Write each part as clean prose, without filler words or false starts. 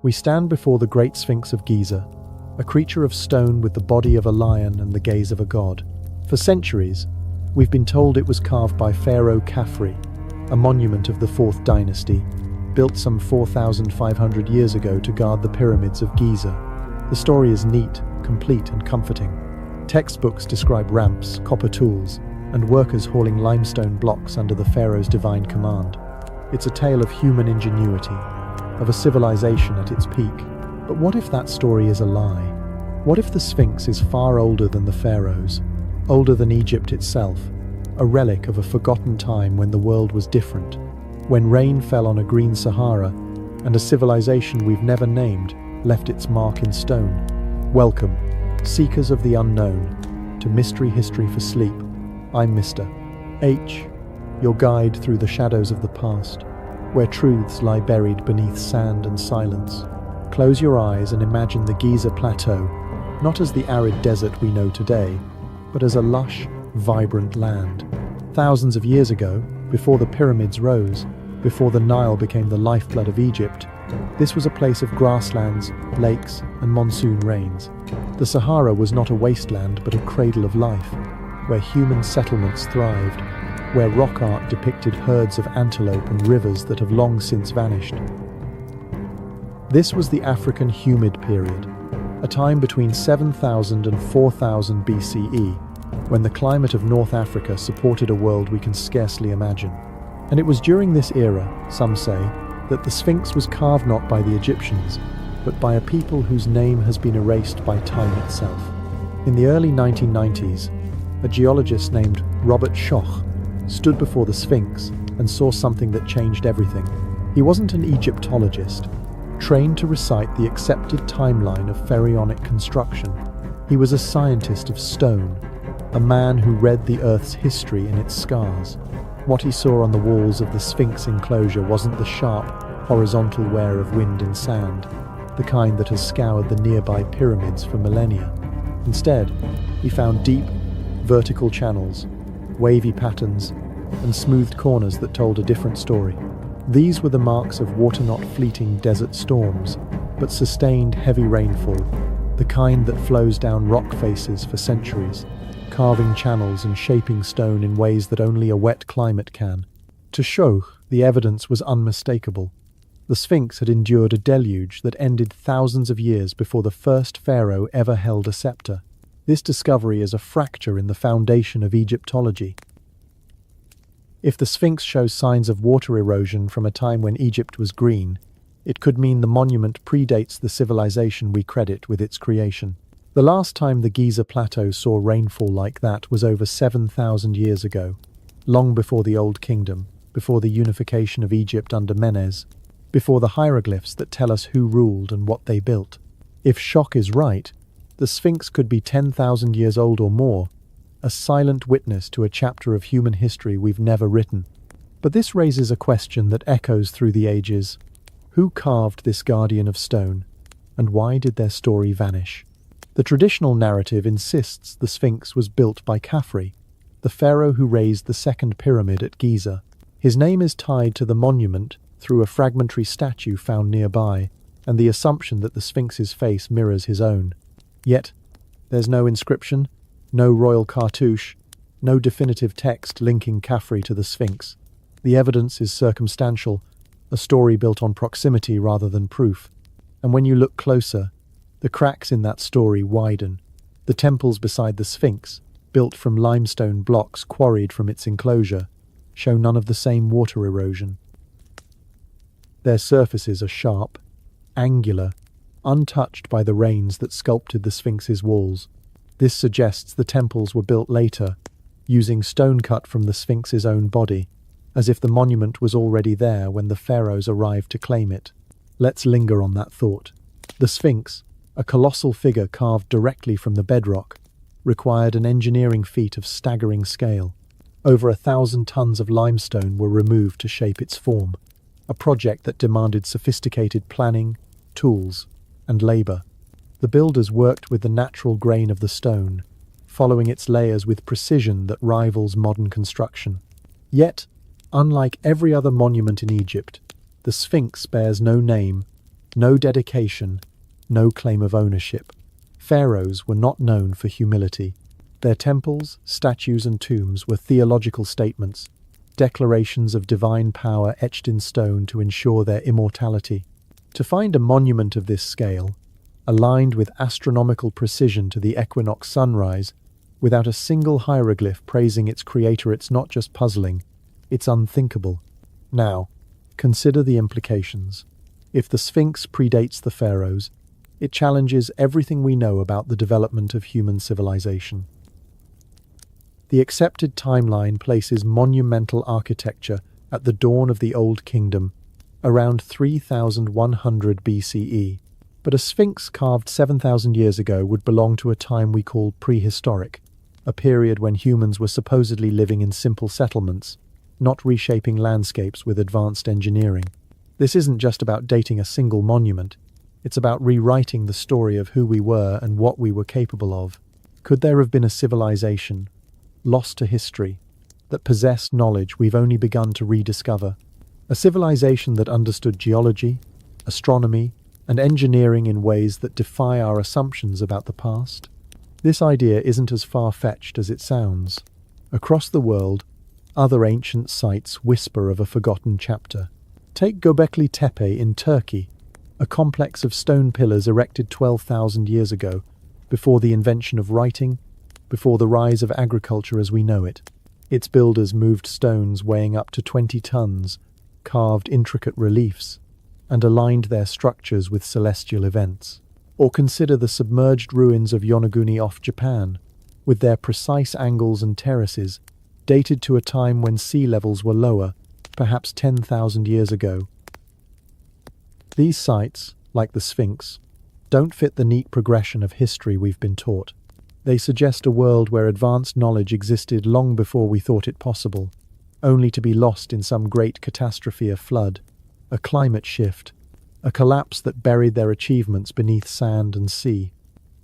We stand before the Great Sphinx of Giza, a creature of stone with the body of a lion and the gaze of a god. For centuries, we've been told it was carved by Pharaoh Khafre, a monument of the 4th dynasty, built some 4,500 years ago to guard the pyramids of Giza. The story is neat, complete, and comforting. Textbooks describe ramps, copper tools, and workers hauling limestone blocks under the pharaoh's divine command. It's a tale of human ingenuity, of a civilization at its peak. But what if that story is a lie? What if the Sphinx is far older than the pharaohs, older than Egypt itself, a relic of a forgotten time when the world was different, when rain fell on a green Sahara and a civilization we've never named left its mark in stone? Welcome, seekers of the unknown, to Mystery History for Sleep. I'm Mr. H, your guide through the shadows of the past, where truths lie buried beneath sand and silence. Close your eyes and imagine the Giza Plateau, not as the arid desert we know today, but as a lush, vibrant land. Thousands of years ago, before the pyramids rose, before the Nile became the lifeblood of Egypt, this was a place of grasslands, lakes, and monsoon rains. The Sahara was not a wasteland but a cradle of life, where human settlements thrived, where rock art depicted herds of antelope and rivers that have long since vanished. This was the African humid period, a time between 7,000 and 4,000 BCE, when the climate of North Africa supported a world we can scarcely imagine. And it was during this era, some say, that the Sphinx was carved not by the Egyptians, but by a people whose name has been erased by time itself. In the early 1990s, a geologist named Robert Schoch stood before the Sphinx and saw something that changed everything. He wasn't an Egyptologist, trained to recite the accepted timeline of pharaonic construction. He was a scientist of stone, a man who read the Earth's history in its scars. What he saw on the walls of the Sphinx enclosure wasn't the sharp, horizontal wear of wind and sand, the kind that has scoured the nearby pyramids for millennia. Instead, he found deep, vertical channels, wavy patterns, and smoothed corners that told a different story. These were the marks of water-not-fleeting desert storms, but sustained heavy rainfall, the kind that flows down rock faces for centuries, carving channels and shaping stone in ways that only a wet climate can. To Schoch, the evidence was unmistakable. The Sphinx had endured a deluge that ended thousands of years before the first pharaoh ever held a scepter. This discovery is a fracture in the foundation of Egyptology. If the Sphinx shows signs of water erosion from a time when Egypt was green, it could mean the monument predates the civilization we credit with its creation. The last time the Giza Plateau saw rainfall like that was over 7,000 years ago, long before the Old Kingdom, before the unification of Egypt under Menes, before the hieroglyphs that tell us who ruled and what they built. If Schoch is right, the Sphinx could be 10,000 years old or more, a silent witness to a chapter of human history we've never written. But this raises a question that echoes through the ages. Who carved this guardian of stone, and why did their story vanish? The traditional narrative insists the Sphinx was built by Khafre, the pharaoh who raised the second pyramid at Giza. His name is tied to the monument through a fragmentary statue found nearby, and the assumption that the Sphinx's face mirrors his own. Yet, there's no inscription, no royal cartouche, no definitive text linking Khafre to the Sphinx. The evidence is circumstantial, a story built on proximity rather than proof. And when you look closer, the cracks in that story widen. The temples beside the Sphinx, built from limestone blocks quarried from its enclosure, show none of the same water erosion. Their surfaces are sharp, angular, untouched by the rains that sculpted the Sphinx's walls. This suggests the temples were built later, using stone cut from the Sphinx's own body, as if the monument was already there when the pharaohs arrived to claim it. Let's linger on that thought. The Sphinx, a colossal figure carved directly from the bedrock, required an engineering feat of staggering scale. Over 1,000 tons of limestone were removed to shape its form, a project that demanded sophisticated planning, tools, and labor. The builders worked with the natural grain of the stone, following its layers with precision that rivals modern construction. Yet, unlike every other monument in Egypt, the Sphinx bears no name, No dedication, no claim of ownership. Pharaohs were not known for humility. Their temples, statues, and tombs were theological statements, declarations of divine power etched in stone to ensure their immortality. To find a monument of this scale, aligned with astronomical precision to the equinox sunrise, without a single hieroglyph praising its creator, it's not just puzzling, it's unthinkable. Now, consider the implications. If the Sphinx predates the pharaohs, it challenges everything we know about the development of human civilization. The accepted timeline places monumental architecture at the dawn of the Old Kingdom, around 3100 BCE. But a sphinx carved 7,000 years ago would belong to a time we call prehistoric, a period when humans were supposedly living in simple settlements, not reshaping landscapes with advanced engineering. This isn't just about dating a single monument, it's about rewriting the story of who we were and what we were capable of. Could there have been a civilization, lost to history, that possessed knowledge we've only begun to rediscover? A civilization that understood geology, astronomy, and engineering in ways that defy our assumptions about the past? This idea isn't as far-fetched as it sounds. Across the world, other ancient sites whisper of a forgotten chapter. Take Göbekli Tepe in Turkey, a complex of stone pillars erected 12,000 years ago, before the invention of writing, before the rise of agriculture as we know it. Its builders moved stones weighing up to 20 tons, carved intricate reliefs, and aligned their structures with celestial events. Or consider the submerged ruins of Yonaguni off Japan, with their precise angles and terraces, dated to a time when sea levels were lower, perhaps 10,000 years ago. These sites, like the Sphinx, don't fit the neat progression of history we've been taught. They suggest a world where advanced knowledge existed long before we thought it possible, only to be lost in some great catastrophe, a flood, a climate shift, a collapse that buried their achievements beneath sand and sea.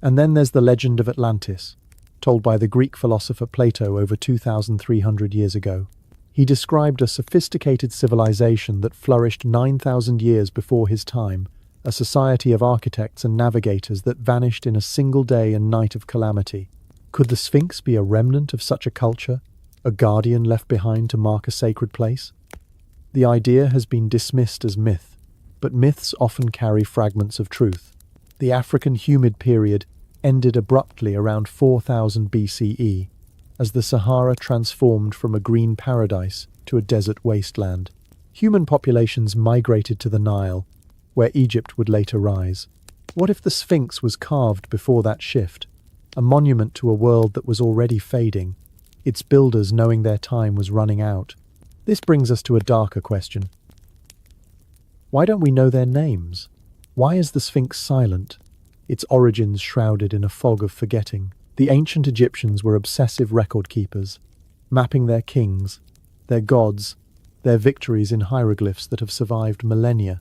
And then there's the legend of Atlantis, told by the Greek philosopher Plato over 2,300 years ago. He described a sophisticated civilization that flourished 9,000 years before his time, a society of architects and navigators that vanished in a single day and night of calamity. Could the Sphinx be a remnant of such a culture, a guardian left behind to mark a sacred place? The idea has been dismissed as myth, but myths often carry fragments of truth. The African humid period ended abruptly around 4000 BCE, as the Sahara transformed from a green paradise to a desert wasteland. Human populations migrated to the Nile, where Egypt would later rise. What if the Sphinx was carved before that shift, a monument to a world that was already fading, its builders knowing their time was running out? This brings us to a darker question. Why don't we know their names? Why is the Sphinx silent, its origins shrouded in a fog of forgetting? The ancient Egyptians were obsessive record keepers, mapping their kings, their gods, their victories in hieroglyphs that have survived millennia.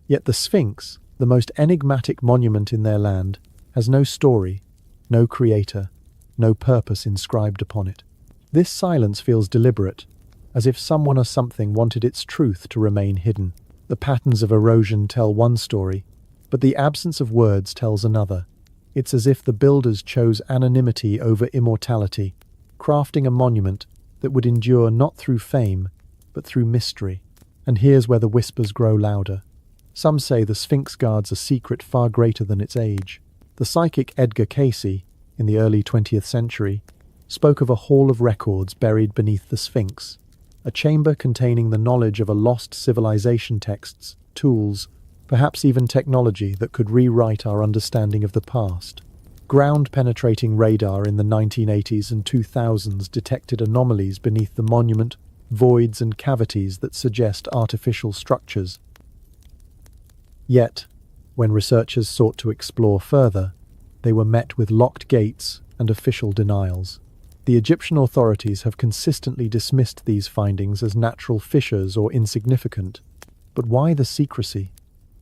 Yet the Sphinx, the most enigmatic monument in their land, has no story, no creator, no purpose inscribed upon it. This silence feels deliberate, as if someone or something wanted its truth to remain hidden. The patterns of erosion tell one story, but the absence of words tells another. It's as if the builders chose anonymity over immortality, crafting a monument that would endure not through fame, but through mystery. And here's where the whispers grow louder. Some say the Sphinx guards a secret far greater than its age. The psychic Edgar Cayce, in the early 20th century, spoke of a hall of records buried beneath the Sphinx, a chamber containing the knowledge of a lost civilization, texts, tools, perhaps even technology that could rewrite our understanding of the past. Ground-penetrating radar in the 1980s and 2000s detected anomalies beneath the monument, voids and cavities that suggest artificial structures. Yet, when researchers sought to explore further, they were met with locked gates and official denials. The Egyptian authorities have consistently dismissed these findings as natural fissures or insignificant. But why the secrecy?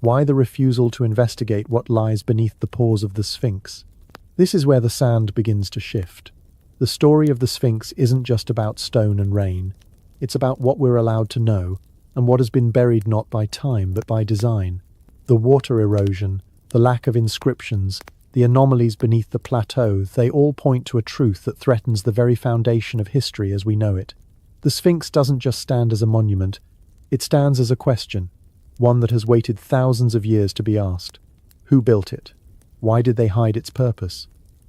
Why the refusal to investigate what lies beneath the pores of the Sphinx? This is where the sand begins to shift. The story of the Sphinx isn't just about stone and rain. It's about what we're allowed to know, and what has been buried not by time but by design. The water erosion, the lack of inscriptions, the anomalies beneath the plateau, they all point to a truth that threatens the very foundation of history as we know it. The Sphinx doesn't just stand as a monument, it stands as a question, one that has waited thousands of years to be asked. Who built it? Why did they hide its purpose?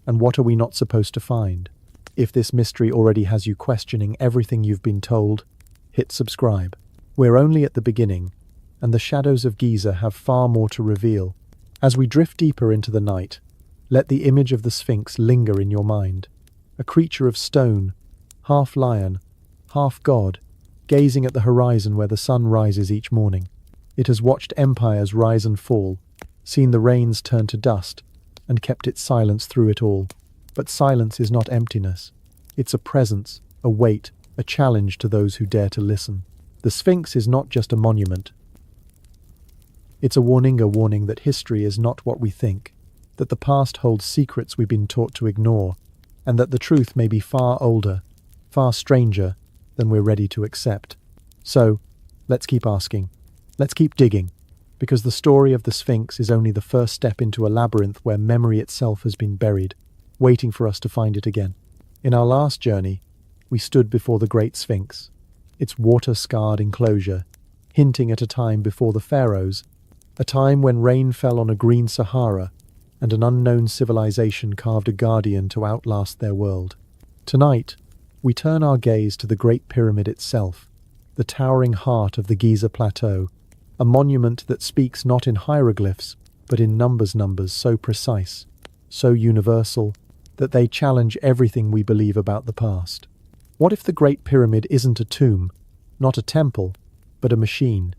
And what are we not supposed to find? If this mystery already has you questioning everything you've been told, hit subscribe. We're only at the beginning, and the shadows of Giza have far more to reveal. As we drift deeper into the night, let the image of the Sphinx linger in your mind. A creature of stone, half lion, half god, gazing at the horizon where the sun rises each morning. It has watched empires rise and fall, seen the rains turn to dust, and kept its silence through it all. But silence is not emptiness. It's a presence, a weight, a challenge to those who dare to listen. The Sphinx is not just a monument. It's a warning that history is not what we think, that the past holds secrets we've been taught to ignore, and that the truth may be far older, far stranger than we're ready to accept. So, let's keep asking. Let's keep digging, because the story of the Sphinx is only the first step into a labyrinth where memory itself has been buried, waiting for us to find it again. In our last journey, we stood before the Great Sphinx, its water-scarred enclosure, hinting at a time before the pharaohs, a time when rain fell on a green Sahara and an unknown civilization carved a guardian to outlast their world. Tonight, we turn our gaze to the Great Pyramid itself, the towering heart of the Giza Plateau, a monument that speaks not in hieroglyphs, but in numbers so precise, so universal, that they challenge everything we believe about the past. What if the Great Pyramid isn't a tomb, not a temple, but a machine?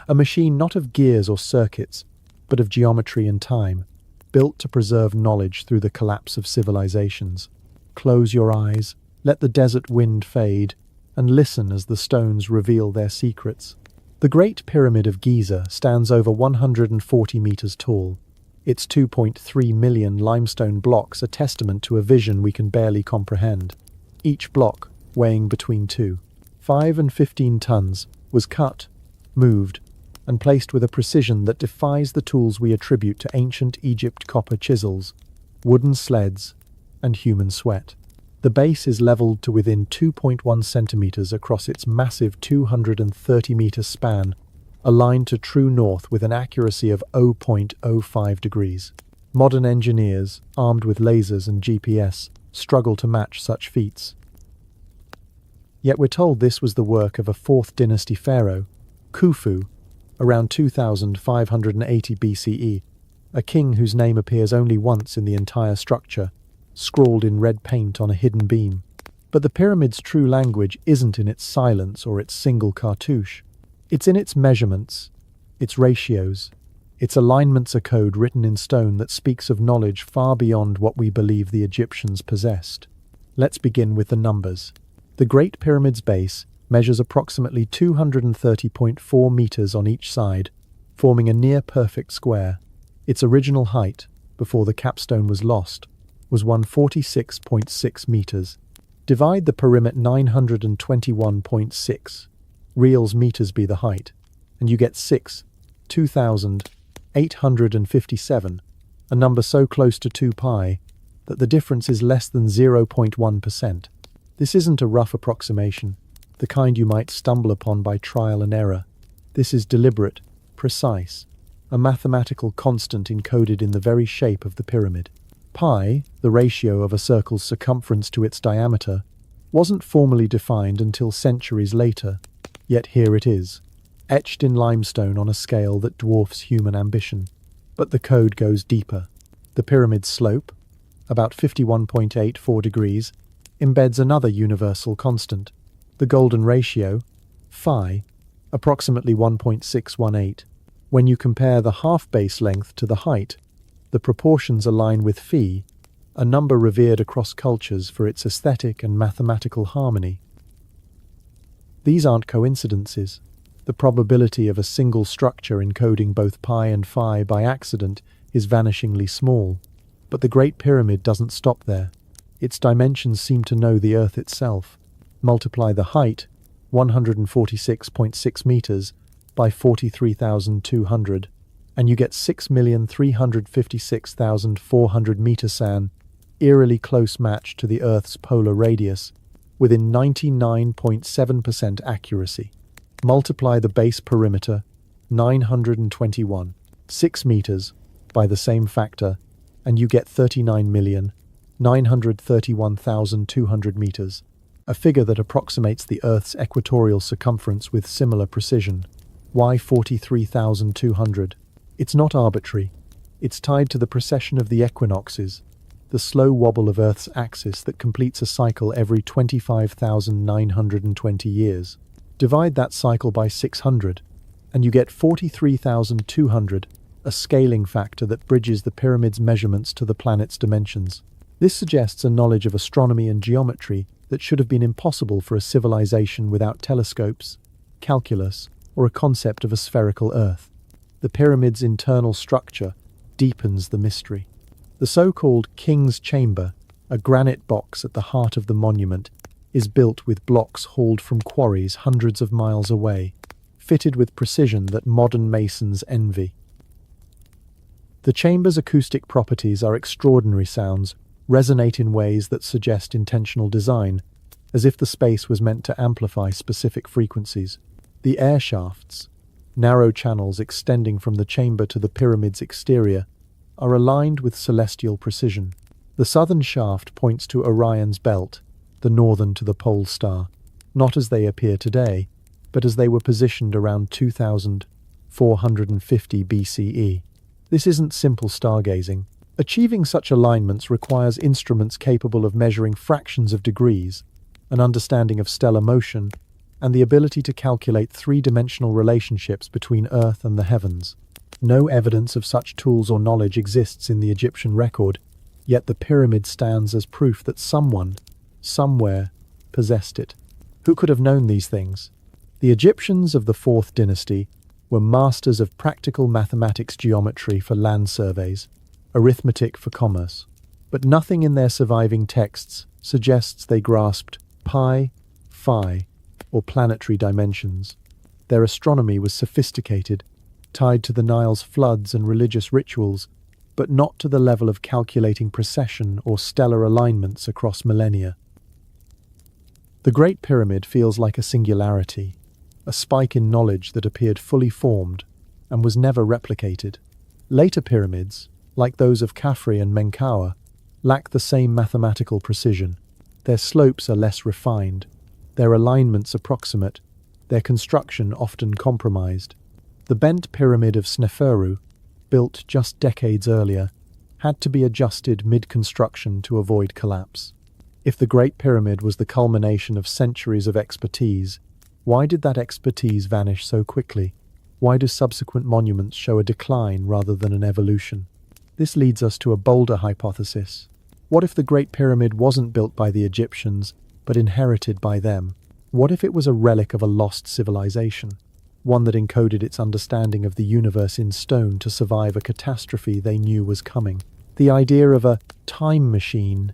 A machine not of gears or circuits, but of geometry and time, built to preserve knowledge through the collapse of civilizations. Close your eyes, let the desert wind fade, and listen as the stones reveal their secrets. The Great Pyramid of Giza stands over 140 meters tall. Its 2.3 million limestone blocks are testament to a vision we can barely comprehend. Each block, weighing between 5 and 15 tons, was cut, moved, and placed with a precision that defies the tools we attribute to ancient Egypt: copper chisels, wooden sleds, and human sweat. The base is leveled to within 2.1 centimeters across its massive 230-meter span, aligned to true north with an accuracy of 0.05 degrees. Modern engineers, armed with lasers and GPS, struggle to match such feats. Yet we're told this was the work of a 4th dynasty pharaoh, Khufu, around 2580 BCE, a king whose name appears only once in the entire structure, scrawled in red paint on a hidden beam. But the pyramid's true language isn't in its silence or its single cartouche. It's in its measurements, its ratios, its alignments, a code written in stone that speaks of knowledge far beyond what we believe the Egyptians possessed. Let's begin with the numbers. The Great Pyramid's base measures approximately 230.4 meters on each side, forming a near-perfect square. Its original height, before the capstone was lost, was 146.6 meters. Divide the perimeter 921.6 reals meters be the height, and you get 2,857, a number so close to 2 pi that the difference is less than 0.1%. This isn't a rough approximation, the kind you might stumble upon by trial and error. This is deliberate, precise, a mathematical constant encoded in the very shape of the pyramid. Pi, the ratio of a circle's circumference to its diameter, wasn't formally defined until centuries later, yet here it is, etched in limestone on a scale that dwarfs human ambition. But the code goes deeper. The pyramid's slope, about 51.84 degrees, embeds another universal constant, the golden ratio, phi, approximately 1.618. When you compare the half base length to the height, the proportions align with phi, a number revered across cultures for its aesthetic and mathematical harmony. These aren't coincidences. The probability of a single structure encoding both pi and phi by accident is vanishingly small. But the Great Pyramid doesn't stop there. Its dimensions seem to know the Earth itself. Multiply the height, 146.6 meters, by 43,200, and you get 6,356,400 meters, an eerily close match to the Earth's polar radius, within 99.7% accuracy. Multiply the base perimeter, 921, 6 meters, by the same factor, and you get 39,931,200 meters, a figure that approximates the Earth's equatorial circumference with similar precision. Why 43,200? It's not arbitrary. It's tied to the precession of the equinoxes, the slow wobble of Earth's axis that completes a cycle every 25,920 years. Divide that cycle by 600, and you get 43,200, a scaling factor that bridges the pyramid's measurements to the planet's dimensions. This suggests a knowledge of astronomy and geometry that should have been impossible for a civilization without telescopes, calculus, or a concept of a spherical Earth. The pyramid's internal structure deepens the mystery. The so-called King's Chamber, a granite box at the heart of the monument, is built with blocks hauled from quarries hundreds of miles away, fitted with precision that modern masons envy. The chamber's acoustic properties are extraordinary. Sounds resonate in ways that suggest intentional design, as if the space was meant to amplify specific frequencies. The air shafts, narrow channels extending from the chamber to the pyramid's exterior, are aligned with celestial precision. The southern shaft points to Orion's belt, the northern to the pole star, not as they appear today, but as they were positioned around 2450 BCE. This isn't simple stargazing. Achieving such alignments requires instruments capable of measuring fractions of degrees, an understanding of stellar motion, and the ability to calculate three-dimensional relationships between Earth and the heavens. No evidence of such tools or knowledge exists in the Egyptian record, yet the pyramid stands as proof that someone, somewhere, possessed it. Who could have known these things? The Egyptians of the 4th dynasty were masters of practical mathematics, geometry for land surveys, arithmetic for commerce, but nothing in their surviving texts suggests they grasped pi, phi, or planetary dimensions. Their astronomy was sophisticated, tied to the Nile's floods and religious rituals, but not to the level of calculating precession or stellar alignments across millennia. The Great Pyramid feels like a singularity, a spike in knowledge that appeared fully formed and was never replicated. Later pyramids, like those of Khafre and Menkaure, lack the same mathematical precision. Their slopes are less refined, their alignments approximate, their construction often compromised. The bent pyramid of Sneferu, built just decades earlier, had to be adjusted mid-construction to avoid collapse. If the Great Pyramid was the culmination of centuries of expertise, why did that expertise vanish so quickly? Why do subsequent monuments show a decline rather than an evolution? This leads us to a bolder hypothesis. What if the Great Pyramid wasn't built by the Egyptians, but inherited by them? What if it was a relic of a lost civilization, one that encoded its understanding of the universe in stone to survive a catastrophe they knew was coming? The idea of a time machine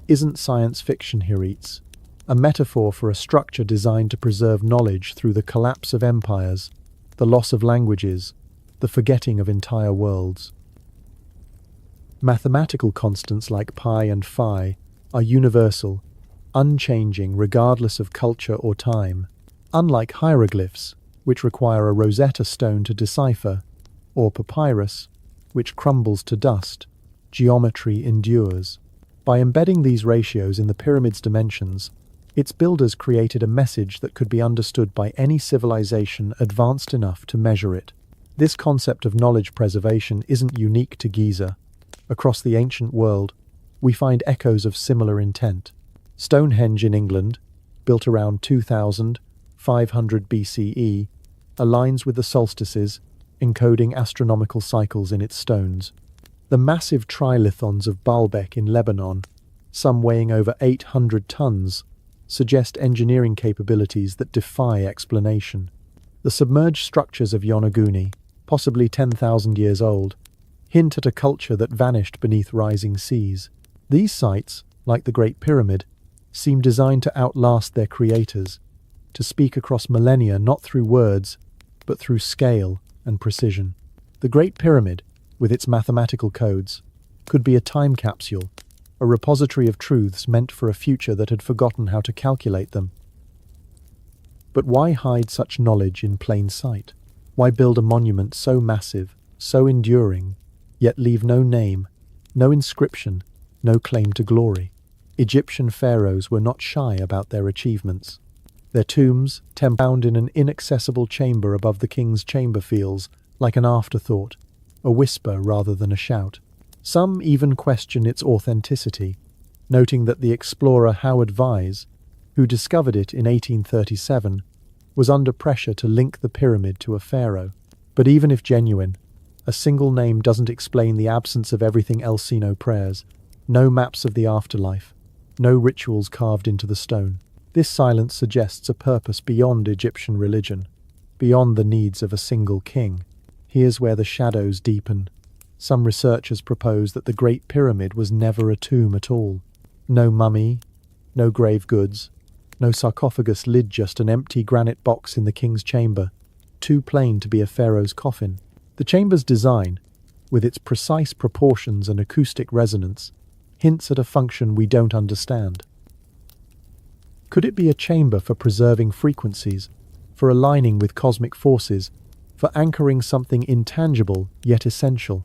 isn't science fiction, Hereets, a metaphor for a structure designed to preserve knowledge through the collapse of empires, the loss of languages, the forgetting of entire worlds. Mathematical constants like pi and phi are universal, unchanging regardless of culture or time, unlike hieroglyphs, which require a Rosetta Stone to decipher, or papyrus, which crumbles to dust. Geometry endures. By embedding these ratios in the pyramid's dimensions, its builders created a message that could be understood by any civilization advanced enough to measure it. This concept of knowledge preservation isn't unique to Giza. Across the ancient world, we find echoes of similar intent. Stonehenge in England, built around 2500 BCE, aligns with the solstices, encoding astronomical cycles in its stones. The massive trilithons of Baalbek in Lebanon, some weighing over 800 tons, suggest engineering capabilities that defy explanation. The submerged structures of Yonaguni, possibly 10,000 years old, hint at a culture that vanished beneath rising seas. These sites, like the Great Pyramid, seem designed to outlast their creators, to speak across millennia not through words, but through scale and precision. The Great Pyramid, with its mathematical codes, could be a time capsule, a repository of truths meant for a future that had forgotten how to calculate them. But why hide such knowledge in plain sight? Why build a monument so massive, so enduring, yet leave no name, no inscription, no claim to glory? Egyptian pharaohs were not shy about their achievements. Their tombs, found in an inaccessible chamber above the king's chamber, feels like an afterthought, a whisper rather than a shout. Some even question its authenticity, noting that the explorer Howard Vyse, who discovered it in 1837, was under pressure to link the pyramid to a pharaoh. But even if genuine, a single name doesn't explain the absence of everything else. No prayers, no maps of the afterlife, no rituals carved into the stone. This silence suggests a purpose beyond Egyptian religion, beyond the needs of a single king. Here's where the shadows deepen. Some researchers propose that the Great Pyramid was never a tomb at all. No mummy, no grave goods, no sarcophagus lid, just an empty granite box in the king's chamber, too plain to be a pharaoh's coffin. The chamber's design, with its precise proportions and acoustic resonance, hints at a function we don't understand. Could it be a chamber for preserving frequencies, for aligning with cosmic forces, for anchoring something intangible yet essential?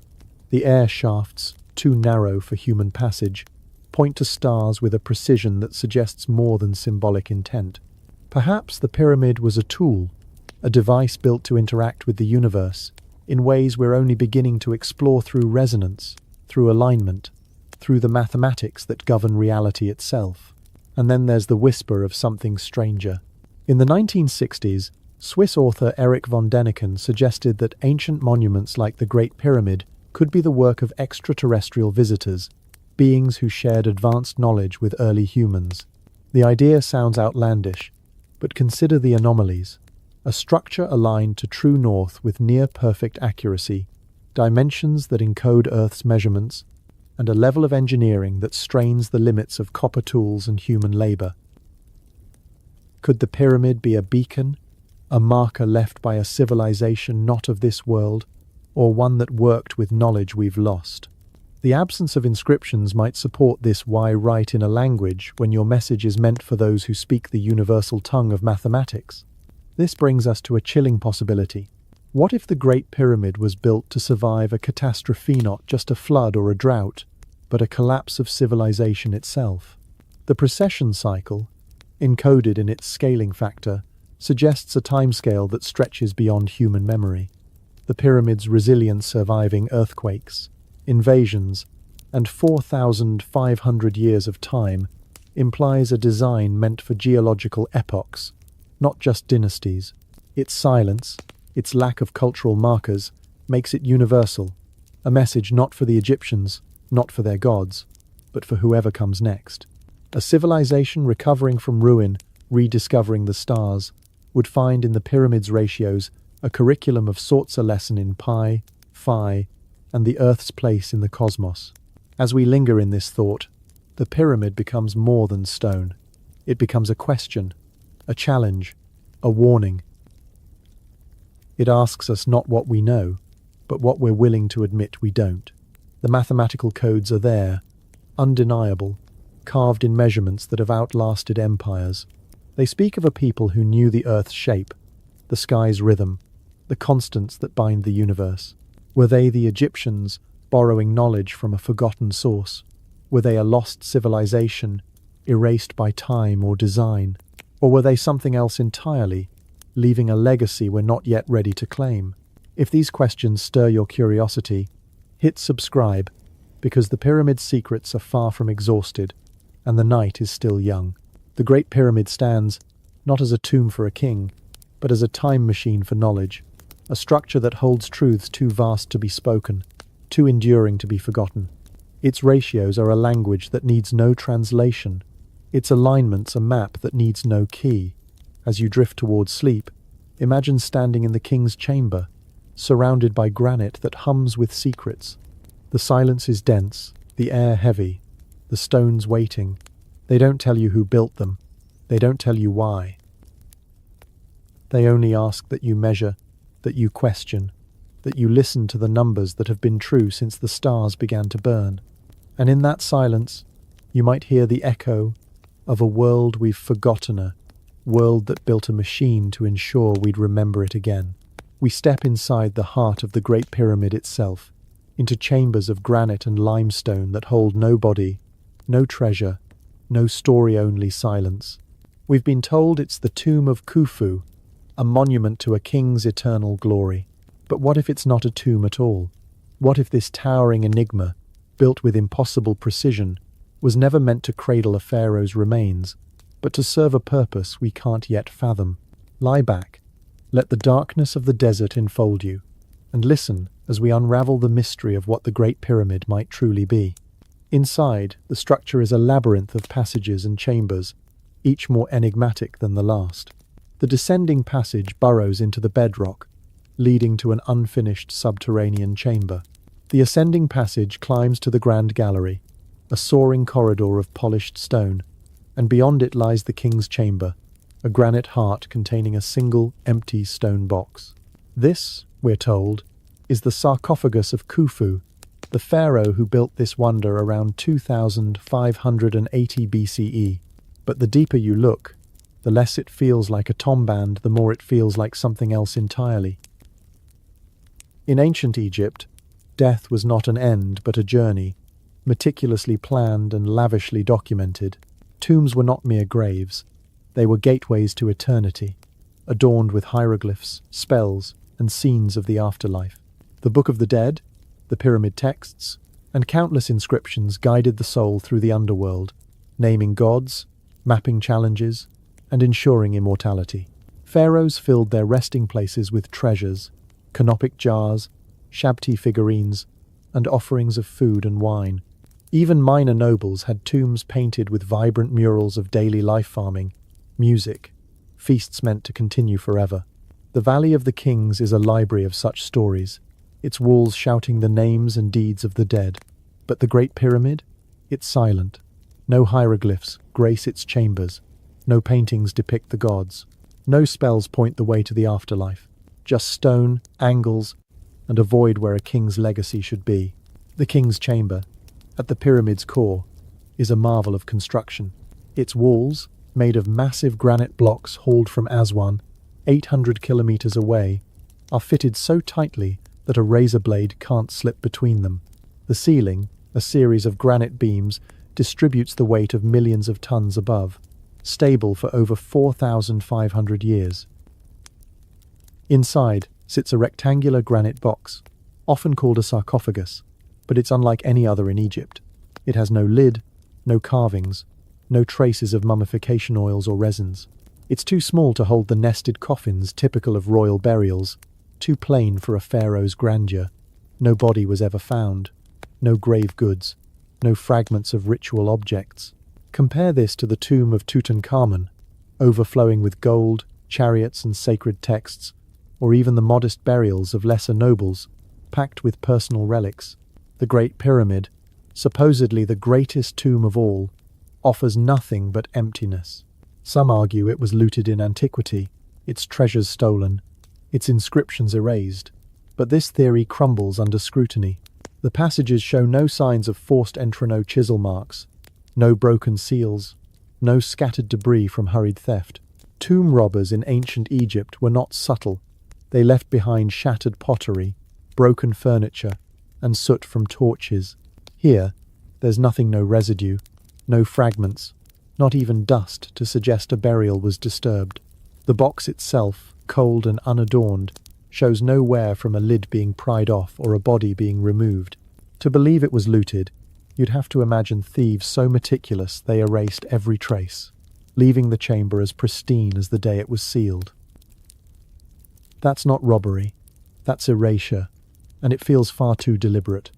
The air shafts, too narrow for human passage, point to stars with a precision that suggests more than symbolic intent. Perhaps the pyramid was a tool, a device built to interact with the universe in ways we're only beginning to explore, through resonance, through alignment, through the mathematics that govern reality itself. And then there's the whisper of something stranger. In the 1960s, Swiss author Erich von Däniken suggested that ancient monuments like the Great Pyramid could be the work of extraterrestrial visitors, beings who shared advanced knowledge with early humans. The idea sounds outlandish, but consider the anomalies. A structure aligned to true north with near-perfect accuracy, dimensions that encode Earth's measurements, and a level of engineering that strains the limits of copper tools and human labor. Could the pyramid be a beacon, a marker left by a civilization not of this world, or one that worked with knowledge we've lost? The absence of inscriptions might support this. Why write in a language when your message is meant for those who speak the universal tongue of mathematics? This brings us to a chilling possibility. What if the Great Pyramid was built to survive a catastrophe, not just a flood or a drought, but a collapse of civilization itself? The precession cycle, encoded in its scaling factor, suggests a timescale that stretches beyond human memory. The pyramid's resilience surviving earthquakes, invasions, and 4,500 years of time implies a design meant for geological epochs, not just dynasties. Its silence, its lack of cultural markers, makes it universal, a message not for the Egyptians, not for their gods, but for whoever comes next. A civilization recovering from ruin, rediscovering the stars, would find in the pyramid's ratios a curriculum of sorts, a lesson in pi, phi, and the Earth's place in the cosmos. As we linger in this thought, the pyramid becomes more than stone. It becomes a question, a challenge, a warning. It asks us not what we know, but what we're willing to admit we don't. The mathematical codes are there, undeniable, carved in measurements that have outlasted empires. They speak of a people who knew the Earth's shape, the sky's rhythm, the constants that bind the universe. Were they the Egyptians, borrowing knowledge from a forgotten source? Were they a lost civilization, erased by time or design? Or were they something else entirely, leaving a legacy we're not yet ready to claim? If these questions stir your curiosity, hit subscribe, because the pyramid's secrets are far from exhausted, and the night is still young. The Great Pyramid stands, not as a tomb for a king, but as a time machine for knowledge, a structure that holds truths too vast to be spoken, too enduring to be forgotten. Its ratios are a language that needs no translation, its alignments a map that needs no key. As you drift towards sleep, imagine standing in the king's chamber, surrounded by granite that hums with secrets. The silence is dense, the air heavy, the stones waiting. They don't tell you who built them, they don't tell you why. They only ask that you measure, that you question, that you listen to the numbers that have been true since the stars began to burn. And in that silence, you might hear the echo of a world we've forgotten, a world that built a machine to ensure we'd remember it again. We step inside the heart of the Great Pyramid itself, into chambers of granite and limestone that hold no body, no treasure, no story, only silence. We've been told it's the tomb of Khufu, a monument to a king's eternal glory. But what if it's not a tomb at all? What if this towering enigma, built with impossible precision, was never meant to cradle a pharaoh's remains, but to serve a purpose we can't yet fathom? Lie back, let the darkness of the desert enfold you, and listen as we unravel the mystery of what the Great Pyramid might truly be. Inside, the structure is a labyrinth of passages and chambers, each more enigmatic than the last. The descending passage burrows into the bedrock, leading to an unfinished subterranean chamber. The ascending passage climbs to the Grand Gallery, a soaring corridor of polished stone, and beyond it lies the king's chamber, a granite heart containing a single empty stone box. This, we're told, is the sarcophagus of Khufu, the pharaoh who built this wonder around 2580 BCE. But the deeper you look, the less it feels like a tomband, the more it feels like something else entirely. In ancient Egypt, death was not an end but a journey, meticulously planned and lavishly documented. Tombs were not mere graves, they were gateways to eternity, adorned with hieroglyphs, spells, and scenes of the afterlife. The Book of the Dead, the pyramid texts, and countless inscriptions guided the soul through the underworld, naming gods, mapping challenges, and ensuring immortality. Pharaohs filled their resting places with treasures, canopic jars, shabti figurines, and offerings of food and wine. Even minor nobles had tombs painted with vibrant murals of daily life, farming, music, feasts meant to continue forever. The Valley of the Kings is a library of such stories, its walls shouting the names and deeds of the dead. But the Great Pyramid? It's silent. No hieroglyphs grace its chambers. No paintings depict the gods. No spells point the way to the afterlife. Just stone, angles, and a void where a king's legacy should be. The king's chamber, at the pyramid's core, is a marvel of construction. Its walls, made of massive granite blocks hauled from Aswan, 800 kilometers away, are fitted so tightly that a razor blade can't slip between them. The ceiling, a series of granite beams, distributes the weight of millions of tons above, stable for over 4,500 years. Inside sits a rectangular granite box, often called a sarcophagus, but it's unlike any other in Egypt. It has no lid, no carvings, no traces of mummification oils or resins. It's too small to hold the nested coffins typical of royal burials, too plain for a pharaoh's grandeur. No body was ever found, no grave goods, no fragments of ritual objects. Compare this to the tomb of Tutankhamun, overflowing with gold, chariots and sacred texts, or even the modest burials of lesser nobles, packed with personal relics. The Great Pyramid, supposedly the greatest tomb of all, offers nothing but emptiness. Some argue it was looted in antiquity, its treasures stolen, its inscriptions erased. But this theory crumbles under scrutiny. The passages show no signs of forced entry, no chisel marks, no broken seals, no scattered debris from hurried theft. Tomb robbers in ancient Egypt were not subtle. They left behind shattered pottery, broken furniture, and soot from torches. Here, there's nothing, no residue, no fragments, not even dust to suggest a burial was disturbed. The box itself, cold and unadorned, shows no wear from a lid being pried off or a body being removed. To believe it was looted, you'd have to imagine thieves so meticulous they erased every trace, leaving the chamber as pristine as the day it was sealed. That's not robbery, that's erasure, and it feels far too deliberate.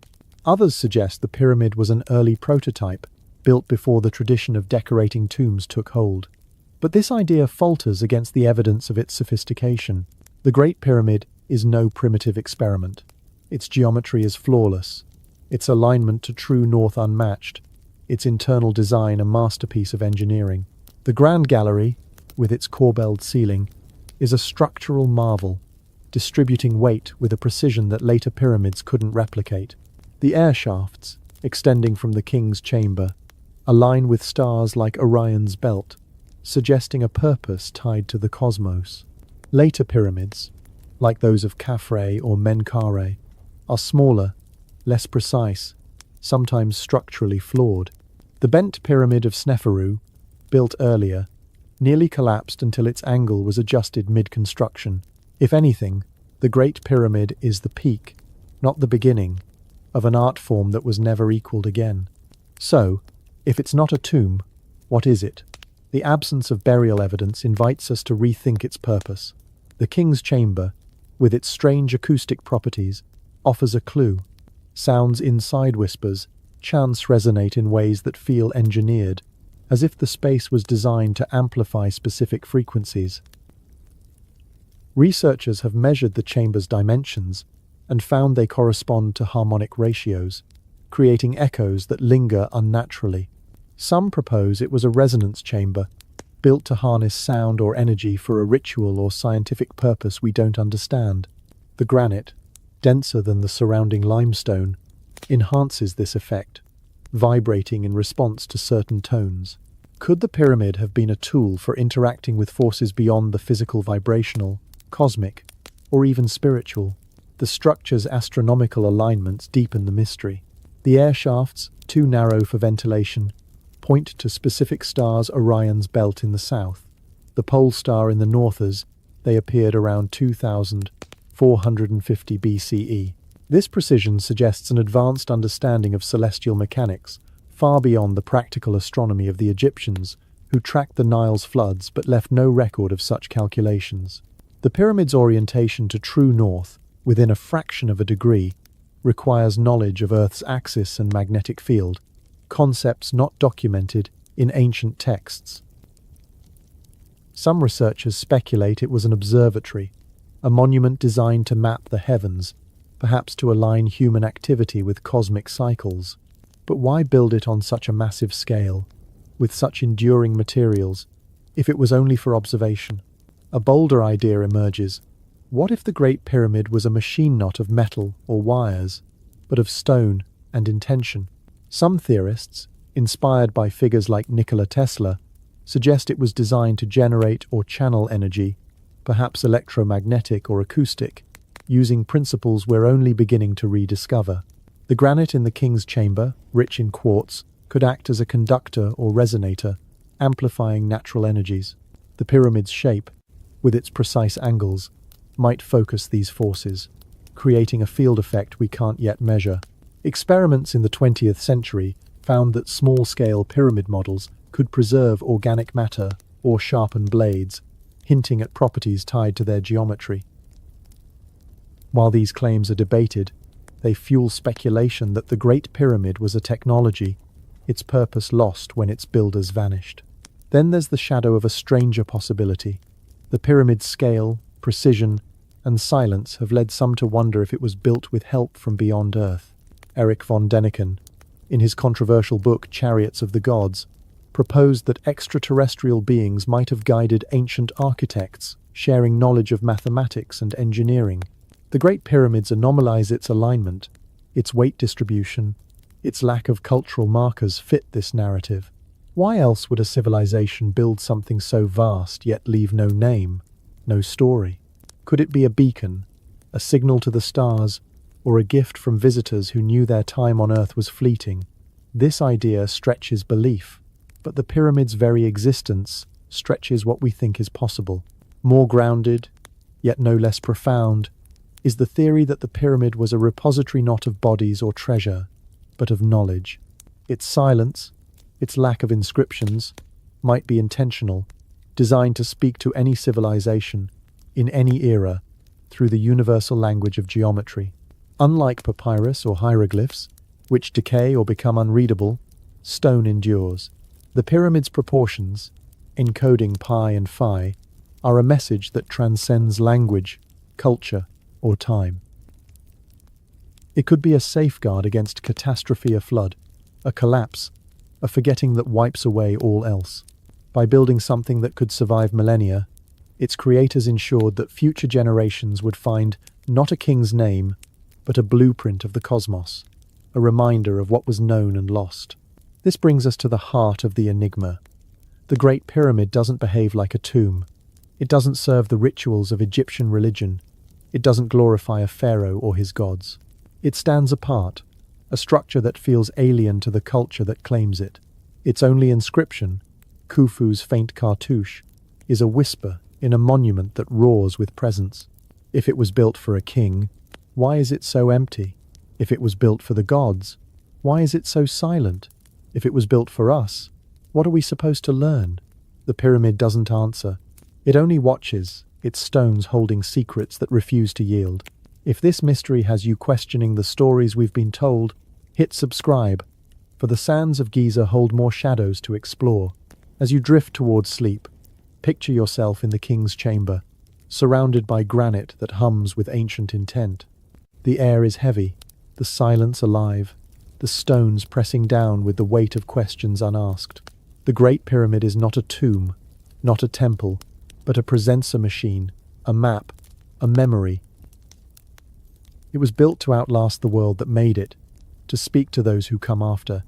Others suggest the pyramid was an early prototype, built before the tradition of decorating tombs took hold. But this idea falters against the evidence of its sophistication. The Great Pyramid is no primitive experiment. Its geometry is flawless, its alignment to true north unmatched, its internal design a masterpiece of engineering. The Grand Gallery, with its corbelled ceiling, is a structural marvel, distributing weight with a precision that later pyramids couldn't replicate. The air shafts, extending from the king's chamber, align with stars like Orion's belt, suggesting a purpose tied to the cosmos. Later pyramids, like those of Khafre or Menkaure, are smaller, less precise, sometimes structurally flawed. The bent pyramid of Sneferu, built earlier, nearly collapsed until its angle was adjusted mid-construction. If anything, the Great Pyramid is the peak, not the beginning, of an art form that was never equaled again. So, if it's not a tomb, what is it? The absence of burial evidence invites us to rethink its purpose. The king's chamber, with its strange acoustic properties, offers a clue. Sounds inside whispers, chants resonate in ways that feel engineered, as if the space was designed to amplify specific frequencies. Researchers have measured the chamber's dimensions and found they correspond to harmonic ratios, creating echoes that linger unnaturally. Some propose it was a resonance chamber, built to harness sound or energy for a ritual or scientific purpose we don't understand. The granite, denser than the surrounding limestone, enhances this effect, vibrating in response to certain tones. Could the pyramid have been a tool for interacting with forces beyond the physical, vibrational, cosmic, or even spiritual? The structure's astronomical alignments deepen the mystery. The air shafts, too narrow for ventilation, point to specific stars Orion's belt in the south. The pole star in the north as they appeared around 2450 BCE. This precision suggests an advanced understanding of celestial mechanics, far beyond the practical astronomy of the Egyptians, who tracked the Nile's floods but left no record of such calculations. The pyramid's orientation to true north, within a fraction of a degree, requires knowledge of Earth's axis and magnetic field, concepts not documented in ancient texts. Some researchers speculate it was an observatory, a monument designed to map the heavens, perhaps to align human activity with cosmic cycles. But why build it on such a massive scale, with such enduring materials, if it was only for observation? A bolder idea emerges. What if the Great Pyramid was a machine not of metal or wires, but of stone and intention? Some theorists, inspired by figures like Nikola Tesla, suggest it was designed to generate or channel energy, perhaps electromagnetic or acoustic, using principles we're only beginning to rediscover. The granite in the king's chamber, rich in quartz, could act as a conductor or resonator, amplifying natural energies. The pyramid's shape, with its precise angles, might focus these forces, creating a field effect we can't yet measure. Experiments in the 20th century found that small-scale pyramid models could preserve organic matter or sharpen blades, hinting at properties tied to their geometry. While these claims are debated, they fuel speculation that the Great Pyramid was a technology, its purpose lost when its builders vanished. Then there's the shadow of a stranger possibility. The pyramid's scale, precision, and silence have led some to wonder if it was built with help from beyond Earth. Erich von Däniken, in his controversial book Chariots of the Gods, proposed that extraterrestrial beings might have guided ancient architects, sharing knowledge of mathematics and engineering. The Great Pyramids anomalize its alignment, its weight distribution, its lack of cultural markers fit this narrative. Why else would a civilization build something so vast yet leave no name, no story? Could it be a beacon, a signal to the stars, or a gift from visitors who knew their time on Earth was fleeting? This idea stretches belief, but the pyramid's very existence stretches what we think is possible. More grounded, yet no less profound, is the theory that the pyramid was a repository not of bodies or treasure, but of knowledge. Its silence, its lack of inscriptions, might be intentional, designed to speak to any civilization, in any era, through the universal language of geometry. Unlike papyrus or hieroglyphs, which decay or become unreadable, stone endures. The pyramid's proportions, encoding pi and phi, are a message that transcends language, culture, or time. It could be a safeguard against catastrophe, a flood, a collapse, a forgetting that wipes away all else. By building something that could survive millennia, Its creators ensured that future generations would find not a king's name, but a blueprint of the cosmos, a reminder of what was known and lost. This brings us to the heart of the enigma. The Great Pyramid doesn't behave like a tomb. It doesn't serve the rituals of Egyptian religion. It doesn't glorify a pharaoh or his gods. It stands apart, a structure that feels alien to the culture that claims it. Its only inscription, Khufu's faint cartouche, is a whisper in a monument that roars with presence. If it was built for a king, why is it so empty? If it was built for the gods, why is it so silent? If it was built for us, what are we supposed to learn? The pyramid doesn't answer. It only watches, its stones holding secrets that refuse to yield. If this mystery has you questioning the stories we've been told, hit subscribe, for the sands of Giza hold more shadows to explore. As you drift towards sleep, picture yourself in the king's chamber, surrounded by granite that hums with ancient intent. The air is heavy, the silence alive, the stones pressing down with the weight of questions unasked. The Great Pyramid is not a tomb, not a temple, but a presensor machine, a map, a memory. It was built to outlast the world that made it, to speak to those who come after,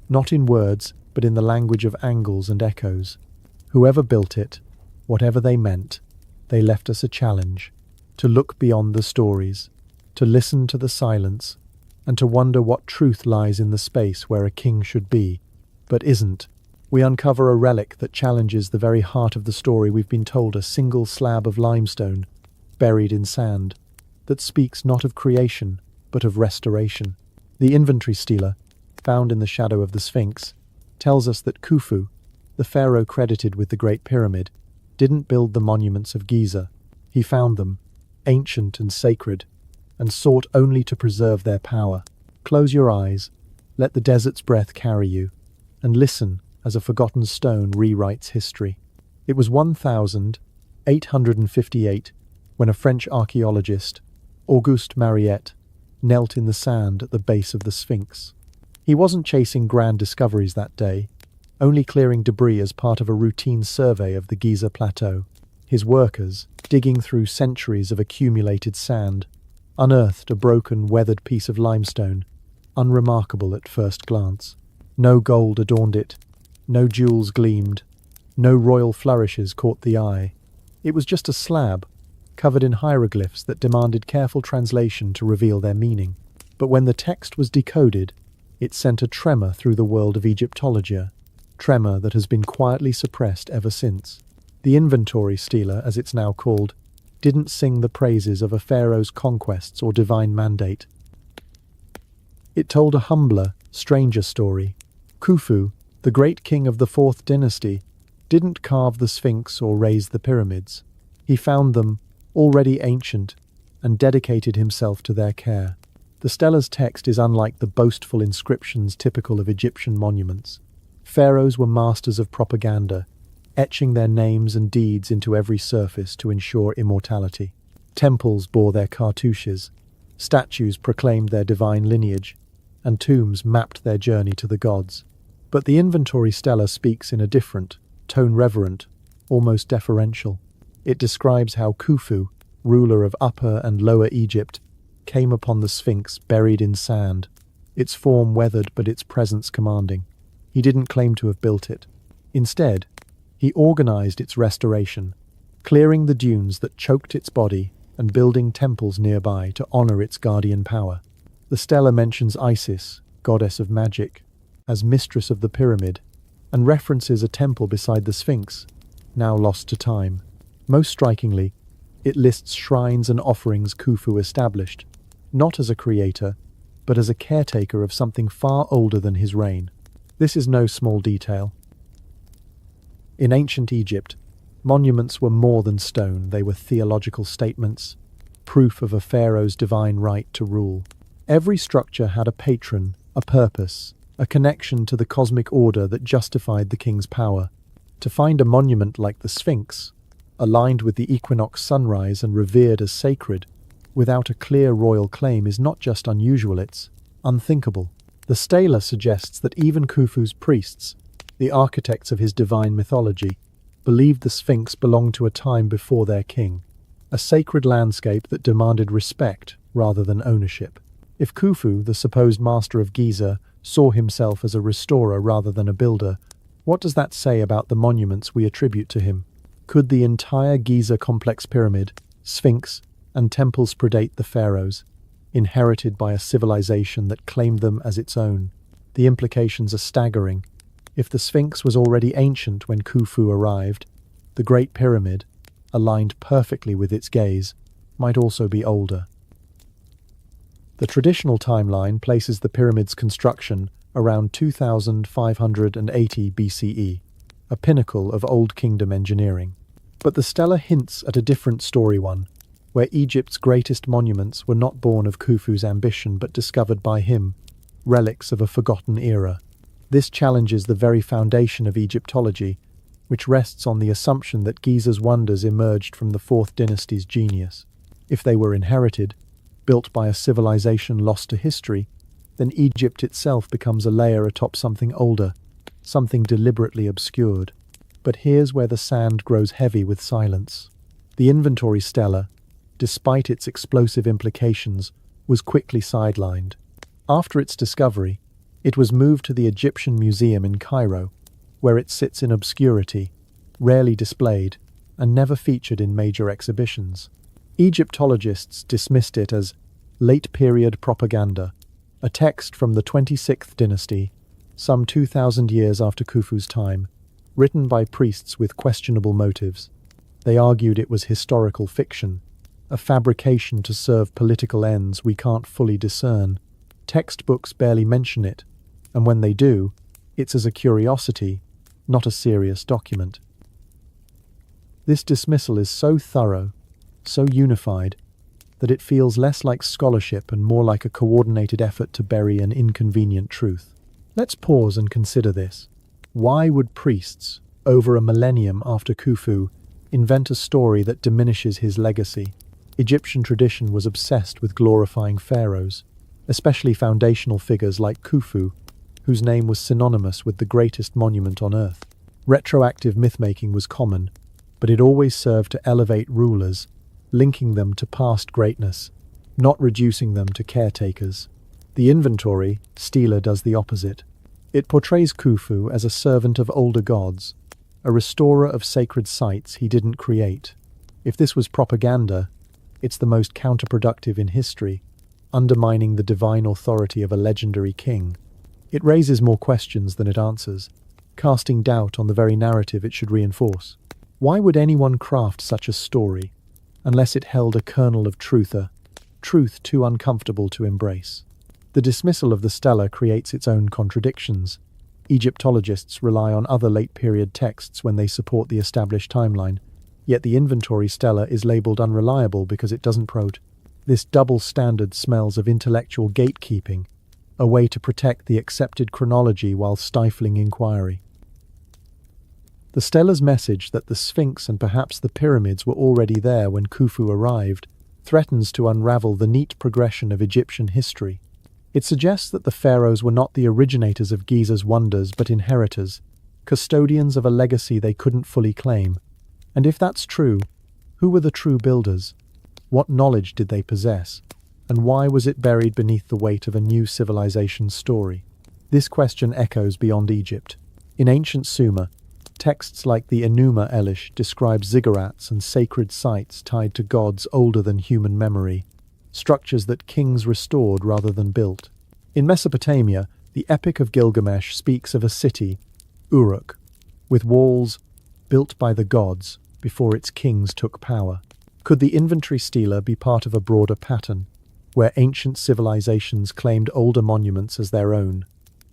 not in words, but in the language of angles and echoes. Whoever built it, whatever they meant, they left us a challenge, to look beyond the stories, to listen to the silence, and to wonder what truth lies in the space where a king should be, but isn't. We uncover a relic that challenges the very heart of the story we've been told, a single slab of limestone, buried in sand, that speaks not of creation, but of restoration. The inventory stela, found in the shadow of the Sphinx, tells us that Khufu, the pharaoh credited with the Great Pyramid, didn't build the monuments of Giza. He found them, ancient and sacred, and sought only to preserve their power. Close your eyes, let the desert's breath carry you, and listen as a forgotten stone rewrites history. It was 1858 when a French archaeologist, Auguste Mariette, knelt in the sand at the base of the Sphinx. He wasn't chasing grand discoveries that day, only clearing debris as part of a routine survey of the Giza Plateau. His workers, digging through centuries of accumulated sand, unearthed a broken, weathered piece of limestone, unremarkable at first glance. No gold adorned it, no jewels gleamed, no royal flourishes caught the eye. It was just a slab, covered in hieroglyphs that demanded careful translation to reveal their meaning. But when the text was decoded, it sent a tremor through the world of Egyptology, tremor that has been quietly suppressed ever since. The inventory stela, as it's now called, didn't sing the praises of a pharaoh's conquests or divine mandate. It told a humbler, stranger story. Khufu, the great king of the 4th dynasty, didn't carve the Sphinx or raise the pyramids. He found them, already ancient, and dedicated himself to their care. The stela's text is unlike the boastful inscriptions typical of Egyptian monuments. Pharaohs were masters of propaganda, etching their names and deeds into every surface to ensure immortality. Temples bore their cartouches, statues proclaimed their divine lineage, and tombs mapped their journey to the gods. But the inventory stela speaks in a different, tone reverent, almost deferential. It describes how Khufu, ruler of Upper and Lower Egypt, came upon the Sphinx buried in sand, its form weathered but its presence commanding. He didn't claim to have built it. Instead, he organized its restoration, clearing the dunes that choked its body and building temples nearby to honor its guardian power. The stela mentions Isis, goddess of magic, as mistress of the pyramid, and references a temple beside the Sphinx, now lost to time. Most strikingly, it lists shrines and offerings Khufu established, not as a creator, but as a caretaker of something far older than his reign. This is no small detail. In ancient Egypt, monuments were more than stone. They were theological statements, proof of a pharaoh's divine right to rule. Every structure had a patron, a purpose, a connection to the cosmic order that justified the king's power. To find a monument like the Sphinx, aligned with the equinox sunrise and revered as sacred, without a clear royal claim is not just unusual, it's unthinkable. The stela suggests that even Khufu's priests, the architects of his divine mythology, believed the Sphinx belonged to a time before their king, a sacred landscape that demanded respect rather than ownership. If Khufu, the supposed master of Giza, saw himself as a restorer rather than a builder, what does that say about the monuments we attribute to him? Could the entire Giza complex pyramid, Sphinx, and temples predate the pharaohs, inherited by a civilization that claimed them as its own? The implications are staggering. If the Sphinx was already ancient when Khufu arrived, the Great Pyramid, aligned perfectly with its gaze, might also be older. The traditional timeline places the pyramid's construction around 2580 BCE, a pinnacle of Old Kingdom engineering. But the stela hints at a different story, one where Egypt's greatest monuments were not born of Khufu's ambition but discovered by him, relics of a forgotten era. This challenges the very foundation of Egyptology, which rests on the assumption that Giza's wonders emerged from the Fourth Dynasty's genius. If they were inherited, built by a civilization lost to history, then Egypt itself becomes a layer atop something older, something deliberately obscured. But here's where the sand grows heavy with silence. The inventory stela, despite its explosive implications, was quickly sidelined. After its discovery, it was moved to the Egyptian Museum in Cairo, where it sits in obscurity, rarely displayed, and never featured in major exhibitions. Egyptologists dismissed it as late-period propaganda, a text from the 26th dynasty, some 2,000 years after Khufu's time, written by priests with questionable motives. They argued it was historical fiction, a fabrication to serve political ends we can't fully discern. Textbooks barely mention it, and when they do, it's as a curiosity, not a serious document. This dismissal is so thorough, so unified, that it feels less like scholarship and more like a coordinated effort to bury an inconvenient truth. Let's pause and consider this. Why would priests, over a millennium after Khufu, invent a story that diminishes his legacy? Egyptian tradition was obsessed with glorifying pharaohs, especially foundational figures like Khufu, whose name was synonymous with the greatest monument on earth. Retroactive myth-making was common, but it always served to elevate rulers, linking them to past greatness, not reducing them to caretakers. The inventory, stela, does the opposite. It portrays Khufu as a servant of older gods, a restorer of sacred sites he didn't create. If this was propaganda, it's the most counterproductive in history, undermining the divine authority of a legendary king. It raises more questions than it answers, casting doubt on the very narrative it should reinforce. Why would anyone craft such a story, unless it held a kernel of truth too uncomfortable to embrace? The dismissal of the stela creates its own contradictions. Egyptologists rely on other late-period texts when they support the established timeline, yet the inventory stela is labeled unreliable because it doesn't quote. This double standard smells of intellectual gatekeeping, a way to protect the accepted chronology while stifling inquiry. The stela's message that the Sphinx and perhaps the pyramids were already there when Khufu arrived threatens to unravel the neat progression of Egyptian history. It suggests that the pharaohs were not the originators of Giza's wonders but inheritors, custodians of a legacy they couldn't fully claim. And if that's true, who were the true builders? What knowledge did they possess? And why was it buried beneath the weight of a new civilization's story? This question echoes beyond Egypt. In ancient Sumer, texts like the Enuma Elish describe ziggurats and sacred sites tied to gods older than human memory, structures that kings restored rather than built. In Mesopotamia, the Epic of Gilgamesh speaks of a city, Uruk, with walls built by the gods before its kings took power. Could the inventory stela be part of a broader pattern, where ancient civilizations claimed older monuments as their own,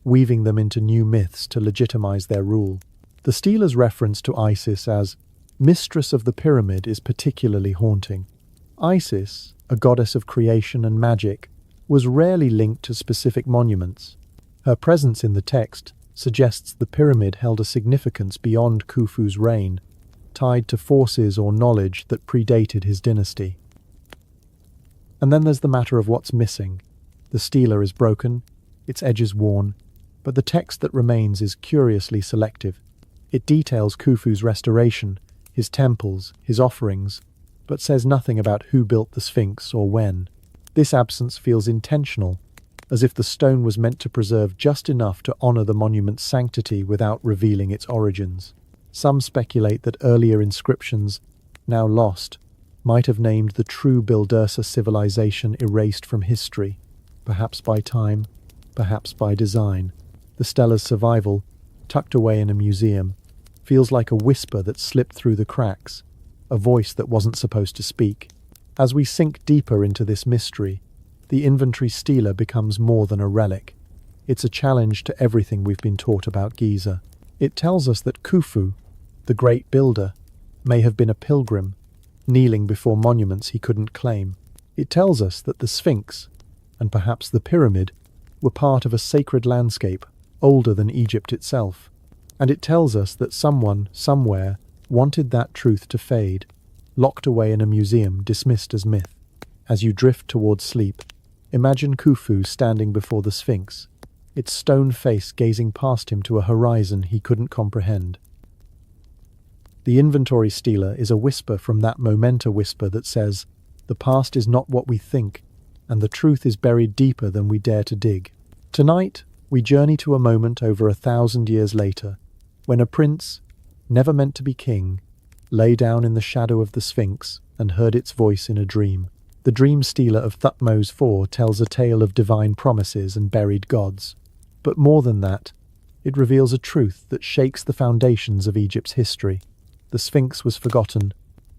weaving them into new myths to legitimize their rule? The stela's reference to Isis as mistress of the pyramid is particularly haunting. Isis, a goddess of creation and magic, was rarely linked to specific monuments. Her presence in the text suggests the pyramid held a significance beyond Khufu's reign, tied to forces or knowledge that predated his dynasty. And then there's the matter of what's missing. The stela is broken, its edges worn, but the text that remains is curiously selective. It details Khufu's restoration, his temples, his offerings, but says nothing about who built the Sphinx or when. This absence feels intentional, as if the stone was meant to preserve just enough to honor the monument's sanctity without revealing its origins. Some speculate that earlier inscriptions, now lost, might have named the true Bildersa civilization erased from history, perhaps by time, perhaps by design. The stella's survival, tucked away in a museum, feels like a whisper that slipped through the cracks, a voice that wasn't supposed to speak. As we sink deeper into this mystery, the inventory stela becomes more than a relic. It's a challenge to everything we've been taught about Giza. It tells us that Khufu, the great builder, may have been a pilgrim, kneeling before monuments he couldn't claim. It tells us that the Sphinx, and perhaps the pyramid, were part of a sacred landscape older than Egypt itself. And it tells us that someone, somewhere, wanted that truth to fade, locked away in a museum dismissed as myth. As you drift towards sleep, imagine Khufu standing before the Sphinx, its stone face gazing past him to a horizon he couldn't comprehend. The inventory stela is a whisper from that momenta whisper that says, the past is not what we think, and the truth is buried deeper than we dare to dig. Tonight, we journey to a moment over 1,000 years later, when a prince, never meant to be king, lay down in the shadow of the Sphinx and heard its voice in a dream. The dream stela of Thutmose IV tells a tale of divine promises and buried gods. But more than that, it reveals a truth that shakes the foundations of Egypt's history. The Sphinx was forgotten,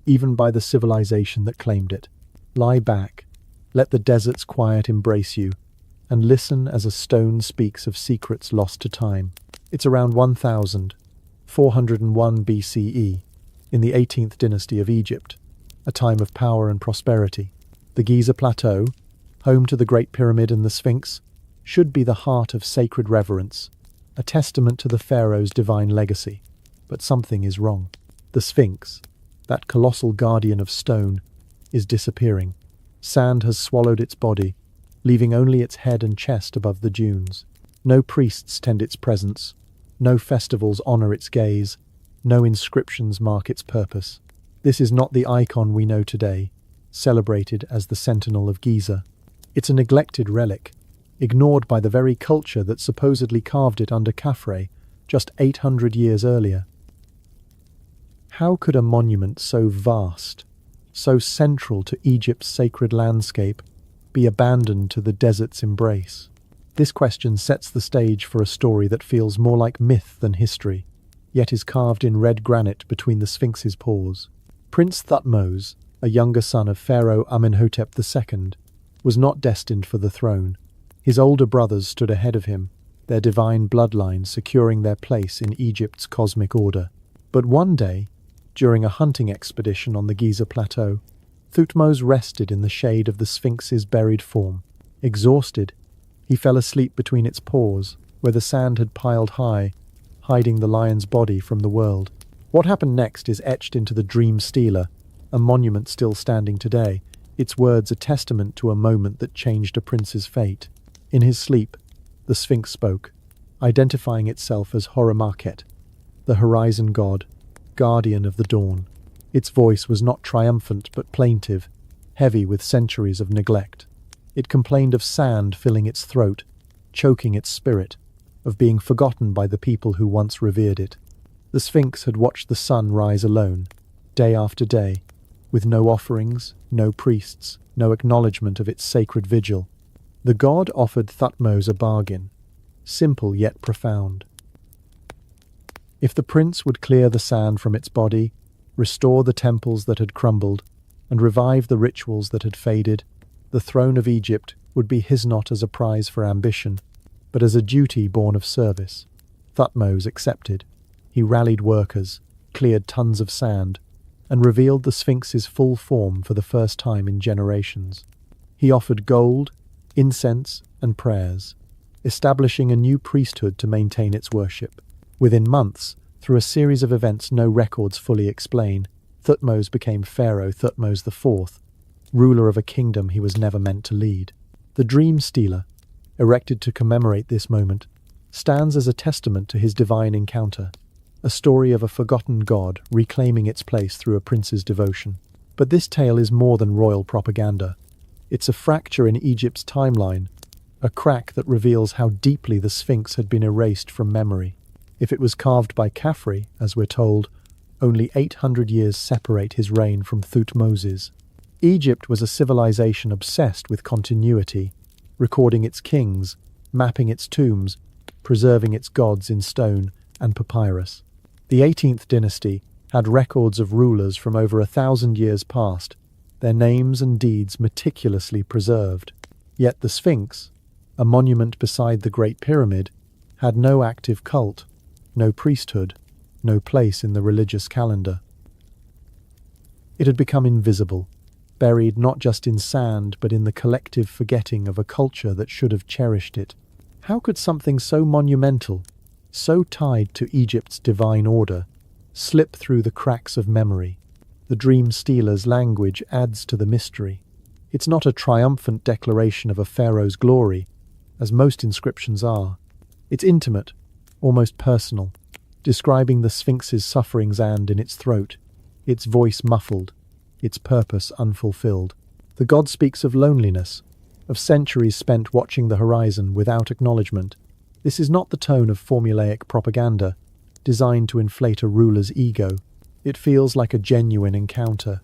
even by the civilization that claimed it. Lie back, let the desert's quiet embrace you, and listen as a stone speaks of secrets lost to time. It's around 1401 BCE, in the 18th dynasty of Egypt, a time of power and prosperity. The Giza Plateau, home to the Great Pyramid and the Sphinx, should be the heart of sacred reverence, a testament to the pharaoh's divine legacy. But something is wrong. The Sphinx, that colossal guardian of stone, is disappearing. Sand has swallowed its body, leaving only its head and chest above the dunes. No priests tend its presence, no festivals honor its gaze, no inscriptions mark its purpose. This is not the icon we know today, celebrated as the Sentinel of Giza. It's a neglected relic, ignored by the very culture that supposedly carved it under Khafre just 800 years earlier. How could a monument so vast, so central to Egypt's sacred landscape, be abandoned to the desert's embrace? This question sets the stage for a story that feels more like myth than history, yet is carved in red granite between the Sphinx's paws. Prince Thutmose, a younger son of Pharaoh Amenhotep II, was not destined for the throne. His older brothers stood ahead of him, their divine bloodline securing their place in Egypt's cosmic order. But one day, during a hunting expedition on the Giza Plateau, Thutmose rested in the shade of the Sphinx's buried form. Exhausted, he fell asleep between its paws, where the sand had piled high, hiding the lion's body from the world. What happened next is etched into the dream stela, a monument still standing today, its words a testament to a moment that changed a prince's fate. In his sleep, the Sphinx spoke, identifying itself as Horemakhet, the horizon god, guardian of the dawn. Its voice was not triumphant but plaintive, heavy with centuries of neglect. It complained of sand filling its throat, choking its spirit, of being forgotten by the people who once revered it. The Sphinx had watched the sun rise alone, day after day, with no offerings, no priests, no acknowledgement of its sacred vigil. The god offered Thutmose a bargain, simple yet profound. If the prince would clear the sand from its body, restore the temples that had crumbled, and revive the rituals that had faded, the throne of Egypt would be his not as a prize for ambition, but as a duty born of service. Thutmose accepted. He rallied workers, cleared tons of sand, and revealed the Sphinx's full form for the first time in generations. He offered gold, incense, and prayers, establishing a new priesthood to maintain its worship. Within months, through a series of events no records fully explain, Thutmose became Pharaoh Thutmose IV, ruler of a kingdom he was never meant to lead. The dream stela, erected to commemorate this moment, stands as a testament to his divine encounter. a story of a forgotten god reclaiming its place through a prince's devotion. But this tale is more than royal propaganda. It's a fracture in Egypt's timeline, a crack that reveals how deeply the Sphinx had been erased from memory. If it was carved by Khafre, as we're told, only 800 years separate his reign from Thutmose. Egypt was a civilization obsessed with continuity, recording its kings, mapping its tombs, preserving its gods in stone and papyrus. The 18th dynasty had records of rulers from over 1,000 years past, their names and deeds meticulously preserved. Yet the Sphinx, a monument beside the Great Pyramid, had no active cult, no priesthood, no place in the religious calendar. It had become invisible, buried not just in sand but in the collective forgetting of a culture that should have cherished it. How could something so monumental, so tied to Egypt's divine order, slip through the cracks of memory? The dream stealer's language adds to the mystery. It's not a triumphant declaration of a pharaoh's glory, as most inscriptions are. It's intimate, almost personal, describing the Sphinx's sufferings and, in its throat, its voice muffled, its purpose unfulfilled. The god speaks of loneliness, of centuries spent watching the horizon without acknowledgement. This is not the tone of formulaic propaganda, designed to inflate a ruler's ego. It feels like a genuine encounter,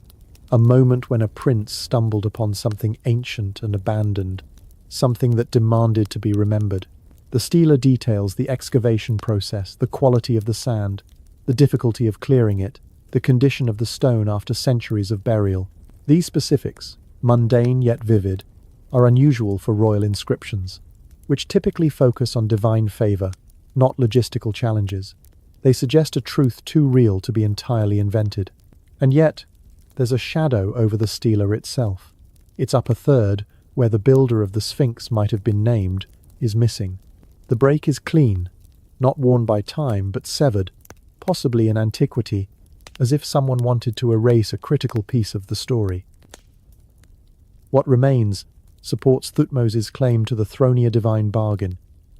a moment when a prince stumbled upon something ancient and abandoned, something that demanded to be remembered. The stela details the excavation process, the quality of the sand, the difficulty of clearing it, the condition of the stone after centuries of burial. These specifics, mundane yet vivid, are unusual for royal inscriptions, which typically focus on divine favor, not logistical challenges. They suggest a truth too real to be entirely invented. And yet, there's a shadow over the stela itself. Its upper third, where the builder of the Sphinx might have been named, is missing. The break is clean, not worn by time but severed, possibly in antiquity, as if someone wanted to erase a critical piece of the story. What remains supports Thutmose's claim to the Thronia divine bargain,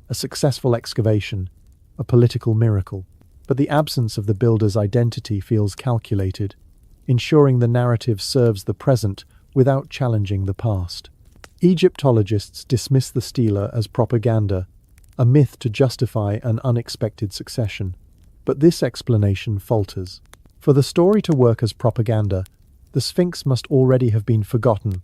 a successful excavation, a political miracle. But the absence of the builder's identity feels calculated, ensuring the narrative serves the present without challenging the past. Egyptologists dismiss the stela as propaganda, a myth to justify an unexpected succession. But this explanation falters. For the story to work as propaganda, the Sphinx must already have been forgotten,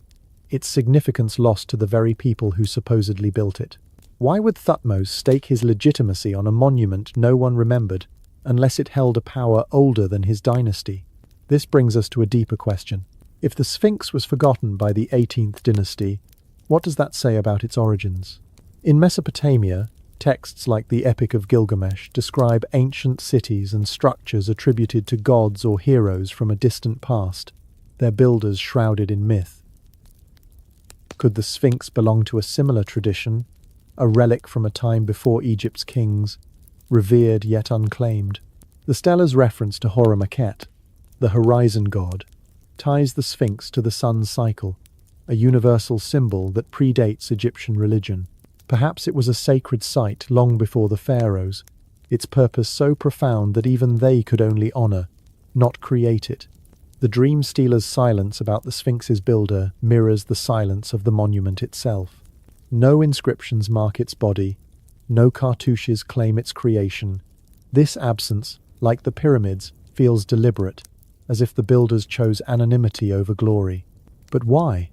its significance lost to the very people who supposedly built it. Why would Thutmose stake his legitimacy on a monument no one remembered, unless it held a power older than his dynasty? This brings us to a deeper question. If the Sphinx was forgotten by the 18th dynasty, what does that say about its origins? In Mesopotamia, texts like the Epic of Gilgamesh describe ancient cities and structures attributed to gods or heroes from a distant past, their builders shrouded in myth. Could the Sphinx belong to a similar tradition, a relic from a time before Egypt's kings, revered yet unclaimed? The stela's reference to Horemakhet, the horizon god, ties the Sphinx to the sun's cycle, a universal symbol that predates Egyptian religion. Perhaps it was a sacred site long before the pharaohs, its purpose so profound that even they could only honor, not create it. The dream stealer's silence about the Sphinx's builder mirrors the silence of the monument itself. No inscriptions mark its body, no cartouches claim its creation. This absence, like the pyramids, feels deliberate, as if the builders chose anonymity over glory. But why?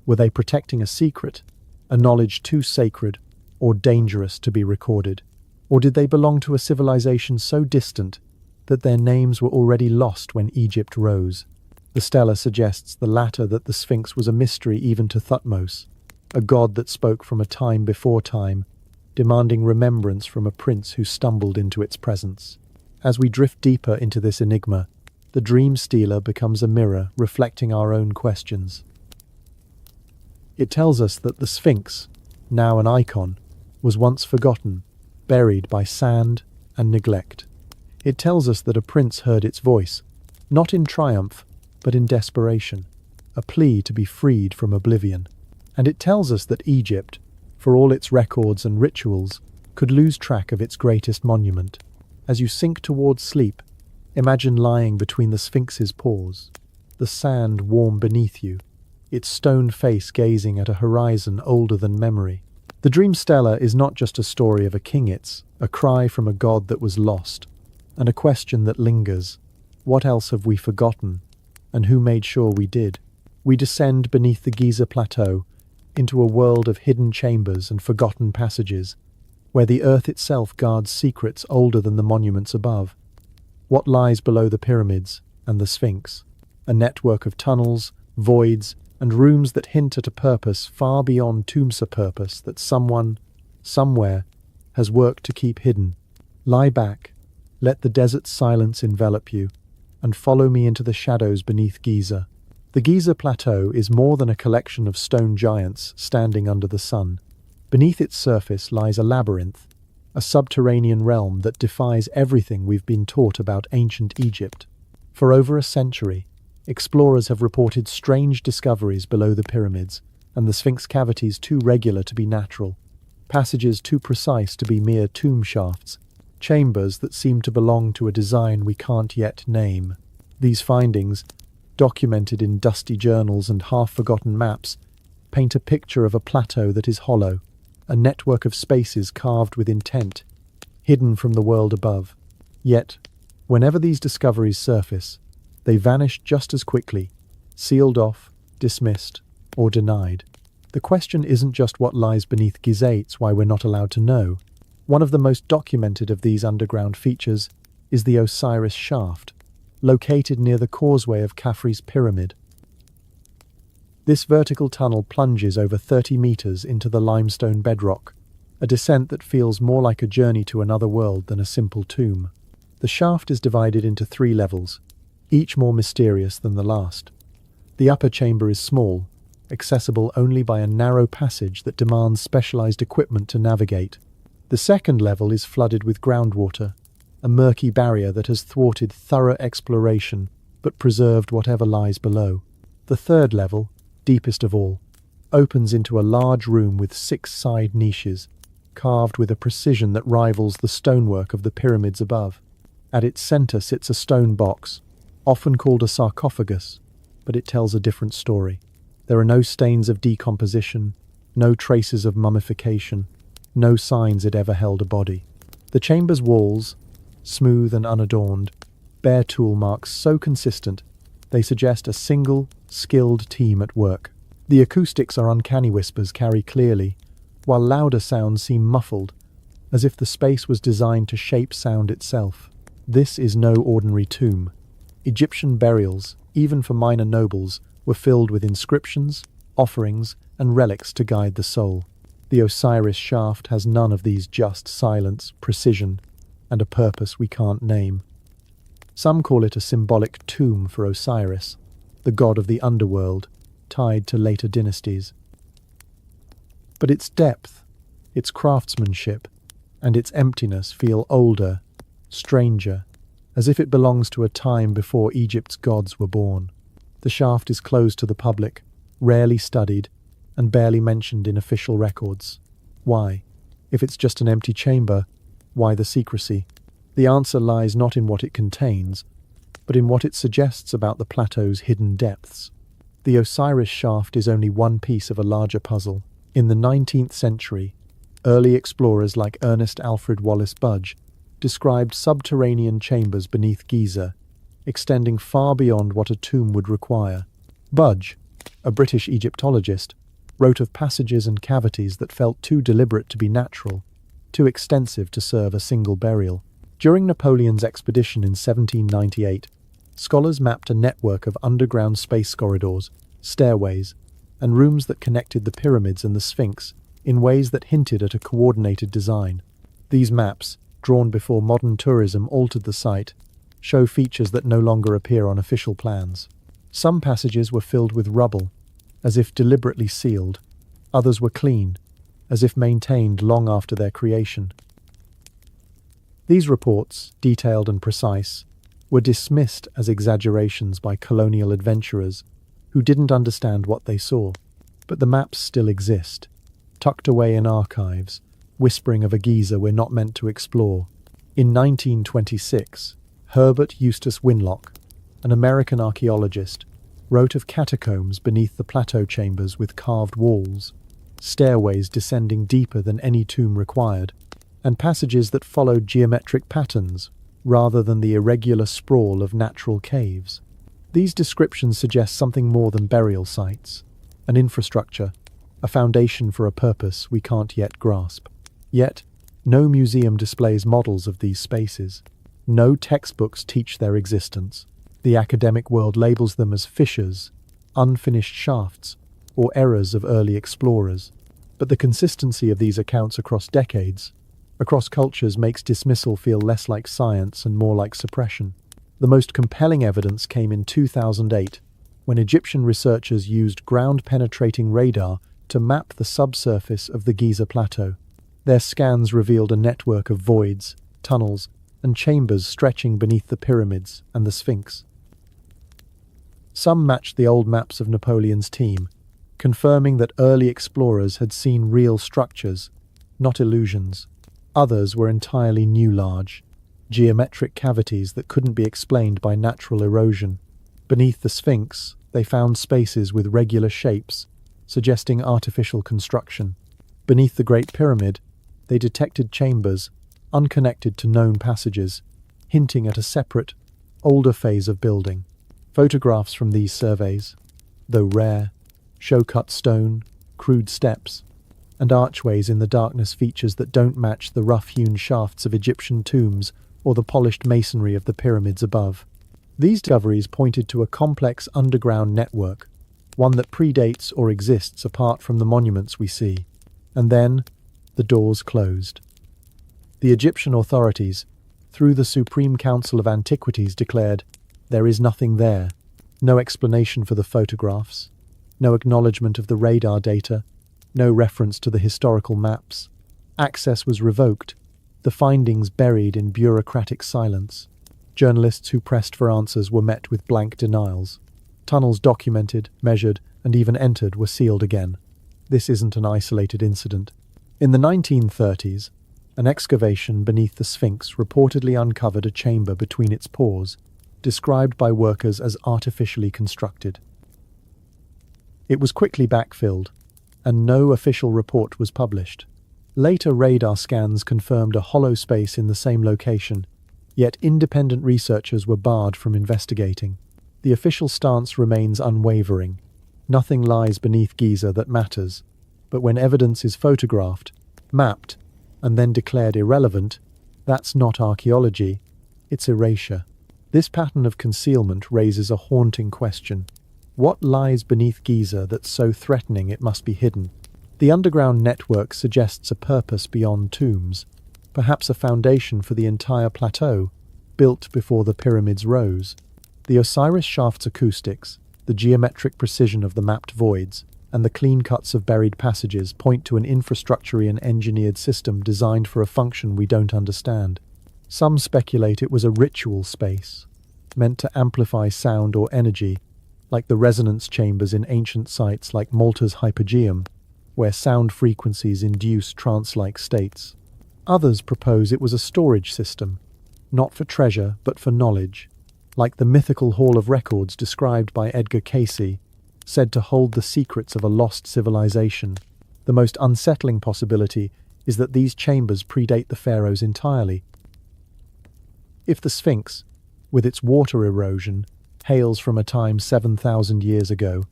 Were they protecting a secret, a knowledge too sacred or dangerous to be recorded? Or did they belong to a civilization so distant that their names were already lost when Egypt rose? The stela suggests the latter, that the Sphinx was a mystery even to Thutmose, a god that spoke from a time before time, demanding remembrance from a prince who stumbled into its presence. As we drift deeper into this enigma, the dream stealer becomes a mirror reflecting our own questions. It tells us that the Sphinx, now an icon, was once forgotten, buried by sand and neglect. It tells us that a prince heard its voice, not in triumph, but in desperation, a plea to be freed from oblivion. And it tells us that Egypt, for all its records and rituals, could lose track of its greatest monument. As you sink towards sleep, imagine lying between the Sphinx's paws, the sand warm beneath you, its stone face gazing at a horizon older than memory. The dream stela is not just a story of a king, it's a cry from a god that was lost, and a question that lingers. What else have we forgotten, and who made sure we did? We descend beneath the Giza Plateau into a world of hidden chambers and forgotten passages, where the earth itself guards secrets older than the monuments above. What lies below the pyramids and the Sphinx? A network of tunnels, voids, and rooms that hint at a purpose far beyond Tumsa purpose that someone, somewhere, has worked to keep hidden. Lie back, let the desert's silence envelop you, and follow me into the shadows beneath Giza. The Giza Plateau is more than a collection of stone giants standing under the sun. Beneath its surface lies a labyrinth, a subterranean realm that defies everything we've been taught about ancient Egypt. For over a century, explorers have reported strange discoveries below the pyramids, and the Sphinx cavities too regular to be natural, passages too precise to be mere tomb shafts, chambers that seem to belong to a design we can't yet name. These findings, documented in dusty journals and half-forgotten maps, paint a picture of a plateau that is hollow, a network of spaces carved with intent, hidden from the world above. Yet, whenever these discoveries surface, they vanish just as quickly, sealed off, dismissed, or denied. The question isn't just what lies beneath Giza, it's why we're not allowed to know. One of the most documented of these underground features is the Osiris Shaft, located near the causeway of Khafre's pyramid. This vertical tunnel plunges over 30 meters into the limestone bedrock, a descent that feels more like a journey to another world than a simple tomb. The shaft is divided into 3 levels, each more mysterious than the last. The upper chamber is small, accessible only by a narrow passage that demands specialized equipment to navigate. The second level is flooded with groundwater, a murky barrier that has thwarted thorough exploration but preserved whatever lies below. The third level, deepest of all, opens into a large room with 6 side niches, carved with a precision that rivals the stonework of the pyramids above. At its center sits a stone box, often called a sarcophagus, but it tells a different story. There are no stains of decomposition, no traces of mummification, no signs it ever held a body. The chamber's walls, smooth and unadorned, bear tool marks so consistent they suggest a single, skilled team at work. The acoustics are uncanny whispers carry clearly, while louder sounds seem muffled, as if the space was designed to shape sound itself. This is no ordinary tomb. Egyptian burials, even for minor nobles, were filled with inscriptions, offerings, and relics to guide the soul. The Osiris Shaft has none of these, just silence, precision, and a purpose we can't name. Some call it a symbolic tomb for Osiris, the god of the underworld, tied to later dynasties. But its depth, its craftsmanship, and its emptiness feel older, stranger, as if it belongs to a time before Egypt's gods were born. The shaft is closed to the public, rarely studied, and barely mentioned in official records. Why? If it's just an empty chamber, why the secrecy? The answer lies not in what it contains, but in what it suggests about the plateau's hidden depths. The Osiris Shaft is only one piece of a larger puzzle. In the 19th century, early explorers like Ernest Alfred Wallace Budge described subterranean chambers beneath Giza, extending far beyond what a tomb would require. Budge, a British Egyptologist, wrote of passages and cavities that felt too deliberate to be natural, too extensive to serve a single burial. During Napoleon's expedition in 1798, scholars mapped a network of underground space corridors, stairways, and rooms that connected the pyramids and the Sphinx in ways that hinted at a coordinated design. These maps, drawn before modern tourism altered the site, show features that no longer appear on official plans. Some passages were filled with rubble, as if deliberately sealed. Others were clean, as if maintained long after their creation. These reports, detailed and precise, were dismissed as exaggerations by colonial adventurers who didn't understand what they saw. But the maps still exist, tucked away in archives, whispering of a Giza we're not meant to explore. In 1926, Herbert Eustace Winlock, an American archaeologist, wrote of catacombs beneath the plateau chambers with carved walls, stairways descending deeper than any tomb required, and passages that followed geometric patterns rather than the irregular sprawl of natural caves. These descriptions suggest something more than burial sites, an infrastructure, a foundation for a purpose we can't yet grasp. Yet, no museum displays models of these spaces. No textbooks teach their existence. The academic world labels them as fissures, unfinished shafts, or errors of early explorers. But the consistency of these accounts across decades, across cultures, makes dismissal feel less like science and more like suppression. The most compelling evidence came in 2008, when Egyptian researchers used ground-penetrating radar to map the subsurface of the Giza Plateau. Their scans revealed a network of voids, tunnels, and chambers stretching beneath the pyramids and the Sphinx. Some matched the old maps of Napoleon's team, confirming that early explorers had seen real structures, not illusions. Others were entirely new, large, geometric cavities that couldn't be explained by natural erosion. Beneath the Sphinx, they found spaces with regular shapes, suggesting artificial construction. Beneath the Great Pyramid, they detected chambers, unconnected to known passages, hinting at a separate, older phase of building. Photographs from these surveys, though rare, show cut stone, crude steps, and archways in the darkness, features that don't match the rough-hewn shafts of Egyptian tombs or the polished masonry of the pyramids above. These discoveries pointed to a complex underground network, one that predates or exists apart from the monuments we see. And then, the doors closed. The Egyptian authorities, through the Supreme Council of Antiquities, declared, "There is nothing there." No explanation for the photographs, no acknowledgement of the radar data, no reference to the historical maps. Access was revoked, the findings buried in bureaucratic silence. Journalists who pressed for answers were met with blank denials. Tunnels documented, measured, and even entered were sealed again. This isn't an isolated incident. In the 1930s, an excavation beneath the Sphinx reportedly uncovered a chamber between its pores, described by workers as artificially constructed. It was quickly backfilled, and no official report was published. Later radar scans confirmed a hollow space in the same location, yet independent researchers were barred from investigating. The official stance remains unwavering. Nothing lies beneath Giza that matters, but when evidence is photographed, mapped, and then declared irrelevant, that's not archaeology, it's erasure. This pattern of concealment raises a haunting question. What lies beneath Giza that's so threatening it must be hidden? The underground network suggests a purpose beyond tombs, perhaps a foundation for the entire plateau, built before the pyramids rose. The Osiris shaft's acoustics, the geometric precision of the mapped voids, and the clean cuts of buried passages point to an infrastructure and engineered system designed for a function we don't understand. Some speculate it was a ritual space, meant to amplify sound or energy, like the resonance chambers in ancient sites like Malta's Hypogeum, where sound frequencies induce trance-like states. Others propose it was a storage system, not for treasure but for knowledge, like the mythical Hall of Records described by Edgar Cayce, said to hold the secrets of a lost civilization. The most unsettling possibility is that these chambers predate the pharaohs entirely. If the Sphinx, with its water erosion, hails from a time 7,000 years ago,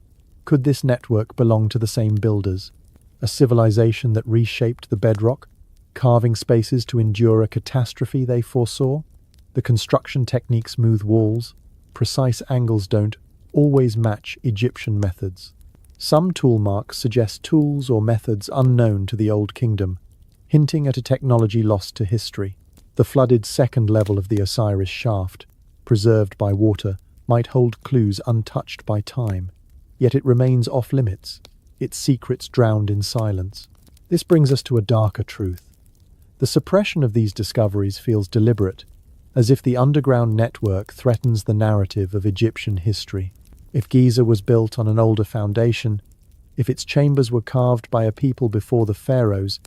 could this network belong to the same builders, a civilization that reshaped the bedrock, carving spaces to endure a catastrophe they foresaw? The construction techniques, smooth walls, precise angles don't always match Egyptian methods. Some tool marks suggest tools or methods unknown to the Old Kingdom, hinting at a technology lost to history. The flooded second level of the Osiris shaft, preserved by water, might hold clues untouched by time, yet it remains off-limits, its secrets drowned in silence. This brings us to a darker truth. The suppression of these discoveries feels deliberate, as if the underground network threatens the narrative of Egyptian history. If Giza was built on an older foundation, if its chambers were carved by a people before the pharaohs,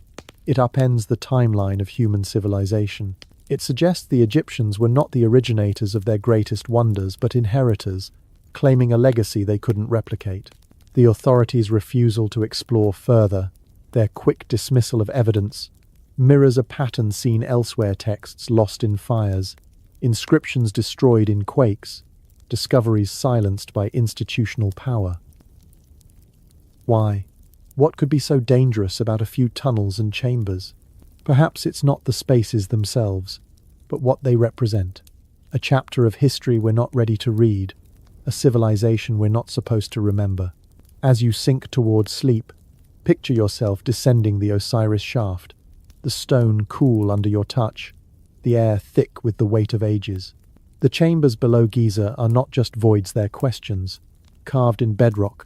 it upends the timeline of human civilization. It suggests the Egyptians were not the originators of their greatest wonders, but inheritors, claiming a legacy they couldn't replicate. The authorities' refusal to explore further, their quick dismissal of evidence, mirrors a pattern seen elsewhere: texts lost in fires, inscriptions destroyed in quakes, discoveries silenced by institutional power. Why? What could be so dangerous about a few tunnels and chambers? Perhaps it's not the spaces themselves, but what they represent. A chapter of history we're not ready to read, a civilization we're not supposed to remember. As you sink towards sleep, picture yourself descending the Osiris shaft, the stone cool under your touch, the air thick with the weight of ages. The chambers below Giza are not just voids, they're questions, carved in bedrock,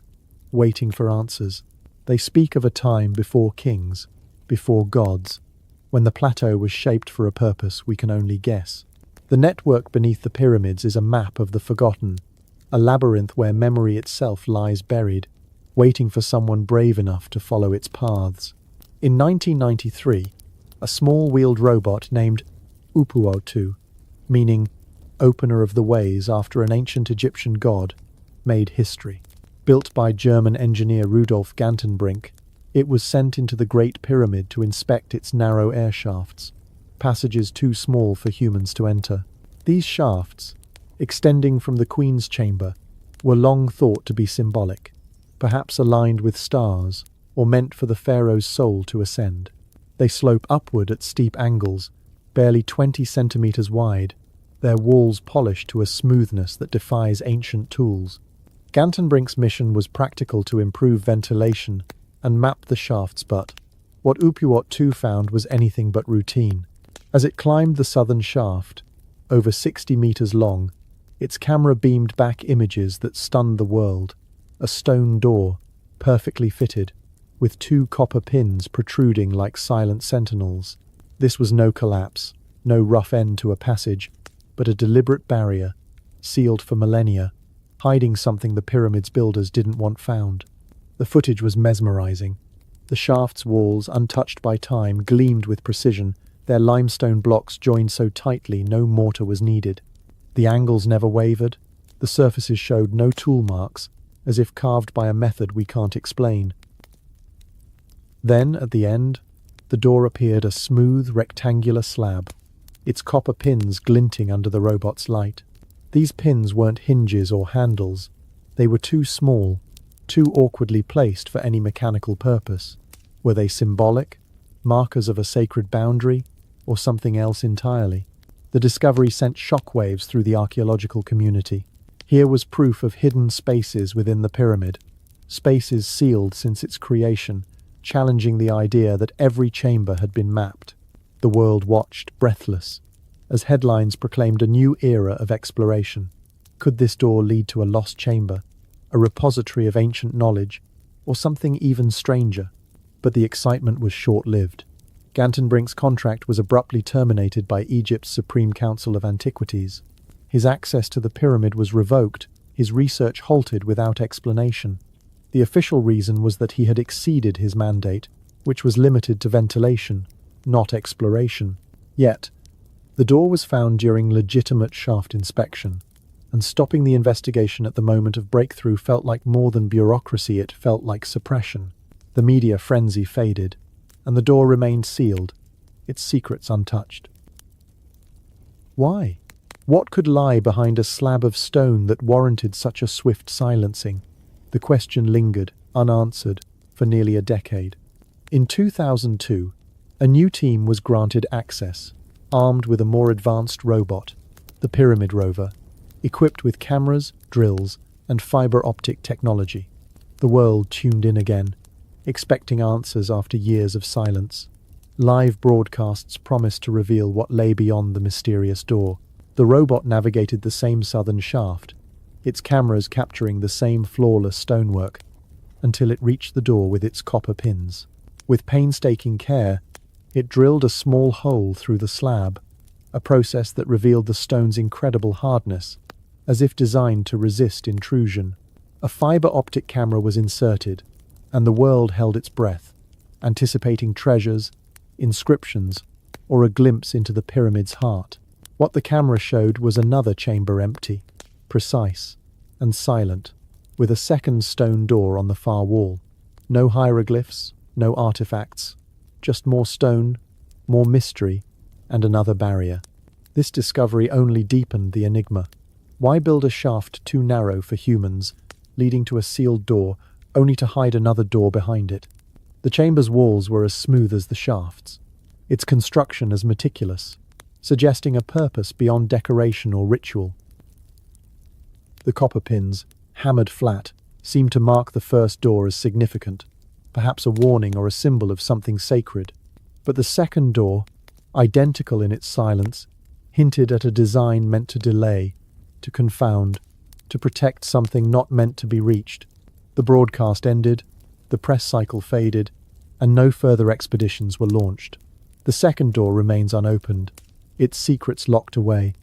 waiting for answers. They speak of a time before kings, before gods, when the plateau was shaped for a purpose we can only guess. The network beneath the pyramids is a map of the forgotten, a labyrinth where memory itself lies buried, waiting for someone brave enough to follow its paths. In 1993, a small-wheeled robot named Upuo-2, meaning opener of the ways after an ancient Egyptian god, made history. Built by German engineer Rudolf Gantenbrink, it was sent into the Great Pyramid to inspect its narrow air shafts, passages too small for humans to enter. These shafts, extending from the Queen's chamber, were long thought to be symbolic, perhaps aligned with stars, or meant for the pharaoh's soul to ascend. They slope upward at steep angles, barely 20 centimeters wide, their walls polished to a smoothness that defies ancient tools. Gantenbrink's mission was practical, to improve ventilation and map the shafts, but what Upuo-2 found was anything but routine. As it climbed the southern shaft, over 60 meters long, its camera beamed back images that stunned the world. A stone door, perfectly fitted, with 2 copper pins protruding like silent sentinels. This was no collapse, no rough end to a passage, but a deliberate barrier, sealed for millennia, hiding something the pyramid's builders didn't want found. The footage was mesmerizing. The shaft's walls, untouched by time, gleamed with precision, their limestone blocks joined so tightly no mortar was needed. The angles never wavered, the surfaces showed no tool marks, as if carved by a method we can't explain. Then, at the end, the door appeared, a smooth, rectangular slab, its copper pins glinting under the robot's light. These pins weren't hinges or handles. They were too small, too awkwardly placed for any mechanical purpose. Were they symbolic, markers of a sacred boundary, or something else entirely? The discovery sent shockwaves through the archaeological community. Here was proof of hidden spaces within the pyramid, spaces sealed since its creation, challenging the idea that every chamber had been mapped. The world watched, breathless, as headlines proclaimed a new era of exploration. Could this door lead to a lost chamber, a repository of ancient knowledge, or something even stranger? But the excitement was short-lived. Gantenbrink's contract was abruptly terminated by Egypt's Supreme Council of Antiquities. His access to the pyramid was revoked, his research halted without explanation. The official reason was that he had exceeded his mandate, which was limited to ventilation, not exploration. Yet, the door was found during legitimate shaft inspection, and stopping the investigation at the moment of breakthrough felt like more than bureaucracy, it felt like suppression. The media frenzy faded, and the door remained sealed, its secrets untouched. Why? What could lie behind a slab of stone that warranted such a swift silencing? The question lingered, unanswered, for nearly a decade. In 2002, a new team was granted access, armed with a more advanced robot, the Pyramid Rover, equipped with cameras, drills, and fiber optic technology. The world tuned in again, expecting answers after years of silence. Live broadcasts promised to reveal what lay beyond the mysterious door. The robot navigated the same southern shaft, its cameras capturing the same flawless stonework, until it reached the door with its copper pins. With painstaking care, it drilled a small hole through the slab, a process that revealed the stone's incredible hardness, as if designed to resist intrusion. A fiber optic camera was inserted, and the world held its breath, anticipating treasures, inscriptions, or a glimpse into the pyramid's heart. What the camera showed was another chamber empty, precise, and silent, with a second stone door on the far wall. No hieroglyphs, no artifacts, just more stone, more mystery, and another barrier. This discovery only deepened the enigma. Why build a shaft too narrow for humans, leading to a sealed door, only to hide another door behind it? The chamber's walls were as smooth as the shafts, its construction as meticulous, suggesting a purpose beyond decoration or ritual. The copper pins, hammered flat, seemed to mark the first door as significant, perhaps a warning or a symbol of something sacred. But the second door, identical in its silence, hinted at a design meant to delay, to confound, to protect something not meant to be reached. The broadcast ended, the press cycle faded, and no further expeditions were launched. The second door remains unopened, its secrets locked away,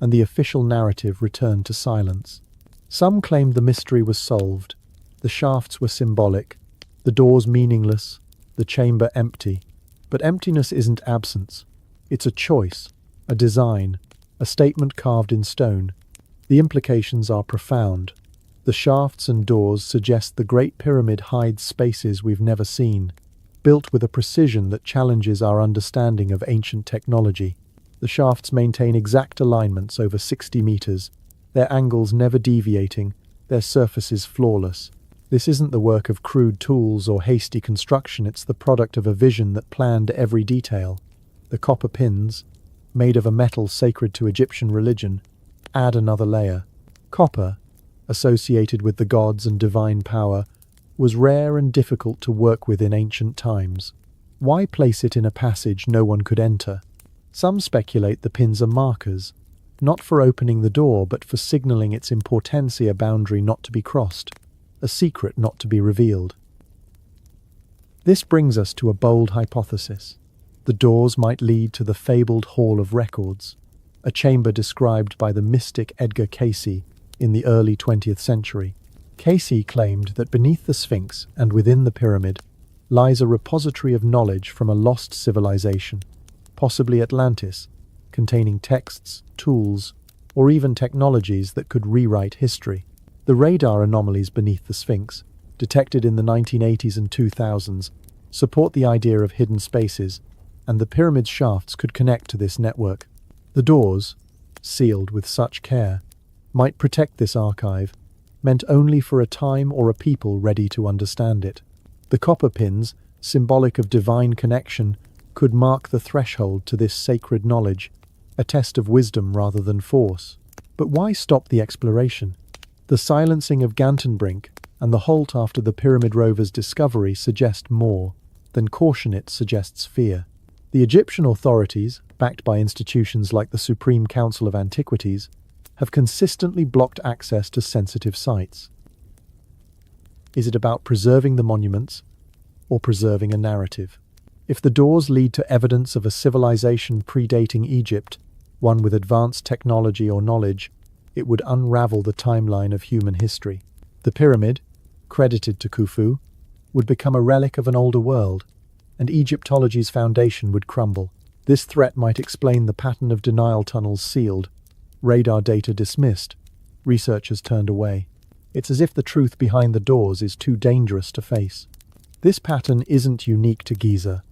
and the official narrative returned to silence. Some claimed the mystery was solved, the shafts were symbolic, the doors meaningless, the chamber empty. But emptiness isn't absence. It's a choice, a design, a statement carved in stone. The implications are profound. The shafts and doors suggest the Great Pyramid hides spaces we've never seen, built with a precision that challenges our understanding of ancient technology. The shafts maintain exact alignments over 60 meters, their angles never deviating, their surfaces flawless. This isn't the work of crude tools or hasty construction, it's the product of a vision that planned every detail. The copper pins, made of a metal sacred to Egyptian religion, add another layer. Copper, associated with the gods and divine power, was rare and difficult to work with in ancient times. Why place it in a passage no one could enter? Some speculate the pins are markers, not for opening the door but for signaling its importancia, a boundary not to be crossed, a secret not to be revealed. This brings us to a bold hypothesis. The doors might lead to the fabled Hall of Records, a chamber described by the mystic Edgar Cayce in the early 20th century. Cayce claimed that beneath the Sphinx and within the pyramid lies a repository of knowledge from a lost civilization, possibly Atlantis, containing texts, tools, or even technologies that could rewrite history. The radar anomalies beneath the Sphinx, detected in the 1980s and 2000s, support the idea of hidden spaces, and the pyramid's shafts could connect to this network. The doors, sealed with such care, might protect this archive, meant only for a time or a people ready to understand it. The copper pins, symbolic of divine connection, could mark the threshold to this sacred knowledge, a test of wisdom rather than force. But why stop the exploration? The silencing of Gantenbrink and the halt after the Pyramid Rover's discovery suggest more than caution. It suggests fear. The Egyptian authorities, backed by institutions like the Supreme Council of Antiquities, have consistently blocked access to sensitive sites. Is it about preserving the monuments or preserving a narrative? If the doors lead to evidence of a civilization predating Egypt, one with advanced technology or knowledge, it would unravel the timeline of human history. The pyramid, credited to Khufu, would become a relic of an older world, and Egyptology's foundation would crumble. This threat might explain the pattern of denial tunnels sealed, radar data dismissed, researchers turned away. It's as if the truth behind the doors is too dangerous to face. This pattern isn't unique to Giza.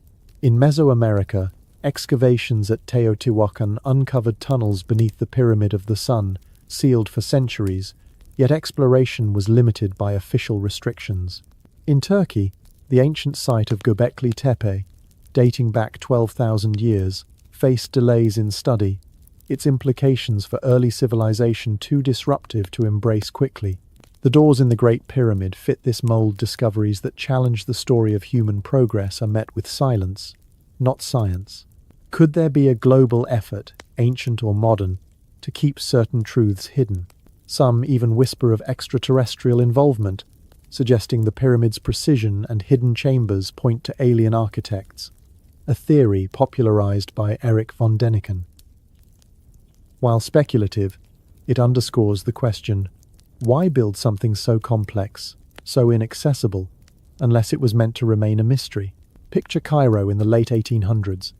In Mesoamerica, excavations at Teotihuacan uncovered tunnels beneath the Pyramid of the Sun, sealed for centuries, yet exploration was limited by official restrictions. In Turkey, the ancient site of Göbekli Tepe, dating back 12,000 years, faced delays in study, its implications for early civilization too disruptive to embrace quickly. The doors in the Great Pyramid fit this mold. Discoveries that challenge the story of human progress are met with silence, not science. Could there be a global effort, ancient or modern, to keep certain truths hidden? Some even whisper of extraterrestrial involvement, suggesting the pyramid's precision and hidden chambers point to alien architects, a theory popularized by Erich von Däniken. While speculative, it underscores the question, why build something so complex, so inaccessible, unless it was meant to remain a mystery? Picture Cairo in the late 1800s,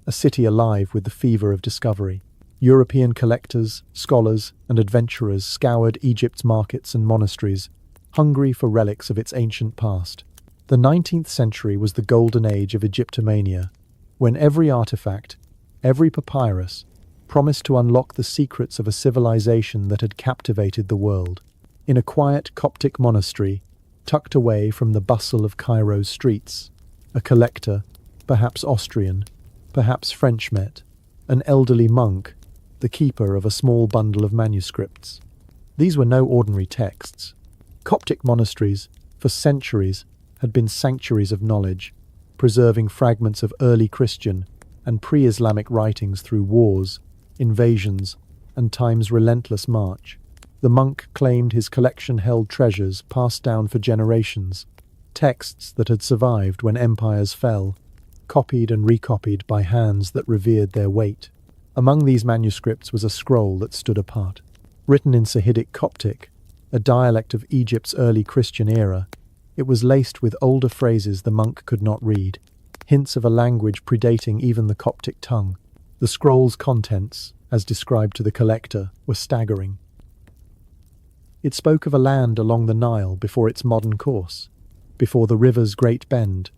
a city alive with the fever of discovery. European collectors, scholars, and adventurers scoured Egypt's markets and monasteries, hungry for relics of its ancient past. The 19th century was the golden age of Egyptomania, when every artifact, every papyrus, promised to unlock the secrets of a civilization that had captivated the world. In a quiet Coptic monastery, tucked away from the bustle of Cairo's streets, a collector, perhaps Austrian, perhaps French, met an elderly monk, the keeper of a small bundle of manuscripts. These were no ordinary texts. Coptic monasteries, for centuries, had been sanctuaries of knowledge, preserving fragments of early Christian and pre-Islamic writings through wars, invasions, and time's relentless march. The monk claimed his collection held treasures passed down for generations, texts that had survived when empires fell, copied and recopied by hands that revered their weight. Among these manuscripts was a scroll that stood apart. Written in Sahidic Coptic, a dialect of Egypt's early Christian era, it was laced with older phrases the monk could not read, hints of a language predating even the Coptic tongue. The scroll's contents, as described to the collector, were staggering. It spoke of a land along the Nile before its modern course, before the river's great bend,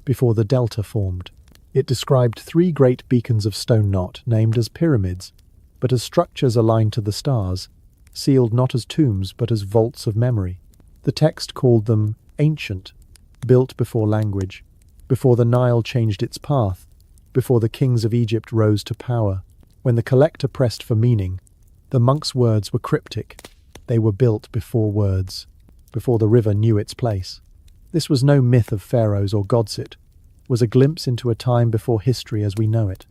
before the delta formed. It described 3 great beacons of stone knot named as pyramids, but as structures aligned to the stars, sealed not as tombs but as vaults of memory. The text called them ancient, built before language, before the Nile changed its path, before the kings of Egypt rose to power. When the collector pressed for meaning, the monk's words were cryptic. They were built before words, before the river knew its place. This was no myth of pharaohs or gods, it was a glimpse into a time before history as we know it.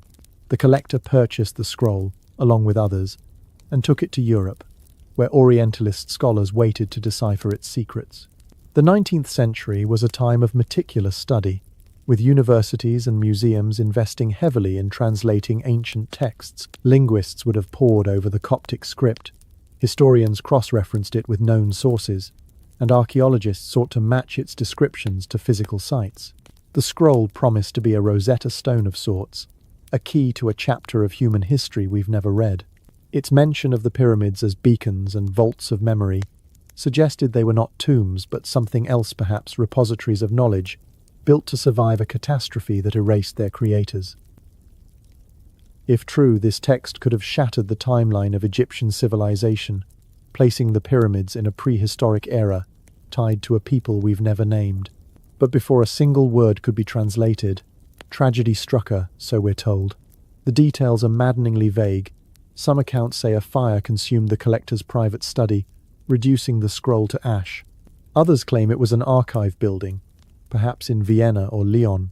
The collector purchased the scroll, along with others, and took it to Europe, where Orientalist scholars waited to decipher its secrets. The 19th century was a time of meticulous study, with universities and museums investing heavily in translating ancient texts. Linguists would have pored over the Coptic script, historians cross-referenced it with known sources, and archaeologists sought to match its descriptions to physical sites. The scroll promised to be a Rosetta Stone of sorts, a key to a chapter of human history we've never read. Its mention of the pyramids as beacons and vaults of memory suggested they were not tombs but something else, perhaps repositories of knowledge, built to survive a catastrophe that erased their creators. If true, this text could have shattered the timeline of Egyptian civilization, placing the pyramids in a prehistoric era, tied to a people we've never named. But before a single word could be translated, tragedy struck her, so we're told. The details are maddeningly vague. Some accounts say a fire consumed the collector's private study, reducing the scroll to ash. Others claim it was an archive building, perhaps in Vienna or Lyon,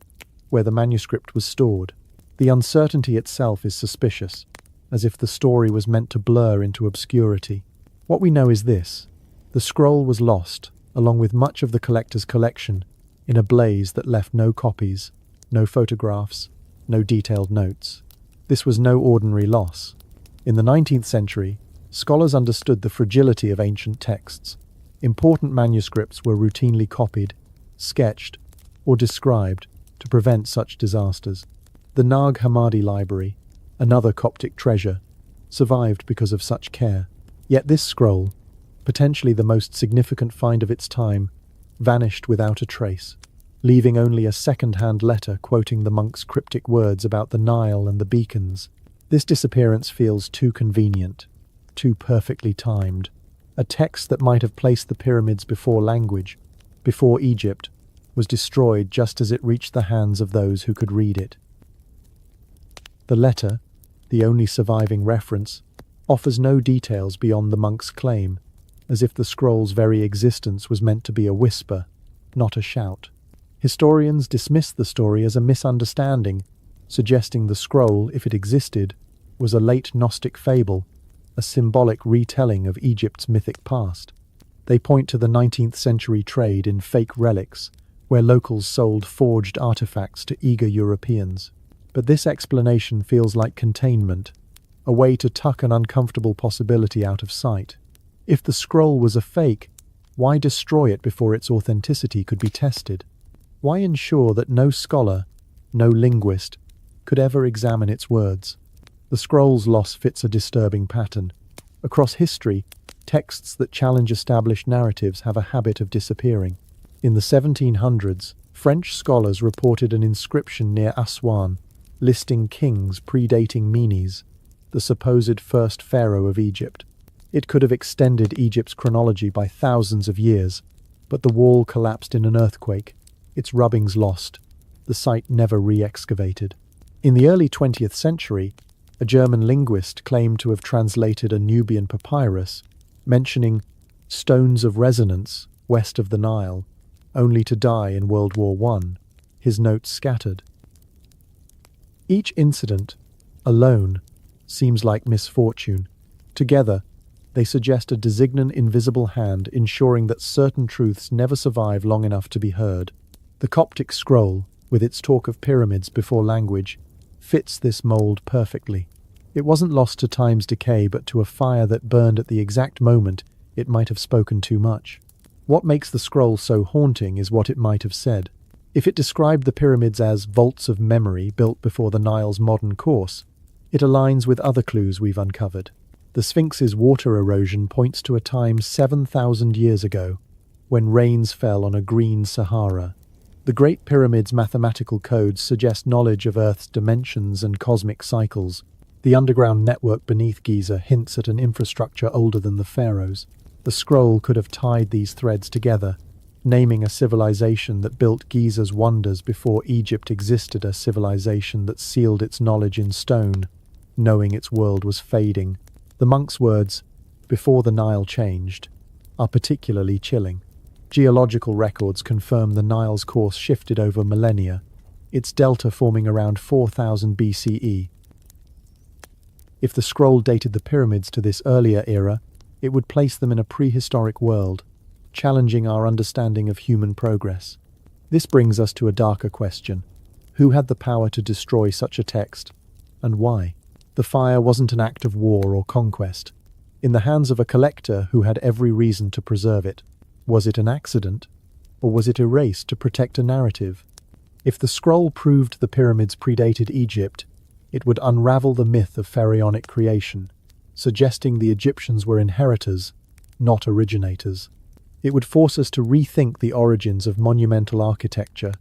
where the manuscript was stored. The uncertainty itself is suspicious, as if the story was meant to blur into obscurity. What we know is this: the scroll was lost, along with much of the collector's collection, in a blaze that left no copies, no photographs, no detailed notes. This was no ordinary loss. In the 19th century, scholars understood the fragility of ancient texts. Important manuscripts were routinely copied, sketched, or described to prevent such disasters. The Nag Hammadi Library, another Coptic treasure, survived because of such care. Yet this scroll, potentially the most significant find of its time, vanished without a trace, leaving only a second-hand letter quoting the monk's cryptic words about the Nile and the beacons. This disappearance feels too convenient, too perfectly timed. A text that might have placed the pyramids before language, before Egypt, was destroyed just as it reached the hands of those who could read it. The letter, the only surviving reference, offers no details beyond the monk's claim, as if the scroll's very existence was meant to be a whisper, not a shout. Historians dismiss the story as a misunderstanding, suggesting the scroll, if it existed, was a late Gnostic fable, a symbolic retelling of Egypt's mythic past. They point to the 19th century trade in fake relics, where locals sold forged artifacts to eager Europeans. But this explanation feels like containment, a way to tuck an uncomfortable possibility out of sight. If the scroll was a fake, why destroy it before its authenticity could be tested? Why ensure that no scholar, no linguist, could ever examine its words. The scroll's loss fits a disturbing pattern. Across history, texts that challenge established narratives have a habit of disappearing. In the 1700s, French scholars reported an inscription near Aswan, listing kings predating Menes, the supposed first pharaoh of Egypt. It could have extended Egypt's chronology by thousands of years, but the wall collapsed in an earthquake, its rubbings lost, the site never re-excavated. In the early 20th century, a German linguist claimed to have translated a Nubian papyrus, mentioning stones of resonance west of the Nile, only to die in World War I, his notes scattered. Each incident, alone, seems like misfortune. Together, they suggest a designant invisible hand ensuring that certain truths never survive long enough to be heard. The Coptic scroll, with its talk of pyramids before language, fits this mold perfectly. It wasn't lost to time's decay but to a fire that burned at the exact moment it might have spoken too much. What makes the scroll so haunting is what it might have said. If it described the pyramids as vaults of memory built before the Nile's modern course, it aligns with other clues we've uncovered. The Sphinx's water erosion points to a time 7,000 years ago, when rains fell on a green Sahara. The Great Pyramid's mathematical codes suggest knowledge of Earth's dimensions and cosmic cycles. The underground network beneath Giza hints at an infrastructure older than the pharaohs. The scroll could have tied these threads together, naming a civilization that built Giza's wonders before Egypt existed, a civilization that sealed its knowledge in stone, knowing its world was fading. The monk's words, "before the Nile changed," are particularly chilling. Geological records confirm the Nile's course shifted over millennia, its delta forming around 4000 BCE. If the scroll dated the pyramids to this earlier era, it would place them in a prehistoric world, challenging our understanding of human progress. This brings us to a darker question. Who had the power to destroy such a text, and why? The fire wasn't an act of war or conquest. In the hands of a collector who had every reason to preserve it. Was it an accident, or was it erased to protect a narrative? If the scroll proved the pyramids predated Egypt, it would unravel the myth of pharaonic creation, suggesting the Egyptians were inheritors, not originators. It would force us to rethink the origins of monumental architecture,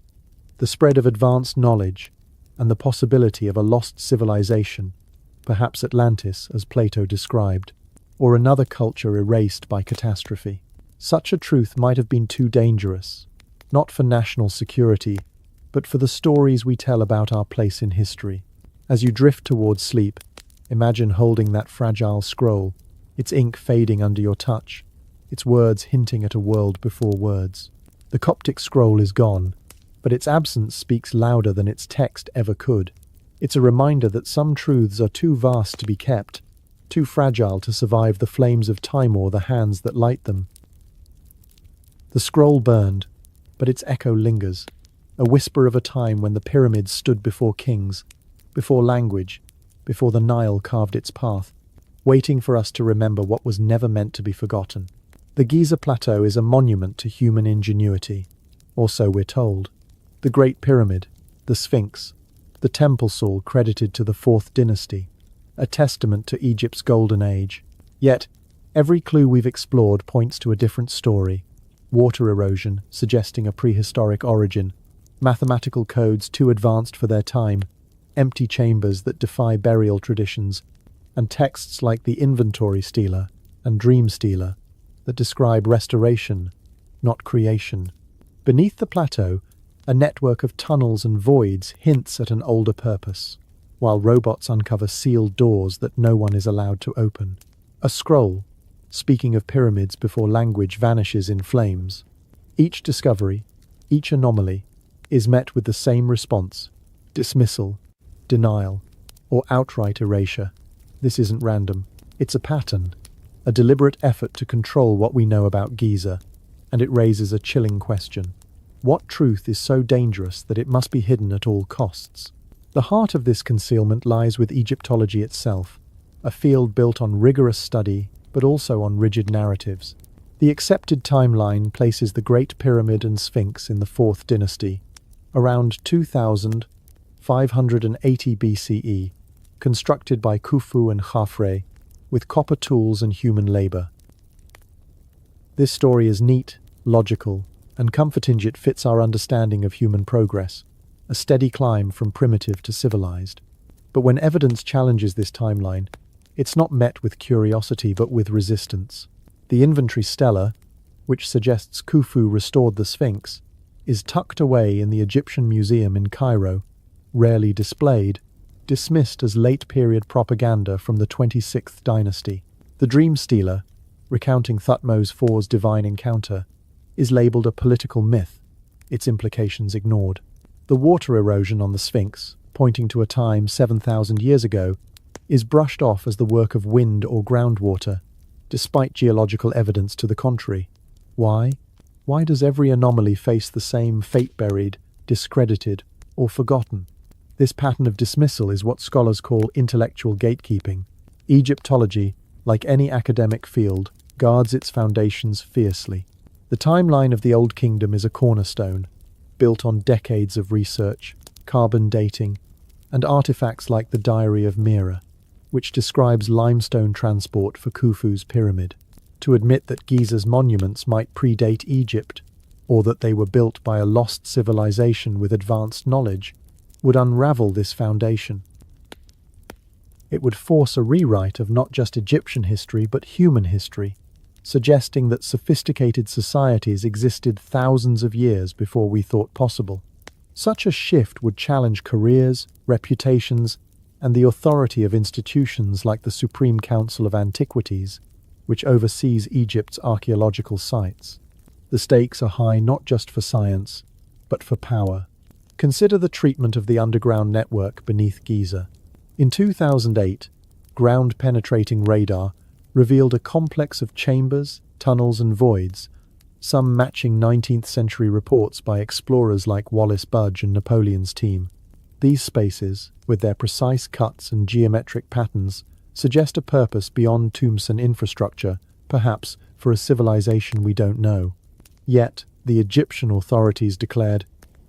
the spread of advanced knowledge, and the possibility of a lost civilization, perhaps Atlantis, as Plato described, or another culture erased by catastrophe. Such a truth might have been too dangerous, not for national security, but for the stories we tell about our place in history. As you drift towards sleep, imagine holding that fragile scroll, its ink fading under your touch, its words hinting at a world before words. The Coptic scroll is gone, but its absence speaks louder than its text ever could. It's a reminder that some truths are too vast to be kept, too fragile to survive the flames of time or the hands that light them. The scroll burned, but its echo lingers, a whisper of a time when the pyramids stood before kings, before language, before the Nile carved its path, waiting for us to remember what was never meant to be forgotten. The Giza Plateau is a monument to human ingenuity, or so we're told. The Great Pyramid, the Sphinx, the temple saw credited to the 4th dynasty, a testament to Egypt's golden age. Yet, every clue we've explored points to a different story. Water erosion, suggesting a prehistoric origin, mathematical codes too advanced for their time, empty chambers that defy burial traditions, and texts like the Inventory Stealer and Dream Stealer that describe restoration, not creation. Beneath the plateau, a network of tunnels and voids hints at an older purpose, while robots uncover sealed doors that no one is allowed to open. A scroll, speaking of pyramids before language, vanishes in flames. Each discovery, each anomaly, is met with the same response: dismissal, denial, or outright erasure. This isn't random. It's a pattern, a deliberate effort to control what we know about Giza, and it raises a chilling question. What truth is so dangerous that it must be hidden at all costs? The heart of this concealment lies with Egyptology itself, a field built on rigorous study, but also on rigid narratives. The accepted timeline places the Great Pyramid and Sphinx in the 4th dynasty, around 2000, 580 BCE, constructed by Khufu and Khafre, with copper tools and human labor. This story is neat, logical, and comforting. It fits our understanding of human progress, a steady climb from primitive to civilized. But when evidence challenges this timeline, it's not met with curiosity but with resistance. The inventory stela, which suggests Khufu restored the Sphinx, is tucked away in the Egyptian Museum in Cairo, rarely displayed, dismissed as late-period propaganda from the 26th dynasty. The Dream Stela, recounting Thutmose IV's divine encounter, is labelled a political myth, its implications ignored. The water erosion on the Sphinx, pointing to a time 7,000 years ago, is brushed off as the work of wind or groundwater, despite geological evidence to the contrary. Why? Why does every anomaly face the same fate? Buried, discredited, or forgotten? This pattern of dismissal is what scholars call intellectual gatekeeping. Egyptology, like any academic field, guards its foundations fiercely. The timeline of the Old Kingdom is a cornerstone, built on decades of research, carbon dating, and artifacts like the Diary of Mira, which describes limestone transport for Khufu's pyramid. To admit that Giza's monuments might predate Egypt, or that they were built by a lost civilization with advanced knowledge, would unravel this foundation. It would force a rewrite of not just Egyptian history but human history, suggesting that sophisticated societies existed thousands of years before we thought possible. Such a shift would challenge careers, reputations, and the authority of institutions like the Supreme Council of Antiquities, which oversees Egypt's archaeological sites. The stakes are high not just for science, but for power. Consider the treatment of the underground network beneath Giza. In 2008, ground-penetrating radar revealed a complex of chambers, tunnels, and voids, some matching 19th-century reports by explorers like Wallace Budge and Napoleon's team. These spaces, with their precise cuts and geometric patterns, suggest a purpose beyond tombstone infrastructure, perhaps for a civilization we don't know. Yet, the Egyptian authorities declared,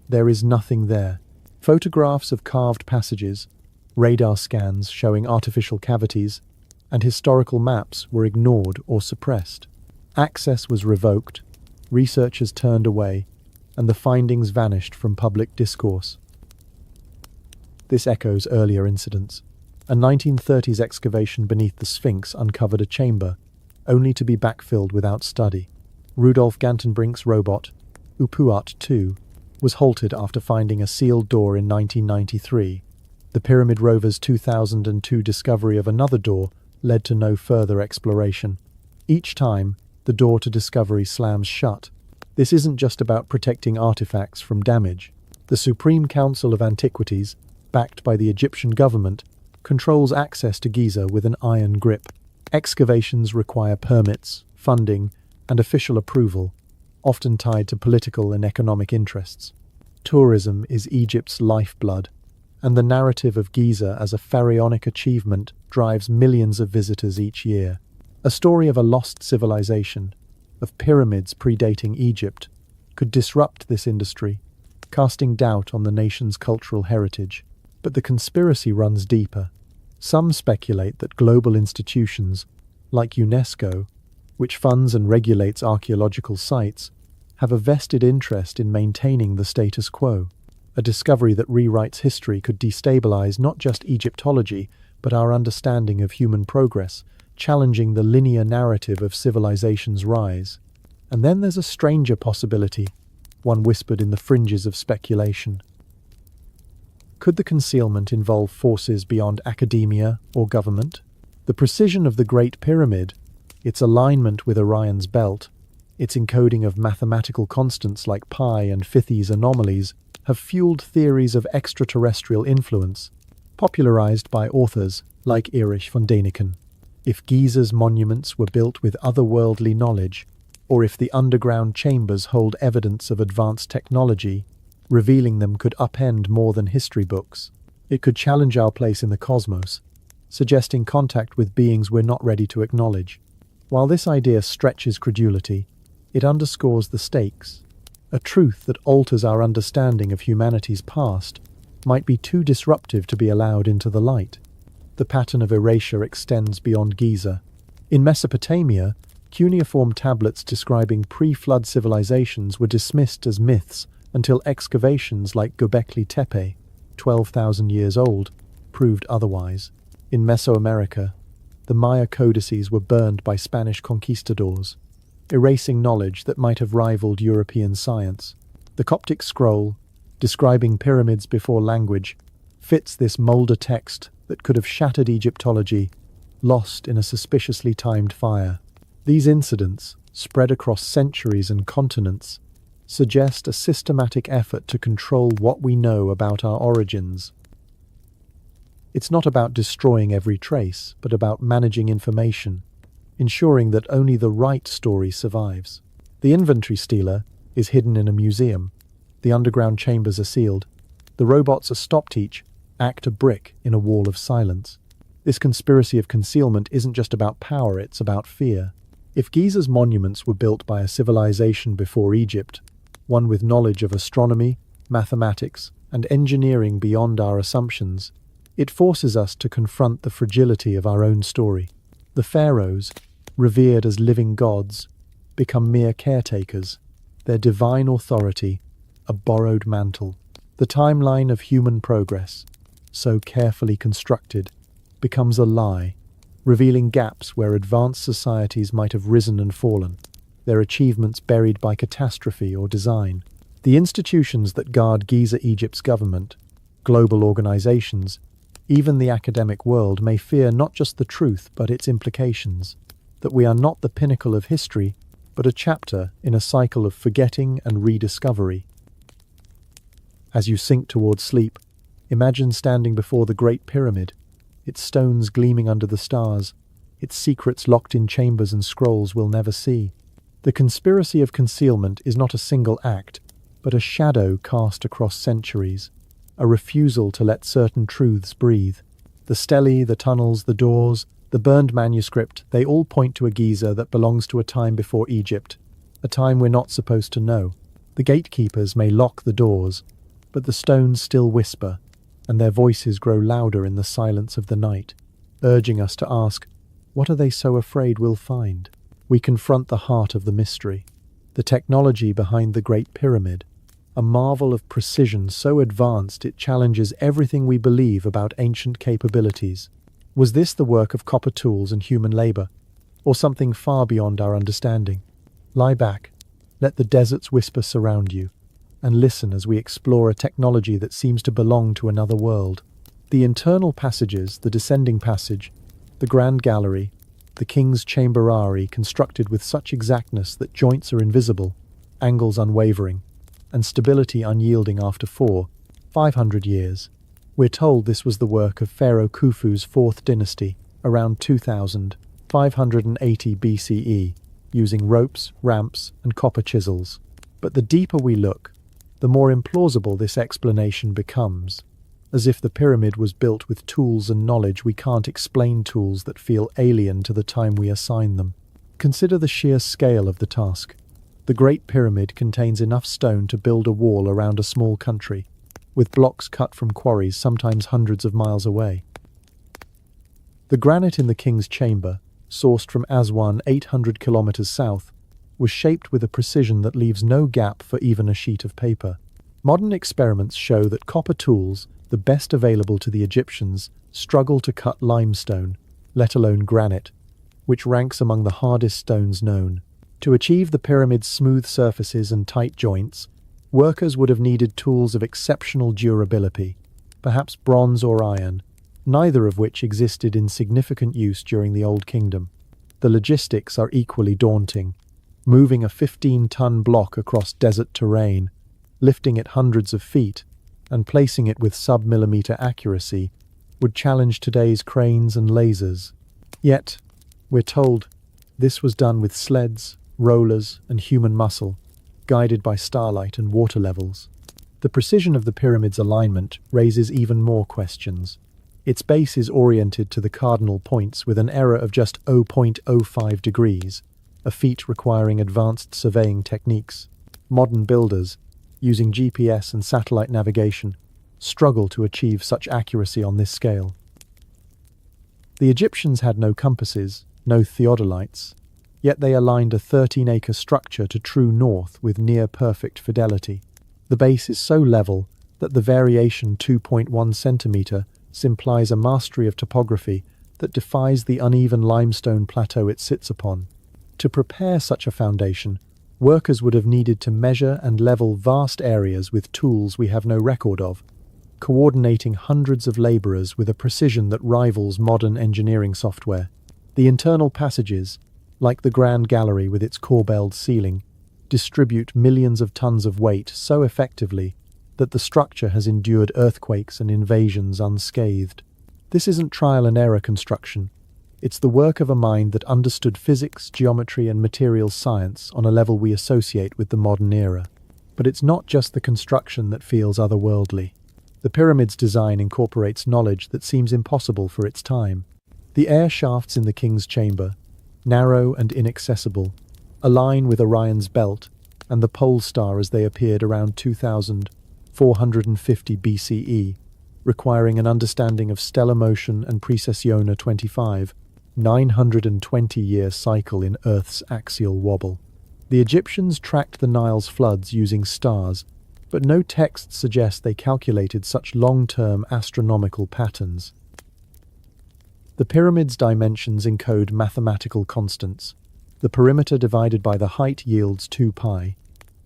there is nothing there. Photographs of carved passages, radar scans showing artificial cavities, and historical maps were ignored or suppressed. Access was revoked, researchers turned away, and the findings vanished from public discourse. This echoes earlier incidents. A 1930s excavation beneath the Sphinx uncovered a chamber, only to be backfilled without study. Rudolf Gantenbrink's robot, Upuat 2, was halted after finding a sealed door in 1993. The Pyramid rover's 2002 discovery of another door led to no further exploration. Each time, the door to discovery slams shut. This isn't just about protecting artifacts from damage. The Supreme Council of Antiquities, backed by the Egyptian government, controls access to Giza with an iron grip. Excavations require permits, funding, and official approval, often tied to political and economic interests. Tourism is Egypt's lifeblood, and the narrative of Giza as a pharaonic achievement drives millions of visitors each year. A story of a lost civilization, of pyramids predating Egypt, could disrupt this industry, casting doubt on the nation's cultural heritage. But the conspiracy runs deeper. Some speculate that global institutions, like UNESCO, which funds and regulates archaeological sites, have a vested interest in maintaining the status quo. A discovery that rewrites history could destabilize not just Egyptology, but our understanding of human progress, challenging the linear narrative of civilization's rise. And then there's a stranger possibility, one whispered in the fringes of speculation. Could the concealment involve forces beyond academia or government? The precision of the Great Pyramid, its alignment with Orion's belt, its encoding of mathematical constants like pi and Fithi's anomalies, have fueled theories of extraterrestrial influence, popularized by authors like Erich von Däniken. If Giza's monuments were built with otherworldly knowledge, or if the underground chambers hold evidence of advanced technology, revealing them could upend more than history books. It could challenge our place in the cosmos, suggesting contact with beings we're not ready to acknowledge. While this idea stretches credulity, it underscores the stakes, a truth that alters our understanding of humanity's past might be too disruptive to be allowed into the light. The pattern of erasure extends beyond Giza. In Mesopotamia, cuneiform tablets describing pre-flood civilizations were dismissed as myths until excavations like Göbekli Tepe, 12,000 years old, proved otherwise. In Mesoamerica, the Maya codices were burned by Spanish conquistadors, erasing knowledge that might have rivaled European science. The Coptic scroll, describing pyramids before language, fits this Mulder text that could have shattered Egyptology, lost in a suspiciously timed fire. These incidents, spread across centuries and continents, suggest a systematic effort to control what we know about our origins. It's not about destroying every trace, but about managing information, ensuring that only the right story survives. The inventory stealer is hidden in a museum. The underground chambers are sealed. The robots are stopped each act a brick in a wall of silence. This conspiracy of concealment isn't just about power, it's about fear. If Giza's monuments were built by a civilization before Egypt, one with knowledge of astronomy, mathematics, and engineering beyond our assumptions, it forces us to confront the fragility of our own story. The pharaohs, revered as living gods, become mere caretakers, their divine authority a borrowed mantle. The timeline of human progress, so carefully constructed, becomes a lie, revealing gaps where advanced societies might have risen and fallen, their achievements buried by catastrophe or design. The institutions that guard Giza Egypt's government, global organizations, even the academic world may fear not just the truth but its implications, that we are not the pinnacle of history, but a chapter in a cycle of forgetting and rediscovery. As you sink towards sleep, imagine standing before the Great Pyramid, its stones gleaming under the stars, its secrets locked in chambers and scrolls we'll never see. The conspiracy of concealment is not a single act, but a shadow cast across centuries, a refusal to let certain truths breathe. The stelae, the tunnels, the doors, the burned manuscript, they all point to a Giza that belongs to a time before Egypt, a time we're not supposed to know. The gatekeepers may lock the doors, but the stones still whisper, and their voices grow louder in the silence of the night, urging us to ask, what are they so afraid we'll find? We confront the heart of the mystery, the technology behind the Great Pyramid, a marvel of precision so advanced it challenges everything we believe about ancient capabilities. Was this the work of copper tools and human labor, or something far beyond our understanding? Lie back, let the desert's whisper surround you, and listen as we explore a technology that seems to belong to another world. The internal passages, the descending passage, the grand gallery, the king's chamberari constructed with such exactness that joints are invisible, angles unwavering, and stability unyielding after 500 years. We're told this was the work of Pharaoh Khufu's fourth dynasty, around 2580 BCE, using ropes, ramps, and copper chisels. But the deeper we look, the more implausible this explanation becomes, as if the pyramid was built with tools and knowledge we can't explain, tools that feel alien to the time we assign them. Consider the sheer scale of the task. The Great Pyramid contains enough stone to build a wall around a small country, with blocks cut from quarries sometimes hundreds of miles away. The granite in the king's chamber, sourced from Aswan 800 kilometers south, was shaped with a precision that leaves no gap for even a sheet of paper. Modern experiments show that copper tools, the best available to the Egyptians, struggle to cut limestone, let alone granite, which ranks among the hardest stones known. To achieve the pyramid's smooth surfaces and tight joints, workers would have needed tools of exceptional durability, perhaps bronze or iron, neither of which existed in significant use during the Old Kingdom. The logistics are equally daunting. Moving a 15-ton block across desert terrain, lifting it hundreds of feet, and placing it with sub-millimeter accuracy would challenge today's cranes and lasers. Yet, we're told, this was done with sleds, rollers, and human muscle, guided by starlight and water levels. The precision of the pyramid's alignment raises even more questions. Its base is oriented to the cardinal points with an error of just 0.05 degrees, a feat requiring advanced surveying techniques. Modern builders, using GPS and satellite navigation, struggle to achieve such accuracy on this scale. The Egyptians had no compasses, no theodolites, yet they aligned a 13-acre structure to true north with near-perfect fidelity. The base is so level that the variation 2.1 centimeter implies a mastery of topography that defies the uneven limestone plateau it sits upon. To prepare such a foundation, workers would have needed to measure and level vast areas with tools we have no record of, coordinating hundreds of laborers with a precision that rivals modern engineering software. The internal passages, like the Grand Gallery with its corbelled ceiling, distribute millions of tons of weight so effectively that the structure has endured earthquakes and invasions unscathed. This isn't trial and error construction. It's the work of a mind that understood physics, geometry, and materials science on a level we associate with the modern era. But it's not just the construction that feels otherworldly. The pyramid's design incorporates knowledge that seems impossible for its time. The air shafts in the king's chamber, narrow and inaccessible, align with Orion's belt and the pole star as they appeared around 2450 BCE, requiring an understanding of stellar motion and precessione 25, 920-year cycle in Earth's axial wobble. The Egyptians tracked the Nile's floods using stars, but no texts suggest they calculated such long-term astronomical patterns. The pyramid's dimensions encode mathematical constants. The perimeter divided by the height yields 2 pi.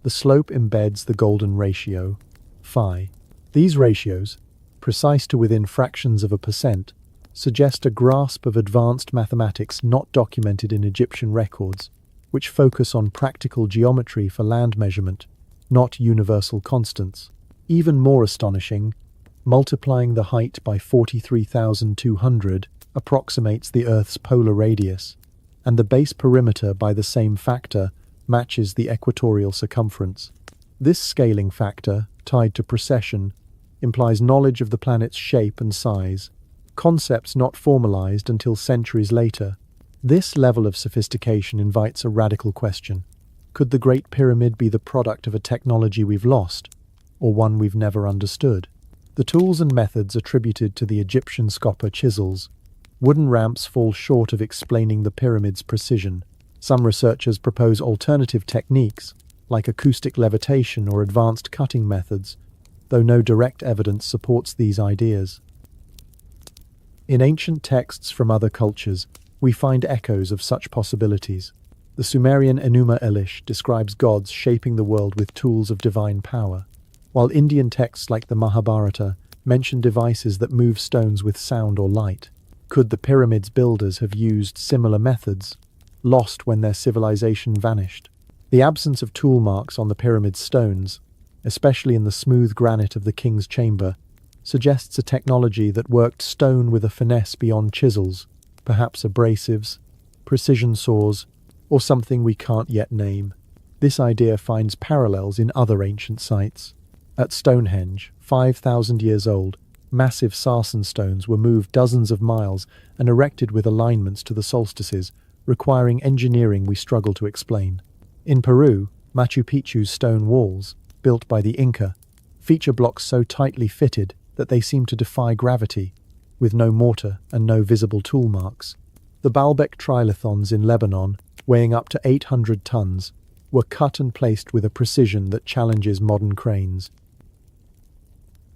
The slope embeds the golden ratio, phi. These ratios, precise to within fractions of a percent, suggest a grasp of advanced mathematics not documented in Egyptian records, which focus on practical geometry for land measurement, not universal constants. Even more astonishing, multiplying the height by 43,200 approximates the Earth's polar radius, and the base perimeter by the same factor matches the equatorial circumference. This scaling factor, tied to precession, implies knowledge of the planet's shape and size, concepts not formalized until centuries later. This level of sophistication invites a radical question. Could the Great Pyramid be the product of a technology we've lost, or one we've never understood? The tools and methods attributed to the Egyptian Scopa chisels, wooden ramps fall short of explaining the pyramid's precision. Some researchers propose alternative techniques, like acoustic levitation or advanced cutting methods, though no direct evidence supports these ideas. In ancient texts from other cultures, we find echoes of such possibilities. The Sumerian Enuma Elish describes gods shaping the world with tools of divine power, while Indian texts like the Mahabharata mention devices that move stones with sound or light. Could the pyramid's builders have used similar methods, lost when their civilization vanished? The absence of tool marks on the pyramid's stones, especially in the smooth granite of the king's chamber, suggests a technology that worked stone with a finesse beyond chisels, perhaps abrasives, precision saws, or something we can't yet name. This idea finds parallels in other ancient sites. At Stonehenge, 5,000 years old, massive sarsen stones were moved dozens of miles and erected with alignments to the solstices, requiring engineering we struggle to explain. In Peru, Machu Picchu's stone walls, built by the Inca, feature blocks so tightly fitted that they seem to defy gravity, with no mortar and no visible tool marks. The Baalbek trilithons in Lebanon, weighing up to 800 tons, were cut and placed with a precision that challenges modern cranes.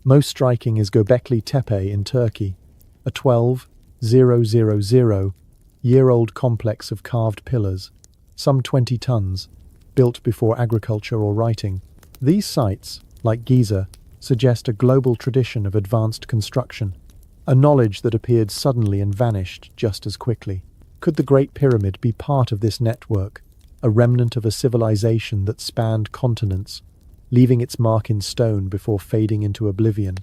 Most striking is Göbekli Tepe in Turkey, a 12,000-year-old complex of carved pillars, some 20 tons, built before agriculture or writing. These sites, like Giza, suggest a global tradition of advanced construction, a knowledge that appeared suddenly and vanished just as quickly. Could the Great Pyramid be part of this network, a remnant of a civilization that spanned continents, leaving its mark in stone before fading into oblivion?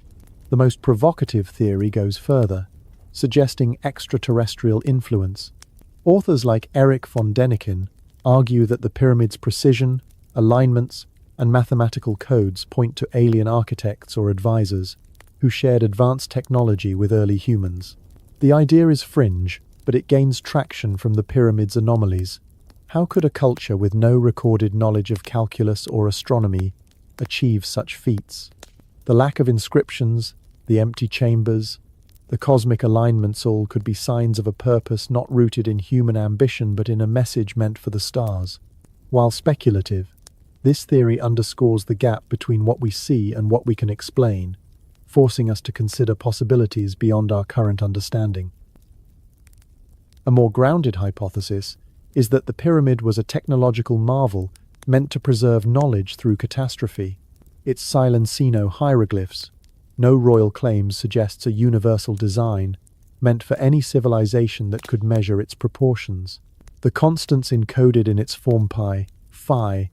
The most provocative theory goes further, suggesting extraterrestrial influence. Authors like Erich von Däniken argue that the pyramid's precision, alignments, and mathematical codes point to alien architects or advisors who shared advanced technology with early humans. The idea is fringe, but it gains traction from the pyramid's anomalies. How could a culture with no recorded knowledge of calculus or astronomy achieve such feats? The lack of inscriptions, the empty chambers, the cosmic alignments all could be signs of a purpose not rooted in human ambition but in a message meant for the stars. While speculative, this theory underscores the gap between what we see and what we can explain, forcing us to consider possibilities beyond our current understanding. A more grounded hypothesis is that the pyramid was a technological marvel meant to preserve knowledge through catastrophe. Its Silencino hieroglyphs, no royal claims, suggests a universal design meant for any civilization that could measure its proportions. The constants encoded in its form phi,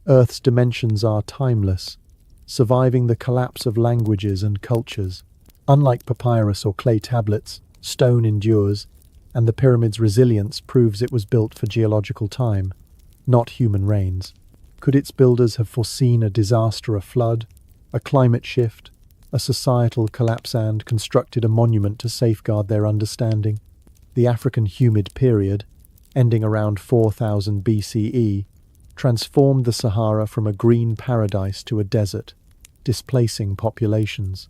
Earth's dimensions are timeless, surviving the collapse of languages and cultures. Unlike papyrus or clay tablets, stone endures, and the pyramid's resilience proves it was built for geological time, not human reigns. Could its builders have foreseen a disaster, a flood, a climate shift, a societal collapse, and constructed a monument to safeguard their understanding? The African humid period, ending around 4000 BCE, transformed the Sahara from a green paradise to a desert, displacing populations.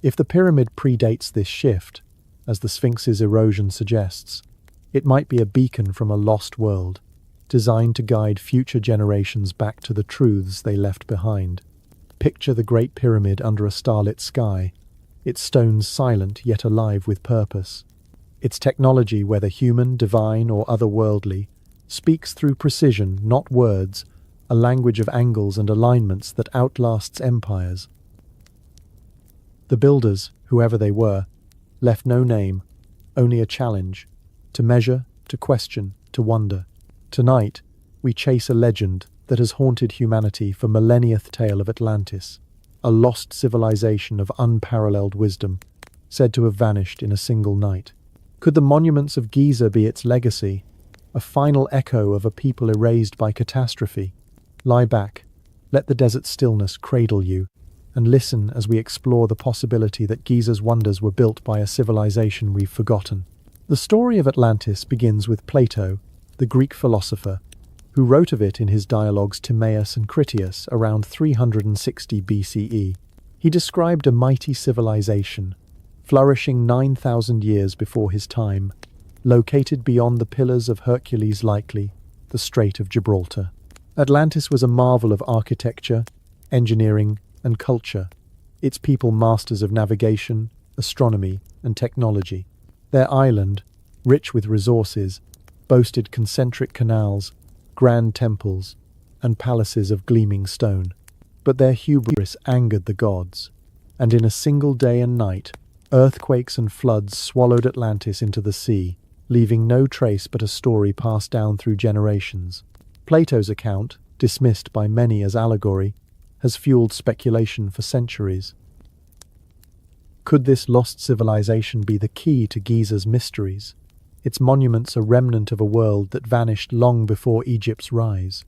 If the pyramid predates this shift, as the Sphinx's erosion suggests, it might be a beacon from a lost world, designed to guide future generations back to the truths they left behind. Picture the Great Pyramid under a starlit sky, its stones silent yet alive with purpose. Its technology, whether human, divine, or otherworldly, speaks through precision, not words, a language of angles and alignments that outlasts empires. The builders, whoever they were, left no name, only a challenge, to measure, to question, to wonder. Tonight, we chase a legend that has haunted humanity for millenniath tale of Atlantis, a lost civilization of unparalleled wisdom, said to have vanished in a single night. Could the monuments of Giza be its legacy, a final echo of a people erased by catastrophe? Lie back, let the desert stillness cradle you, and listen as we explore the possibility that Giza's wonders were built by a civilization we've forgotten. The story of Atlantis begins with Plato, the Greek philosopher, who wrote of it in his dialogues Timaeus and Critias around 360 BCE. He described a mighty civilization, flourishing 9,000 years before his time, located beyond the Pillars of Hercules, likely the Strait of Gibraltar. Atlantis was a marvel of architecture, engineering, and culture, its people masters of navigation, astronomy, and technology. Their island, rich with resources, boasted concentric canals, grand temples, and palaces of gleaming stone. But their hubris angered the gods, and in a single day and night, earthquakes and floods swallowed Atlantis into the sea, leaving no trace but a story passed down through generations. Plato's account, dismissed by many as allegory, has fueled speculation for centuries. Could this lost civilization be the key to Giza's mysteries? Its monuments a remnant of a world that vanished long before Egypt's rise.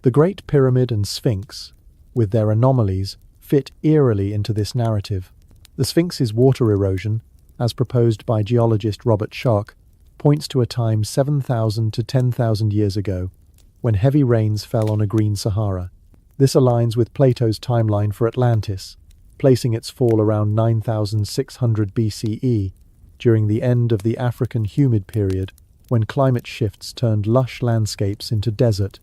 The Great Pyramid and Sphinx, with their anomalies, fit eerily into this narrative. The Sphinx's water erosion, as proposed by geologist Robert Schoch, points to a time 7,000 to 10,000 years ago, when heavy rains fell on a green Sahara. This aligns with Plato's timeline for Atlantis, placing its fall around 9,600 BCE, during the end of the African humid period, when climate shifts turned lush landscapes into desert.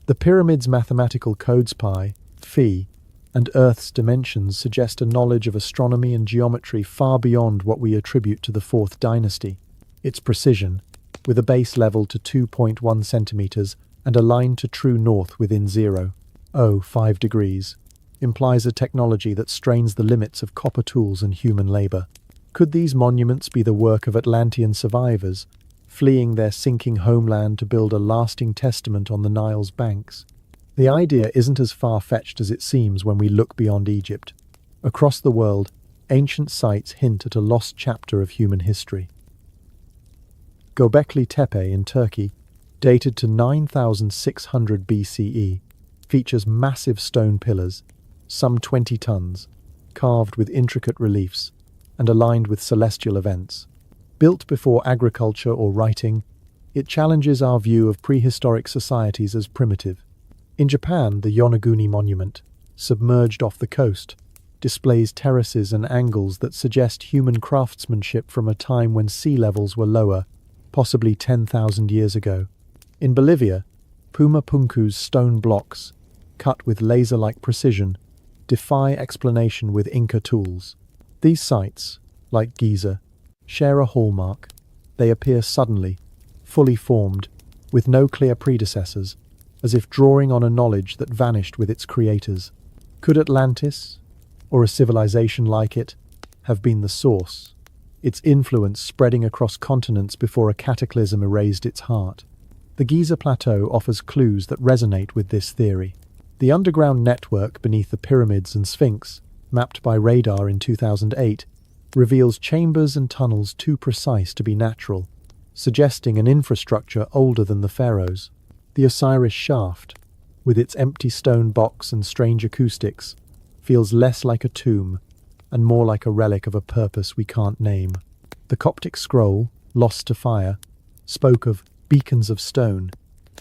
The pyramid's mathematical codes phi, and Earth's dimensions suggest a knowledge of astronomy and geometry far beyond what we attribute to the Fourth Dynasty. Its precision, with a base level to 2.1 centimeters and a line to true north within 0.05 degrees, implies a technology that strains the limits of copper tools and human labor. Could these monuments be the work of Atlantean survivors, fleeing their sinking homeland to build a lasting testament on the Nile's banks? The idea isn't as far-fetched as it seems when we look beyond Egypt. Across the world, ancient sites hint at a lost chapter of human history. Göbekli Tepe in Turkey, dated to 9,600 BCE, features massive stone pillars, some 20 tons, carved with intricate reliefs, and aligned with celestial events. Built before agriculture or writing, it challenges our view of prehistoric societies as primitive. In Japan, the Yonaguni Monument, submerged off the coast, displays terraces and angles that suggest human craftsmanship from a time when sea levels were lower, possibly 10,000 years ago. In Bolivia, Puma Punku's stone blocks, cut with laser-like precision, defy explanation with Inca tools. These sites, like Giza, share a hallmark. They appear suddenly, fully formed, with no clear predecessors, as if drawing on a knowledge that vanished with its creators. Could Atlantis, or a civilization like it, have been the source, its influence spreading across continents before a cataclysm erased its heart? The Giza Plateau offers clues that resonate with this theory. The underground network beneath the pyramids and Sphinx, mapped by radar in 2008, reveals chambers and tunnels too precise to be natural, suggesting an infrastructure older than the pharaohs. The Osiris shaft, with its empty stone box and strange acoustics, feels less like a tomb and more like a relic of a purpose we can't name. The Coptic scroll, lost to fire, spoke of beacons of stone,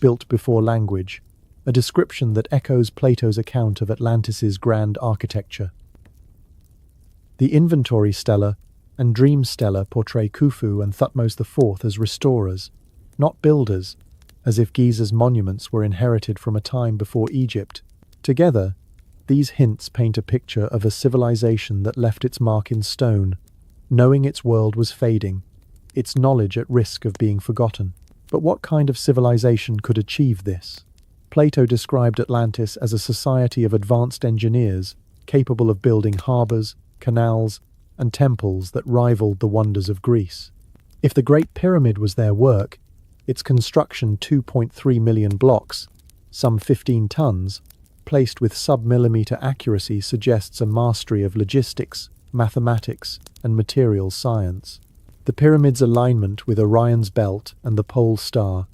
built before language, a description that echoes Plato's account of Atlantis's grand architecture. The Inventory Stela and Dream Stela portray Khufu and Thutmose IV as restorers, not builders, as if Giza's monuments were inherited from a time before Egypt. Together, these hints paint a picture of a civilization that left its mark in stone, knowing its world was fading, its knowledge at risk of being forgotten. But what kind of civilization could achieve this? Plato described Atlantis as a society of advanced engineers, capable of building harbors, canals, and temples that rivaled the wonders of Greece. If the Great Pyramid was their work, its construction 2.3 million blocks, some 15 tons, placed with sub-millimeter accuracy suggests a mastery of logistics, mathematics, and materials science. The pyramid's alignment with Orion's belt and the pole star,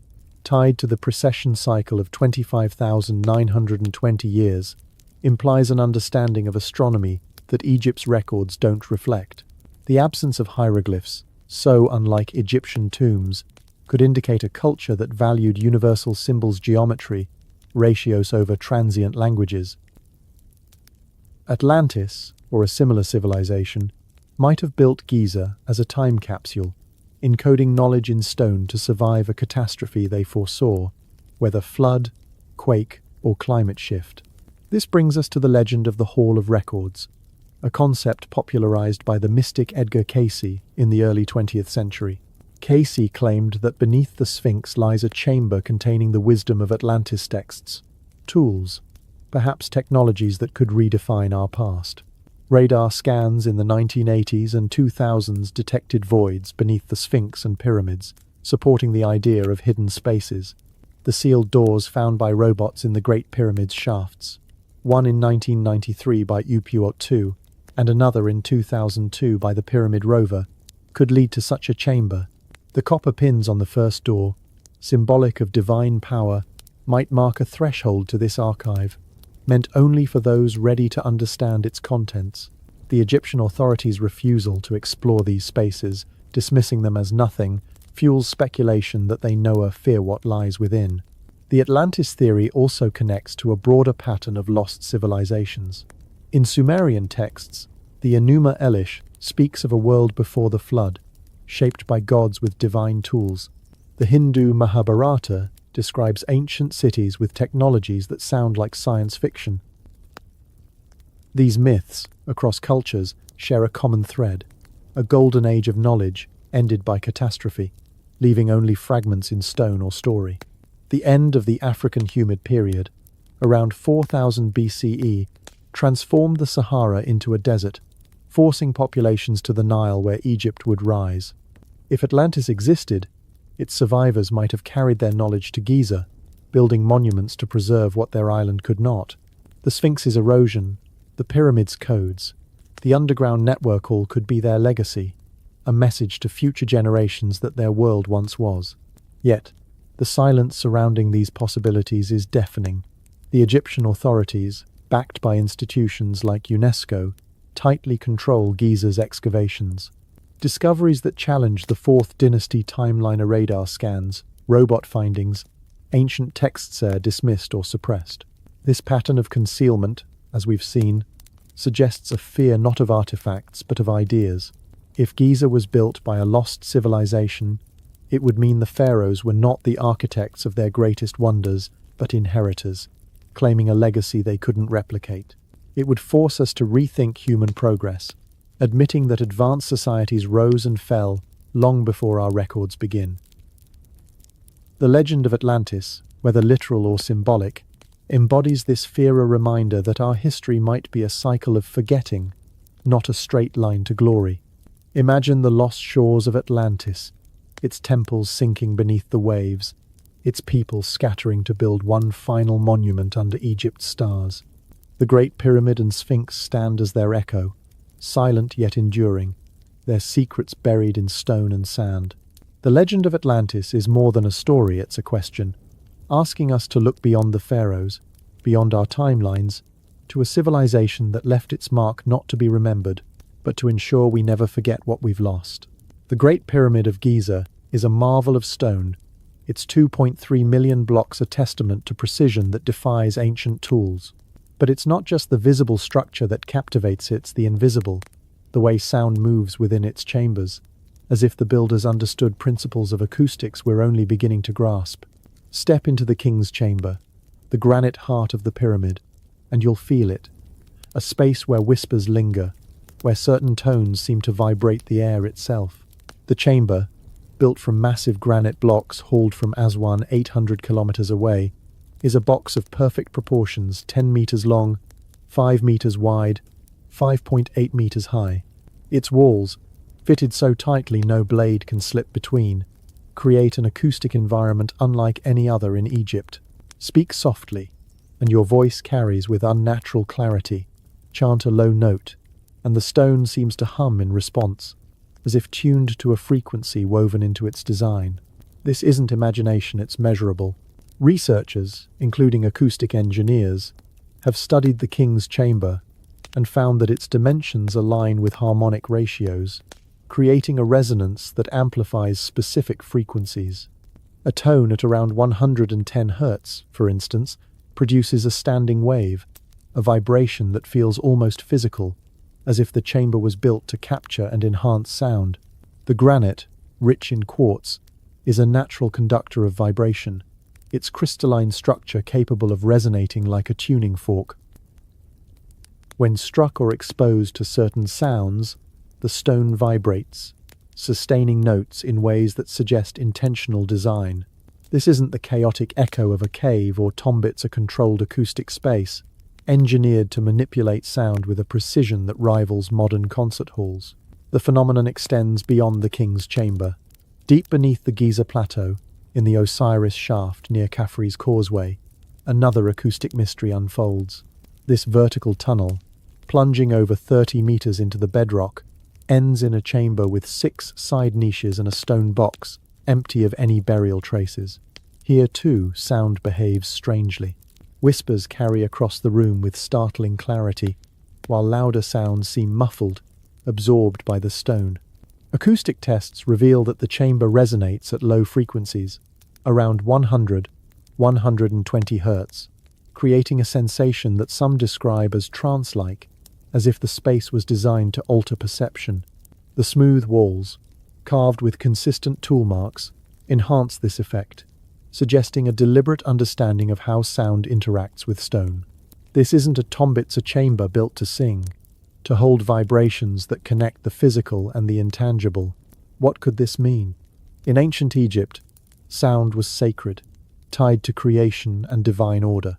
tied to the precession cycle of 25,920 years, implies an understanding of astronomy that Egypt's records don't reflect. The absence of hieroglyphs, so unlike Egyptian tombs, could indicate a culture that valued universal symbols geometry, ratios over transient languages. Atlantis, or a similar civilization, might have built Giza as a time capsule, encoding knowledge in stone to survive a catastrophe they foresaw, whether flood, quake, or climate shift. This brings us to the legend of the Hall of Records, a concept popularized by the mystic Edgar Cayce in the early 20th century. Cayce claimed that beneath the Sphinx lies a chamber containing the wisdom of Atlantis texts, tools, perhaps technologies that could redefine our past. Radar scans in the 1980s and 2000s detected voids beneath the Sphinx and pyramids, supporting the idea of hidden spaces. The sealed doors found by robots in the Great Pyramid's shafts, one in 1993 by Upuot-2 and another in 2002 by the Pyramid rover, could lead to such a chamber. The copper pins on the first door, symbolic of divine power, might mark a threshold to this archive, meant only for those ready to understand its contents. The Egyptian authorities' refusal to explore these spaces, dismissing them as nothing, fuels speculation that they know or fear what lies within. The Atlantis theory also connects to a broader pattern of lost civilizations. In Sumerian texts, the Enuma Elish speaks of a world before the flood, shaped by gods with divine tools. The Hindu Mahabharata describes ancient cities with technologies that sound like science fiction. These myths, across cultures, share a common thread, a golden age of knowledge ended by catastrophe, leaving only fragments in stone or story. The end of the African humid period, around 4000 BCE, transformed the Sahara into a desert, forcing populations to the Nile where Egypt would rise. If Atlantis existed, its survivors might have carried their knowledge to Giza, building monuments to preserve what their island could not. The Sphinx's erosion, the pyramids' codes, the underground network all could be their legacy, a message to future generations that their world once was. Yet, the silence surrounding these possibilities is deafening. The Egyptian authorities, backed by institutions like UNESCO, tightly control Giza's excavations. Discoveries that challenge the Fourth Dynasty timeliner radar scans, robot findings, ancient texts are dismissed or suppressed. This pattern of concealment, as we've seen, suggests a fear not of artifacts but of ideas. If Giza was built by a lost civilization, it would mean the pharaohs were not the architects of their greatest wonders, but inheritors, claiming a legacy they couldn't replicate. It would force us to rethink human progress, admitting that advanced societies rose and fell long before our records begin. The legend of Atlantis, whether literal or symbolic, embodies this fear, a reminder that our history might be a cycle of forgetting, not a straight line to glory. Imagine the lost shores of Atlantis, its temples sinking beneath the waves, its people scattering to build one final monument under Egypt's stars. The Great Pyramid and Sphinx stand as their echo, silent yet enduring, their secrets buried in stone and sand. The legend of Atlantis is more than a story, it's a question, asking us to look beyond the pharaohs, beyond our timelines, to a civilization that left its mark not to be remembered, but to ensure we never forget what we've lost. The Great Pyramid of Giza is a marvel of stone, its 2.3 million blocks a testament to precision that defies ancient tools. But it's not just the visible structure that captivates, it's the invisible, the way sound moves within its chambers, as if the builders understood principles of acoustics we're only beginning to grasp. Step into the king's chamber, the granite heart of the pyramid, and you'll feel it, a space where whispers linger, where certain tones seem to vibrate the air itself. The chamber, built from massive granite blocks hauled from Aswan 800 kilometers away, is a box of perfect proportions, 10 meters long, 5 meters wide, 5.8 meters high. Its walls, fitted so tightly no blade can slip between, create an acoustic environment unlike any other in Egypt. Speak softly, and your voice carries with unnatural clarity. Chant a low note, and the stone seems to hum in response, as if tuned to a frequency woven into its design. This isn't imagination, it's measurable. Researchers, including acoustic engineers, have studied the king's chamber and found that its dimensions align with harmonic ratios, creating a resonance that amplifies specific frequencies. A tone at around 110 Hz, for instance, produces a standing wave, a vibration that feels almost physical, as if the chamber was built to capture and enhance sound. The granite, rich in quartz, is a natural conductor of vibration, its crystalline structure capable of resonating like a tuning fork. When struck or exposed to certain sounds, the stone vibrates, sustaining notes in ways that suggest intentional design. This isn't the chaotic echo of a cave or tombits, a controlled acoustic space, engineered to manipulate sound with a precision that rivals modern concert halls. The phenomenon extends beyond the king's chamber. Deep beneath the Giza Plateau, in the Osiris Shaft near Khafre's Causeway, another acoustic mystery unfolds. This vertical tunnel, plunging over 30 meters into the bedrock, ends in a chamber with 6 side niches and a stone box, empty of any burial traces. Here, too, sound behaves strangely. Whispers carry across the room with startling clarity, while louder sounds seem muffled, absorbed by the stone. Acoustic tests reveal that the chamber resonates at low frequencies, around 100, 120 Hz, creating a sensation that some describe as trance-like, as if the space was designed to alter perception. The smooth walls, carved with consistent tool marks, enhance this effect, suggesting a deliberate understanding of how sound interacts with stone. This isn't a tombits, a chamber built to sing, to hold vibrations that connect the physical and the intangible. What could this mean? In ancient Egypt, sound was sacred, tied to creation and divine order.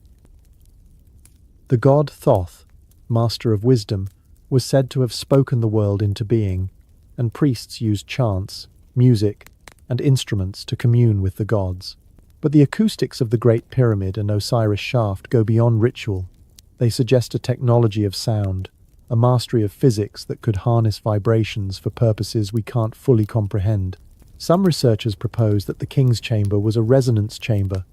The god Thoth, master of wisdom, was said to have spoken the world into being, and priests used chants, music, and instruments to commune with the gods. But the acoustics of the Great Pyramid and Osiris Shaft go beyond ritual. They suggest a technology of sound, a mastery of physics that could harness vibrations for purposes we can't fully comprehend. Some researchers propose that the king's chamber was a resonance chamber,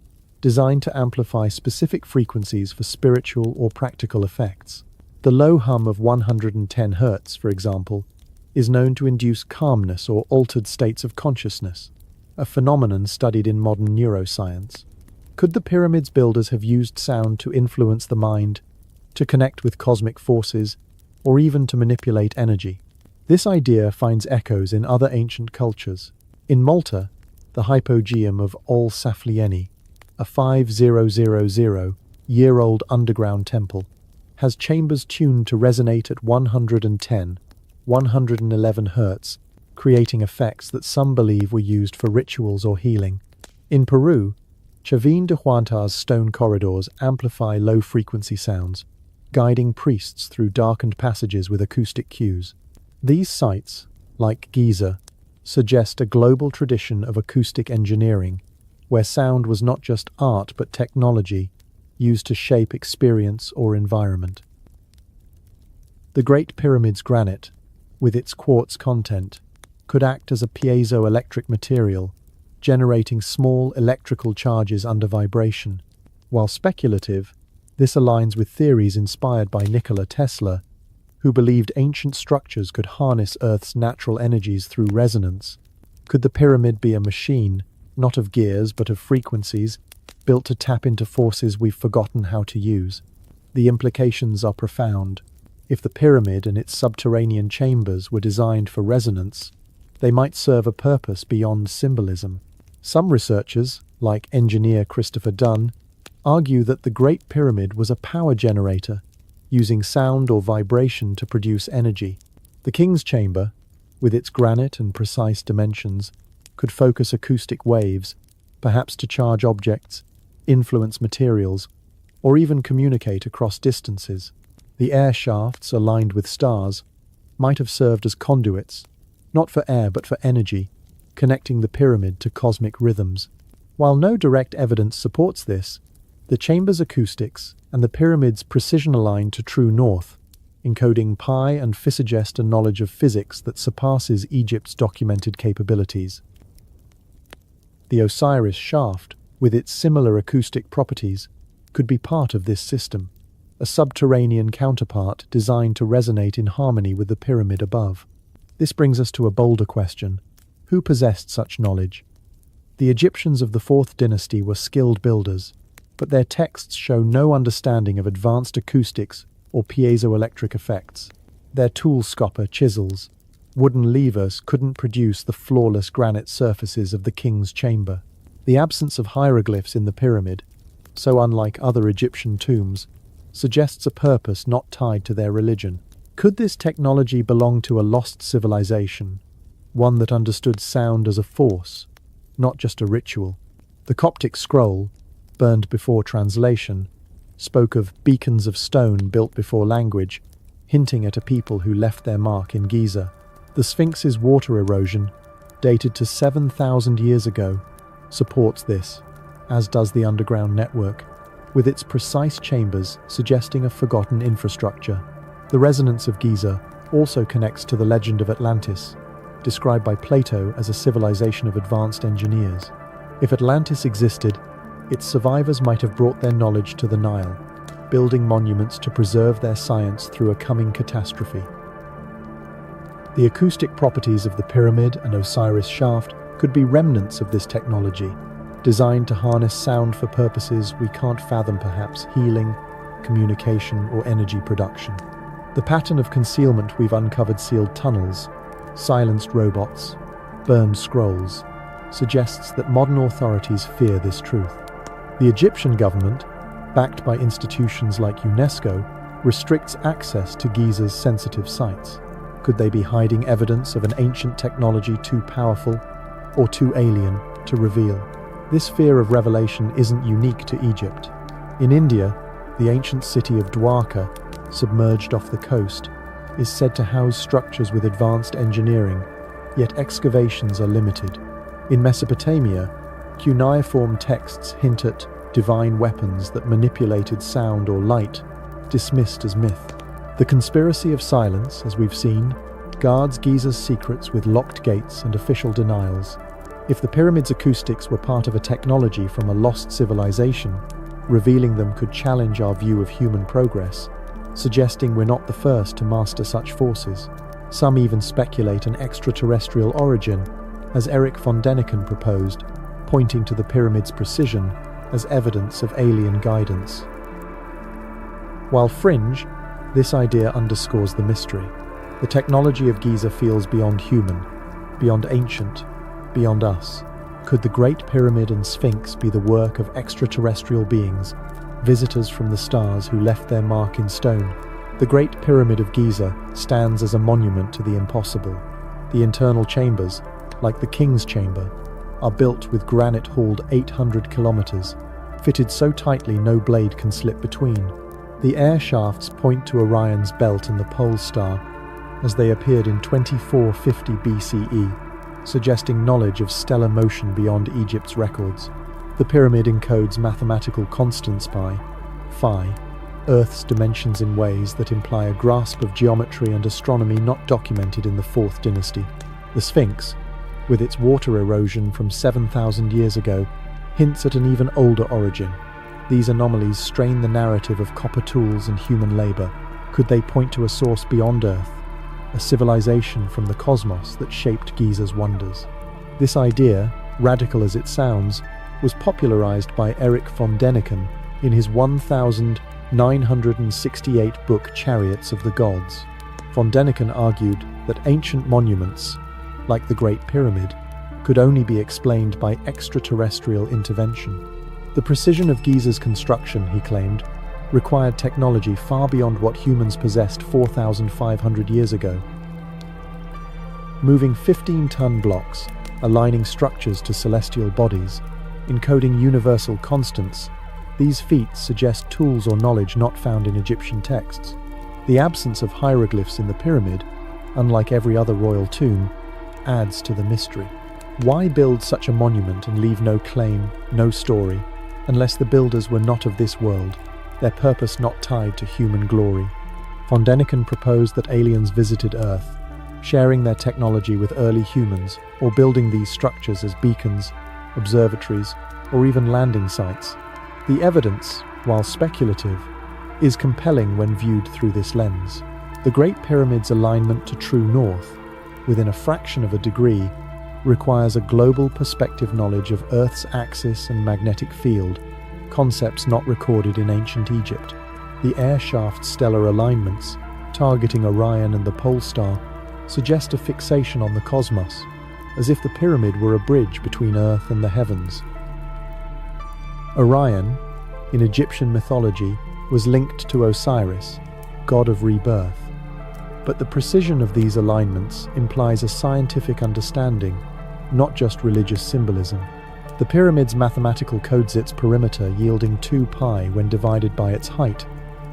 designed to amplify specific frequencies for spiritual or practical effects. The low hum of 110 Hz, for example, is known to induce calmness or altered states of consciousness, a phenomenon studied in modern neuroscience. Could the pyramid's builders have used sound to influence the mind, to connect with cosmic forces, or even to manipulate energy. This idea finds echoes in other ancient cultures. In Malta, the hypogeum of Ol Saflieni, a 5000-year-old underground temple, has chambers tuned to resonate at 110, 111 Hz, creating effects that some believe were used for rituals or healing. In Peru, Chavin de Huantar's stone corridors amplify low-frequency sounds, guiding priests through darkened passages with acoustic cues. These sites, like Giza, suggest a global tradition of acoustic engineering, where sound was not just art but technology used to shape experience or environment. The Great Pyramid's granite, with its quartz content, could act as a piezoelectric material, generating small electrical charges under vibration. While speculative, this aligns with theories inspired by Nikola Tesla, who believed ancient structures could harness Earth's natural energies through resonance. Could the pyramid be a machine, not of gears but of frequencies, built to tap into forces we've forgotten how to use? The implications are profound. If the pyramid and its subterranean chambers were designed for resonance, they might serve a purpose beyond symbolism. Some researchers, like engineer Christopher Dunn, argue that the Great Pyramid was a power generator, using sound or vibration to produce energy. The King's Chamber, with its granite and precise dimensions, could focus acoustic waves, perhaps to charge objects, influence materials, or even communicate across distances. The air shafts, aligned with stars, might have served as conduits, not for air but for energy, connecting the pyramid to cosmic rhythms. While no direct evidence supports this, the chamber's acoustics and the pyramid's precision align to true north, encoding pi and Phi suggest a knowledge of physics that surpasses Egypt's documented capabilities. The Osiris shaft, with its similar acoustic properties, could be part of this system, a subterranean counterpart designed to resonate in harmony with the pyramid above. This brings us to a bolder question. Who possessed such knowledge? The Egyptians of the 4th dynasty were skilled builders, but their texts show no understanding of advanced acoustics or piezoelectric effects. Their tool scopper chisels, wooden levers couldn't produce the flawless granite surfaces of the king's chamber. The absence of hieroglyphs in the pyramid, so unlike other Egyptian tombs, suggests a purpose not tied to their religion. Could this technology belong to a lost civilization, one that understood sound as a force, not just a ritual? The Coptic scroll, burned before translation, spoke of beacons of stone built before language, hinting at a people who left their mark in Giza. The Sphinx's water erosion, dated to 7,000 years ago, supports this, as does the underground network, with its precise chambers suggesting a forgotten infrastructure. The resonance of Giza also connects to the legend of Atlantis, described by Plato as a civilization of advanced engineers. If Atlantis existed, its survivors might have brought their knowledge to the Nile, building monuments to preserve their science through a coming catastrophe. The acoustic properties of the pyramid and Osiris shaft could be remnants of this technology, designed to harness sound for purposes we can't fathom, perhaps healing, communication, or energy production. The pattern of concealment we've uncovered, sealed tunnels, silenced robots, burned scrolls, suggests that modern authorities fear this truth. The Egyptian government, backed by institutions like UNESCO, restricts access to Giza's sensitive sites. Could they be hiding evidence of an ancient technology too powerful or too alien to reveal? This fear of revelation isn't unique to Egypt. In India, the ancient city of Dwarka, submerged off the coast, is said to house structures with advanced engineering, yet excavations are limited. In Mesopotamia, cuneiform texts hint at divine weapons that manipulated sound or light, dismissed as myth. The conspiracy of silence, as we've seen, guards Giza's secrets with locked gates and official denials. If the pyramid's acoustics were part of a technology from a lost civilization, revealing them could challenge our view of human progress, suggesting we're not the first to master such forces. Some even speculate an extraterrestrial origin, as Erich von Däniken proposed, pointing to the pyramid's precision as evidence of alien guidance. While fringe, This idea underscores the mystery. The technology of Giza feels beyond human, beyond ancient, beyond us. Could the Great Pyramid and Sphinx be the work of extraterrestrial beings, visitors from the stars who left their mark in stone? The Great Pyramid of Giza stands as a monument to the impossible. The internal chambers, like the King's Chamber, are built with granite hauled 800 kilometers, fitted so tightly no blade can slip between. The air shafts point to Orion's belt and the pole star, as they appeared in 2450 BCE, suggesting knowledge of stellar motion beyond Egypt's records. The pyramid encodes mathematical constants phi, Earth's dimensions in ways that imply a grasp of geometry and astronomy not documented in the 4th dynasty. The Sphinx, with its water erosion from 7,000 years ago, hints at an even older origin. These anomalies strain the narrative of copper tools and human labor. Could they point to a source beyond Earth, a civilization from the cosmos that shaped Giza's wonders? This idea, radical as it sounds, was popularized by Erich von Däniken in his 1968 book Chariots of the Gods. Von Däniken argued that ancient monuments, like the Great Pyramid, could only be explained by extraterrestrial intervention. The precision of Giza's construction, he claimed, required technology far beyond what humans possessed 4,500 years ago. Moving 15-ton blocks, aligning structures to celestial bodies, encoding universal constants, these feats suggest tools or knowledge not found in Egyptian texts. The absence of hieroglyphs in the pyramid, unlike every other royal tomb, adds to the mystery. Why build such a monument and leave no claim, no story, unless the builders were not of this world, their purpose not tied to human glory? Von Däniken proposed that aliens visited Earth, sharing their technology with early humans, or building these structures as beacons, observatories, or even landing sites. The evidence, while speculative, is compelling when viewed through this lens. The Great Pyramid's alignment to true north, within a fraction of a degree, requires a global perspective knowledge of Earth's axis and magnetic field, concepts not recorded in ancient Egypt. The air shaft's stellar alignments, targeting Orion and the pole star, suggest a fixation on the cosmos, as if the pyramid were a bridge between Earth and the heavens. Orion, in Egyptian mythology, was linked to Osiris, god of rebirth. But the precision of these alignments implies a scientific understanding, not just religious symbolism. The pyramid's mathematical codes its perimeter, yielding 2 pi when divided by its height,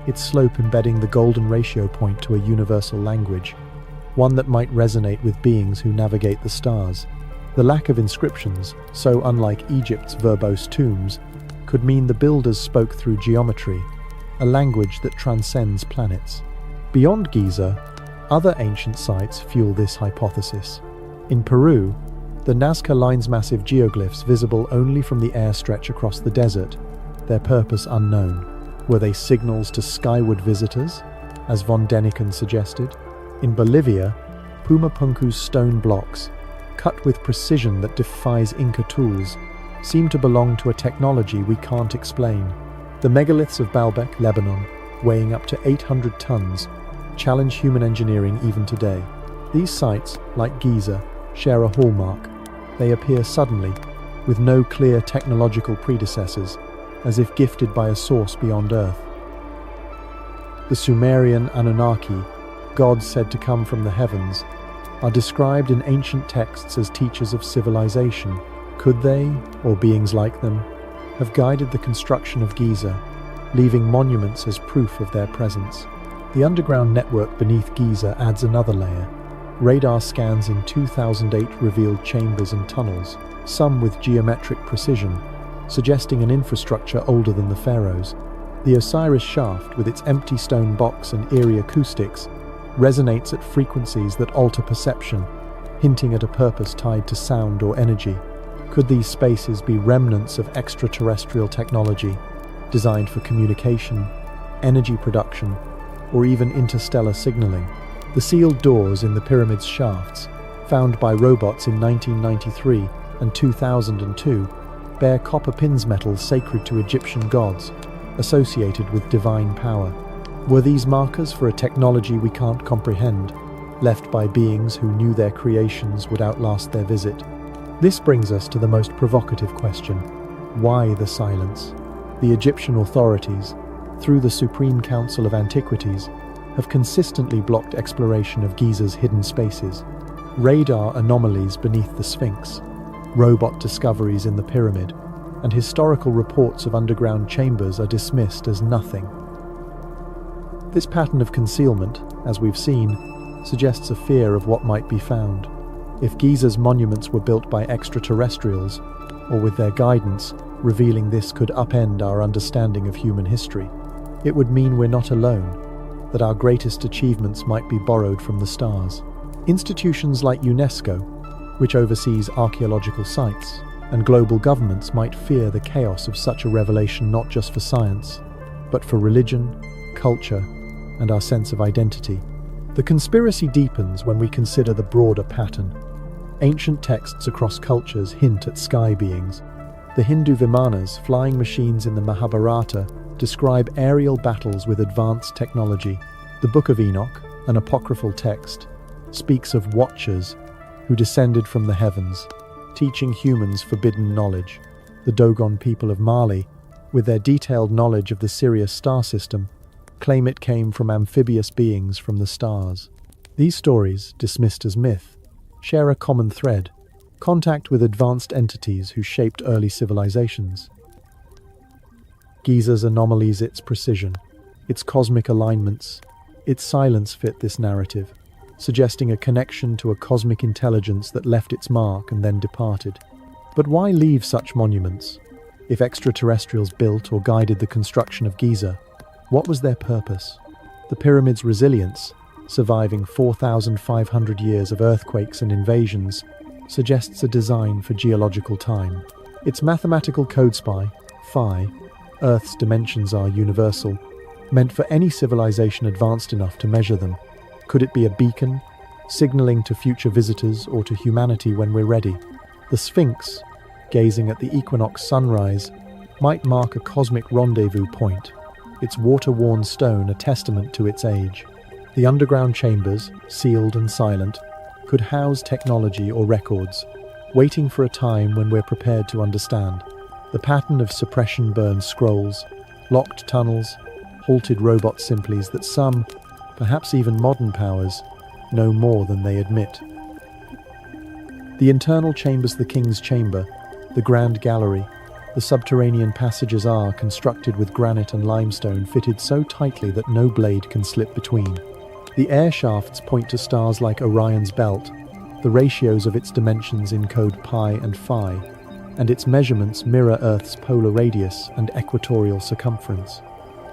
its slope embedding the golden ratio point to a universal language, one that might resonate with beings who navigate the stars. The lack of inscriptions, so unlike Egypt's verbose tombs, could mean the builders spoke through geometry, a language that transcends planets. Beyond Giza, other ancient sites fuel this hypothesis. In Peru, the Nazca Line's massive geoglyphs visible only from the air stretch across the desert, their purpose unknown. Were they signals to skyward visitors, as von Däniken suggested? In Bolivia, Pumapunku's stone blocks, cut with precision that defies Inca tools, seem to belong to a technology we can't explain. The megaliths of Baalbek, Lebanon, weighing up to 800 tons, challenge human engineering even today. These sites, like Giza, share a hallmark. They appear suddenly, with no clear technological predecessors, as if gifted by a source beyond Earth. The Sumerian Anunnaki, gods said to come from the heavens, are described in ancient texts as teachers of civilization. Could they, or beings like them, have guided the construction of Giza, leaving monuments as proof of their presence? The underground network beneath Giza adds another layer. Radar scans in 2008 revealed chambers and tunnels, some with geometric precision, suggesting an infrastructure older than the pharaohs. The Osiris shaft, with its empty stone box and eerie acoustics, resonates at frequencies that alter perception, hinting at a purpose tied to sound or energy. Could these spaces be remnants of extraterrestrial technology, designed for communication, energy production, or even interstellar signaling? The sealed doors in the pyramid's shafts, found by robots in 1993 and 2002, bear copper pins, metals sacred to Egyptian gods, associated with divine power. Were these markers for a technology we can't comprehend, left by beings who knew their creations would outlast their visit? This brings us to the most provocative question. Why the silence? The Egyptian authorities, through the Supreme Council of Antiquities, have consistently blocked exploration of Giza's hidden spaces. Radar anomalies beneath the Sphinx, robot discoveries in the pyramid, and historical reports of underground chambers are dismissed as nothing. This pattern of concealment, as we've seen, suggests a fear of what might be found. If Giza's monuments were built by extraterrestrials, or with their guidance, revealing this could upend our understanding of human history. It would mean we're not alone, that our greatest achievements might be borrowed from the stars. Institutions like UNESCO, which oversees archaeological sites, and global governments might fear the chaos of such a revelation not just for science, but for religion, culture, and our sense of identity. The conspiracy deepens when we consider the broader pattern. Ancient texts across cultures hint at sky beings. The Hindu Vimanas, flying machines in the Mahabharata, describe aerial battles with advanced technology. The Book of Enoch, an apocryphal text, speaks of watchers who descended from the heavens, teaching humans forbidden knowledge. The Dogon people of Mali, with their detailed knowledge of the Sirius star system, claim it came from amphibious beings from the stars. These stories, dismissed as myth, share a common thread: contact with advanced entities who shaped early civilizations. Giza's anomalies, its precision, its cosmic alignments, its silence fit this narrative, suggesting a connection to a cosmic intelligence that left its mark and then departed. But why leave such monuments? If extraterrestrials built or guided the construction of Giza, what was their purpose? The pyramid's resilience, surviving 4,500 years of earthquakes and invasions, suggests a design for geological time. Its mathematical code phi, Earth's dimensions are universal, meant for any civilization advanced enough to measure them. Could it be a beacon, signaling to future visitors or to humanity when we're ready? The Sphinx, gazing at the equinox sunrise, might mark a cosmic rendezvous point, its water-worn stone a testament to its age. The underground chambers, sealed and silent, could house technology or records, waiting for a time when we're prepared to understand. The pattern of suppression-burned scrolls, locked tunnels, halted robot simplies that some, perhaps even modern powers, know more than they admit. The internal chambers, the King's Chamber, the Grand Gallery, the subterranean passages are constructed with granite and limestone fitted so tightly that no blade can slip between. The air shafts point to stars like Orion's belt. The ratios of its dimensions encode pi and phi, and its measurements mirror Earth's polar radius and equatorial circumference.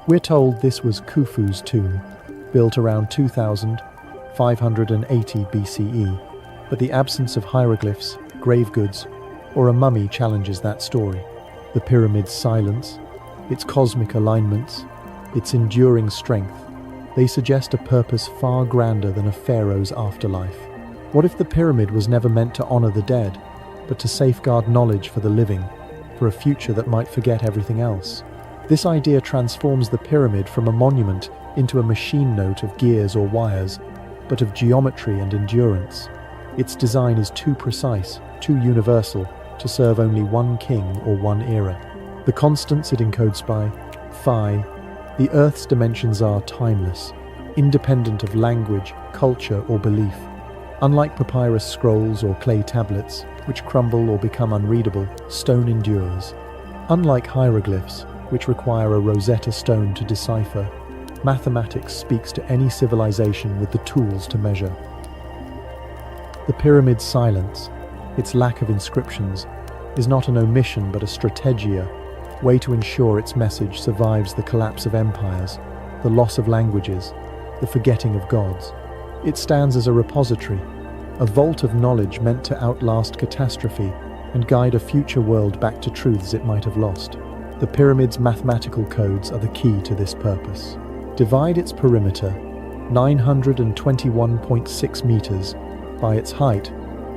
We're told this was Khufu's tomb, built around 2580 BCE, but the absence of hieroglyphs, grave goods, or a mummy challenges that story. The pyramid's silence, its cosmic alignments, its enduring strength, they suggest a purpose far grander than a pharaoh's afterlife. What if the pyramid was never meant to honor the dead, but to safeguard knowledge for the living, for a future that might forget everything else? This idea transforms the pyramid from a monument into a machine note of gears or wires, but of geometry and endurance. Its design is too precise, too universal, to serve only one king or one era. The constants it encodes by phi, the Earth's dimensions are timeless, independent of language, culture, or belief. Unlike papyrus scrolls or clay tablets, which crumble or become unreadable, stone endures. Unlike hieroglyphs, which require a Rosetta Stone to decipher, mathematics speaks to any civilization with the tools to measure. The pyramid's silence, its lack of inscriptions, is not an omission but a strategia, way to ensure its message survives the collapse of empires, the loss of languages, the forgetting of gods. It stands as a repository, a vault of knowledge meant to outlast catastrophe and guide a future world back to truths it might have lost. The pyramid's mathematical codes are the key to this purpose. Divide its perimeter, 921.6 meters, by its height,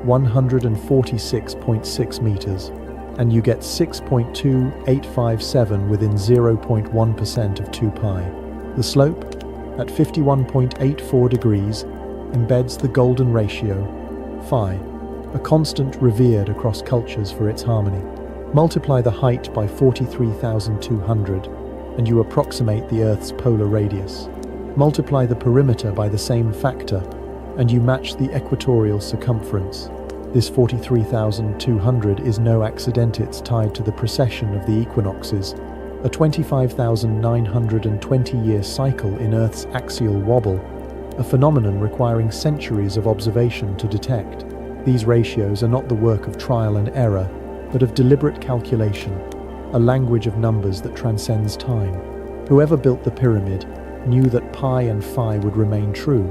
146.6 meters, and you get 6.2857 within 0.1% of 2 pi. The slope, at 51.84 degrees, embeds the golden ratio, phi, a constant revered across cultures for its harmony. Multiply the height by 43,200, and you approximate the Earth's polar radius. Multiply the perimeter by the same factor, and you match the equatorial circumference. This 43,200 is no accident. It's tied to the precession of the equinoxes, a 25,920-year cycle in Earth's axial wobble, a phenomenon requiring centuries of observation to detect. These ratios are not the work of trial and error, but of deliberate calculation, a language of numbers that transcends time. Whoever built the pyramid knew that pi and phi would remain true,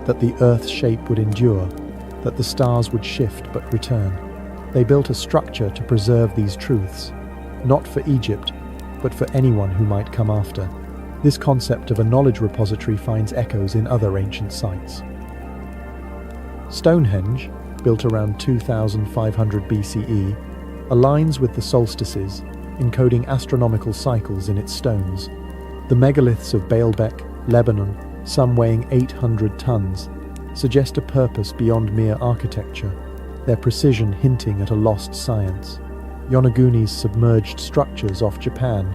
that the Earth's shape would endure, that the stars would shift but return. They built a structure to preserve these truths, not for Egypt, but for anyone who might come after. This concept of a knowledge repository finds echoes in other ancient sites. Stonehenge, built around 2500 BCE, aligns with the solstices, encoding astronomical cycles in its stones. The megaliths of Baalbek, Lebanon, some weighing 800 tons, suggest a purpose beyond mere architecture, their precision hinting at a lost science. Yonaguni's submerged structures off Japan,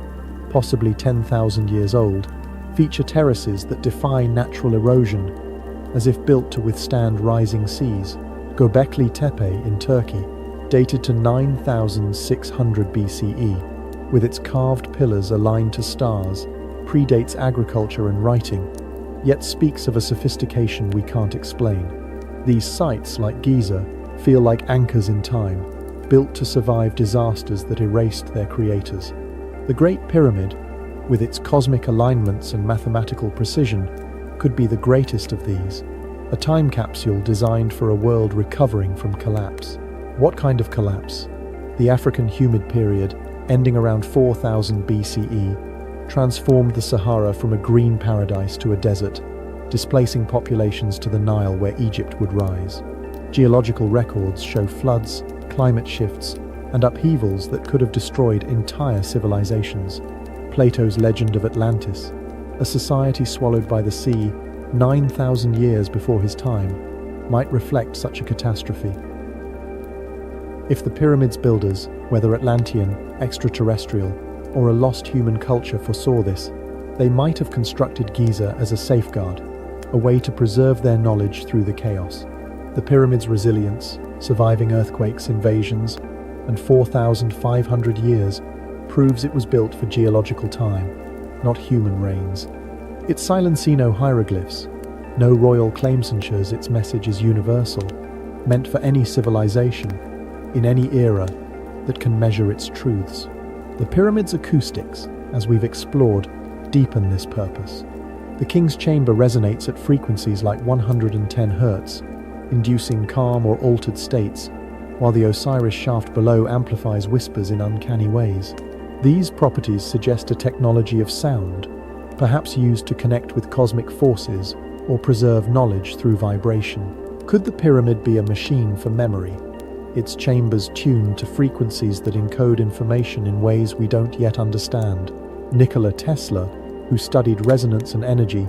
possibly 10,000 years old, feature terraces that defy natural erosion, as if built to withstand rising seas. Göbekli Tepe in Turkey, dated to 9,600 BCE, with its carved pillars aligned to stars, predates agriculture and writing, yet speaks of a sophistication we can't explain. These sites, like Giza, feel like anchors in time, built to survive disasters that erased their creators. The Great Pyramid, with its cosmic alignments and mathematical precision, could be the greatest of these, a time capsule designed for a world recovering from collapse. What kind of collapse? The African humid period, ending around 4000 BCE, transformed the Sahara from a green paradise to a desert, displacing populations to the Nile where Egypt would rise. Geological records show floods, climate shifts, and upheavals that could have destroyed entire civilizations. Plato's legend of Atlantis, a society swallowed by the sea 9,000 years before his time, might reflect such a catastrophe. If the pyramid's builders, whether Atlantean, extraterrestrial, or a lost human culture foresaw this, they might have constructed Giza as a safeguard, a way to preserve their knowledge through the chaos. The pyramid's resilience, surviving earthquakes, invasions, and 4,500 years proves it was built for geological time, not human reigns. Its Silencino hieroglyphs, no royal claim ensures its message is universal, meant for any civilization, in any era, that can measure its truths. The pyramid's acoustics, as we've explored, deepen this purpose. The king's chamber resonates at frequencies like 110 Hz, inducing calm or altered states, while the Osiris shaft below amplifies whispers in uncanny ways. These properties suggest a technology of sound, perhaps used to connect with cosmic forces or preserve knowledge through vibration. Could the pyramid be a machine for memory? Its chambers tuned to frequencies that encode information in ways we don't yet understand. Nikola Tesla, who studied resonance and energy,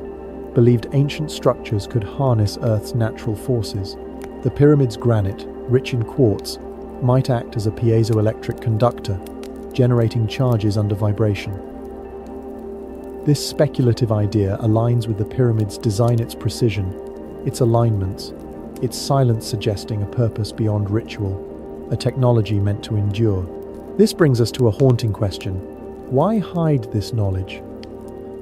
believed ancient structures could harness Earth's natural forces. The pyramid's granite, rich in quartz, might act as a piezoelectric conductor, generating charges under vibration. This speculative idea aligns with the pyramid's design, its precision, its alignments, its silence suggesting a purpose beyond ritual, a technology meant to endure. This brings us to a haunting question. Why hide this knowledge?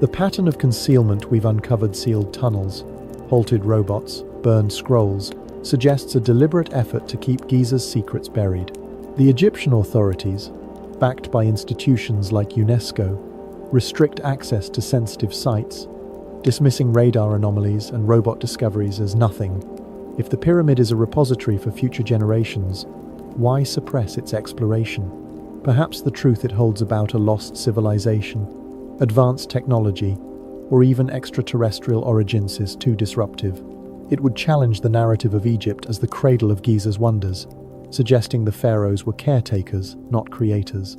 The pattern of concealment we've uncovered, sealed tunnels, halted robots, burned scrolls, suggests a deliberate effort to keep Giza's secrets buried. The Egyptian authorities, backed by institutions like UNESCO, restrict access to sensitive sites, dismissing radar anomalies and robot discoveries as nothing. If the pyramid is a repository for future generations, why suppress its exploration? Perhaps the truth it holds about a lost civilization, advanced technology, or even extraterrestrial origins is too disruptive. It would challenge the narrative of Egypt as the cradle of Giza's wonders, suggesting the pharaohs were caretakers, not creators.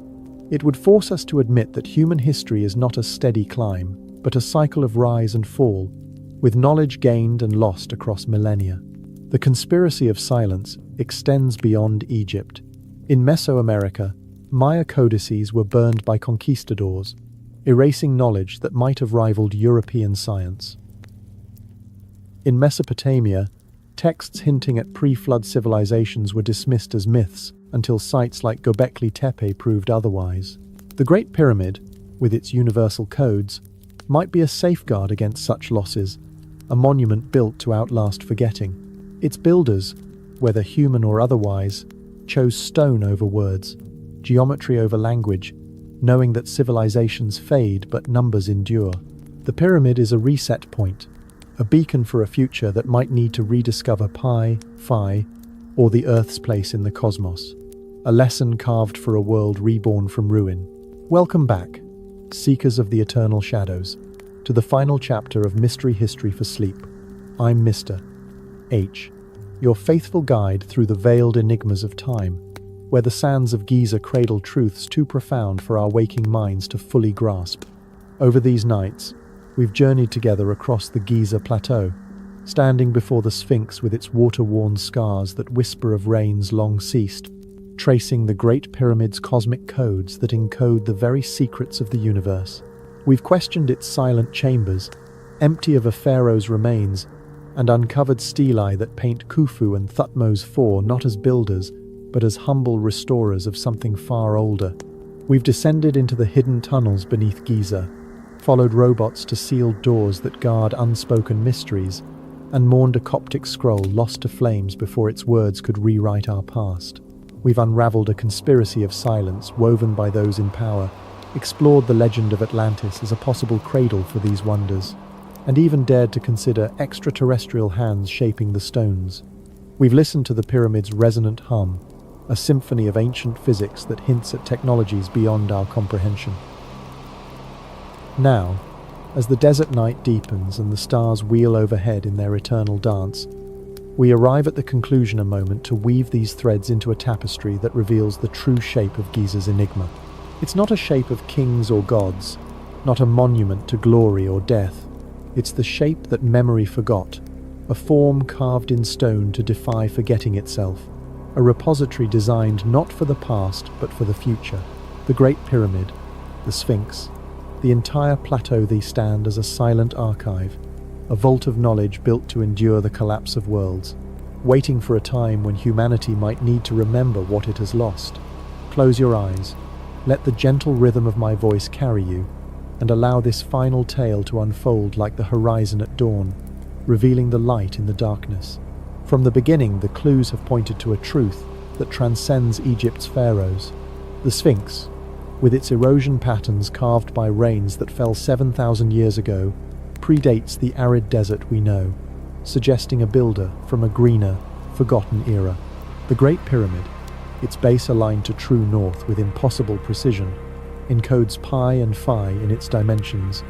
It would force us to admit that human history is not a steady climb, but a cycle of rise and fall, with knowledge gained and lost across millennia. The conspiracy of silence extends beyond Egypt. In Mesoamerica, Maya codices were burned by conquistadors, erasing knowledge that might have rivaled European science. In Mesopotamia, texts hinting at pre-flood civilizations were dismissed as myths until sites like Göbekli Tepe proved otherwise. The Great Pyramid, with its universal codes, might be a safeguard against such losses, a monument built to outlast forgetting. Its builders, whether human or otherwise, chose stone over words, geometry over language, knowing that civilizations fade but numbers endure. The pyramid is a reset point, a beacon for a future that might need to rediscover Pi, Phi, or the Earth's place in the cosmos. A lesson carved for a world reborn from ruin. Welcome back, seekers of the eternal shadows, to the final chapter of Mystery History for Sleep. I'm Mr. H, your faithful guide through the veiled enigmas of time, where the sands of Giza cradle truths too profound for our waking minds to fully grasp. Over these nights, we've journeyed together across the Giza Plateau, standing before the Sphinx with its water-worn scars that whisper of rains long ceased, tracing the Great Pyramid's cosmic codes that encode the very secrets of the universe. We've questioned its silent chambers, empty of a pharaoh's remains, and uncovered stelae that paint Khufu and Thutmose IV not as builders, but as humble restorers of something far older. We've descended into the hidden tunnels beneath Giza, followed robots to sealed doors that guard unspoken mysteries, and mourned a Coptic scroll lost to flames before its words could rewrite our past. We've unraveled a conspiracy of silence woven by those in power, explored the legend of Atlantis as a possible cradle for these wonders, and even dared to consider extraterrestrial hands shaping the stones. We've listened to the pyramid's resonant hum, a symphony of ancient physics that hints at technologies beyond our comprehension. Now, as the desert night deepens and the stars wheel overhead in their eternal dance, we arrive at the conclusion a moment to weave these threads into a tapestry that reveals the true shape of Giza's enigma. It's not a shape of kings or gods, not a monument to glory or death. It's the shape that memory forgot, a form carved in stone to defy forgetting itself, a repository designed not for the past but for the future. The Great Pyramid, the Sphinx, the entire plateau they stand as a silent archive, a vault of knowledge built to endure the collapse of worlds, waiting for a time when humanity might need to remember what it has lost. Close your eyes, let the gentle rhythm of my voice carry you, and allow this final tale to unfold like the horizon at dawn, revealing the light in the darkness. From the beginning, the clues have pointed to a truth that transcends Egypt's pharaohs. The Sphinx, with its erosion patterns carved by rains that fell 7,000 years ago, predates the arid desert we know, suggesting a builder from a greener, forgotten era. The Great Pyramid, its base aligned to true north with impossible precision, encodes Pi and Phi in its dimensions,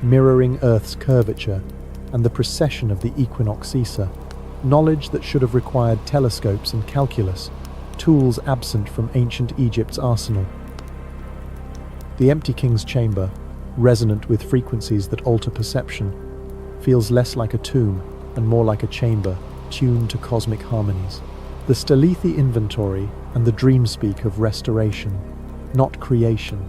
mirroring Earth's curvature and the precession of the equinox Isa, knowledge that should have required telescopes and calculus, tools absent from ancient Egypt's arsenal. The empty king's chamber, resonant with frequencies that alter perception, feels less like a tomb and more like a chamber tuned to cosmic harmonies. The Stelethi inventory and the dream speak of restoration, not creation,